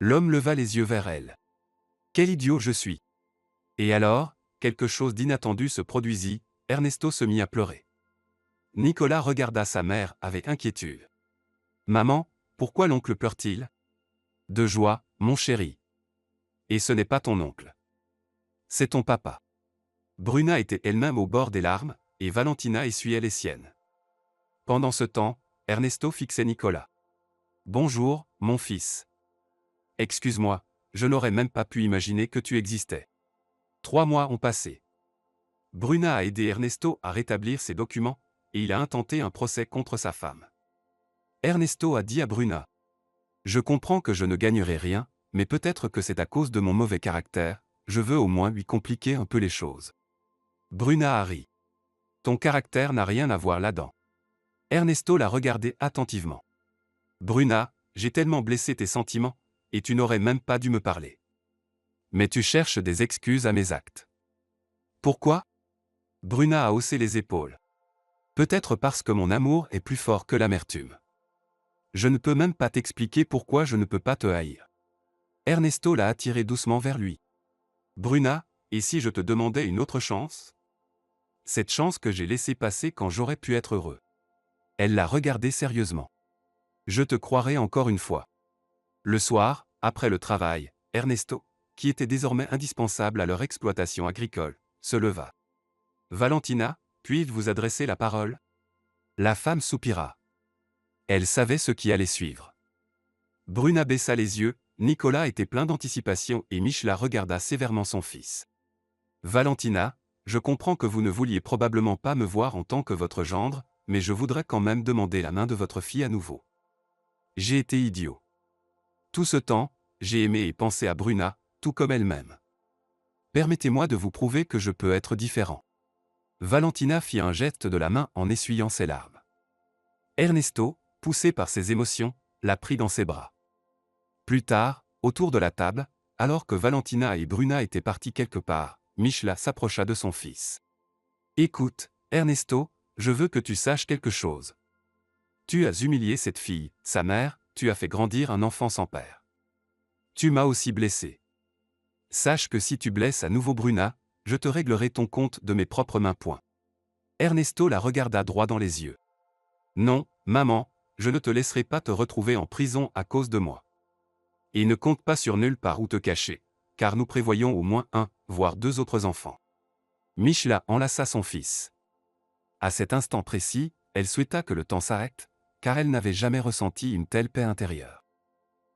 L'homme leva les yeux vers elle. Quel idiot je suis. Et alors, quelque chose d'inattendu se produisit, Ernesto se mit à pleurer. Nicolas regarda sa mère avec inquiétude. Maman, pourquoi l'oncle pleure-t-il? De joie, mon chéri. Et ce n'est pas ton oncle. C'est ton papa. Bruna était elle-même au bord des larmes, et Valentina essuyait les siennes. Pendant ce temps, Ernesto fixait Nicolas. Bonjour, mon fils. Excuse-moi, je n'aurais même pas pu imaginer que tu existais. 3 mois ont passé. Bruna a aidé Ernesto à rétablir ses documents, et il a intenté un procès contre sa femme. Ernesto a dit à Bruna. Je comprends que je ne gagnerai rien, mais peut-être que c'est à cause de mon mauvais caractère, je veux au moins lui compliquer un peu les choses. Bruna a ri. Ton caractère n'a rien à voir là-dedans. Ernesto l'a regardé attentivement. Bruna, j'ai tellement blessé tes sentiments, et tu n'aurais même pas dû me parler. Mais tu cherches des excuses à mes actes. Pourquoi? Bruna a haussé les épaules. Peut-être parce que mon amour est plus fort que l'amertume. Je ne peux même pas t'expliquer pourquoi je ne peux pas te haïr. Ernesto l'a attiré doucement vers lui. Bruna, et si je te demandais une autre chance? Cette chance que j'ai laissée passer quand j'aurais pu être heureux. Elle l'a regardé sérieusement. Je te croirai encore une fois. Le soir, après le travail, Ernesto, qui était désormais indispensable à leur exploitation agricole, se leva. Valentina, puis-je vous adresser la parole? La femme soupira. Elle savait ce qui allait suivre. Bruna baissa les yeux, Nicolas était plein d'anticipation et Michla regarda sévèrement son fils. Valentina, je comprends que vous ne vouliez probablement pas me voir en tant que votre gendre, mais je voudrais quand même demander la main de votre fille à nouveau. J'ai été idiot. Tout ce temps, j'ai aimé et pensé à Bruna, tout comme elle-même. Permettez-moi de vous prouver que je peux être différent. Valentina fit un geste de la main en essuyant ses larmes. Ernesto, poussé par ses émotions, la prit dans ses bras. Plus tard, autour de la table, alors que Valentina et Bruna étaient partis quelque part, Michela s'approcha de son fils. « Écoute, Ernesto, je veux que tu saches quelque chose. Tu as humilié cette fille, sa mère, tu as fait grandir un enfant sans père. Tu m'as aussi blessé. Sache que si tu blesses à nouveau Bruna, je te réglerai ton compte de mes propres mains. » Ernesto la regarda droit dans les yeux. « Non, maman, je ne te laisserai pas te retrouver en prison à cause de moi. Et ne compte pas sur nulle part où te cacher, car nous prévoyons au moins un, voire deux autres enfants. » Michela enlaça son fils. À cet instant précis, elle souhaita que le temps s'arrête, car elle n'avait jamais ressenti une telle paix intérieure.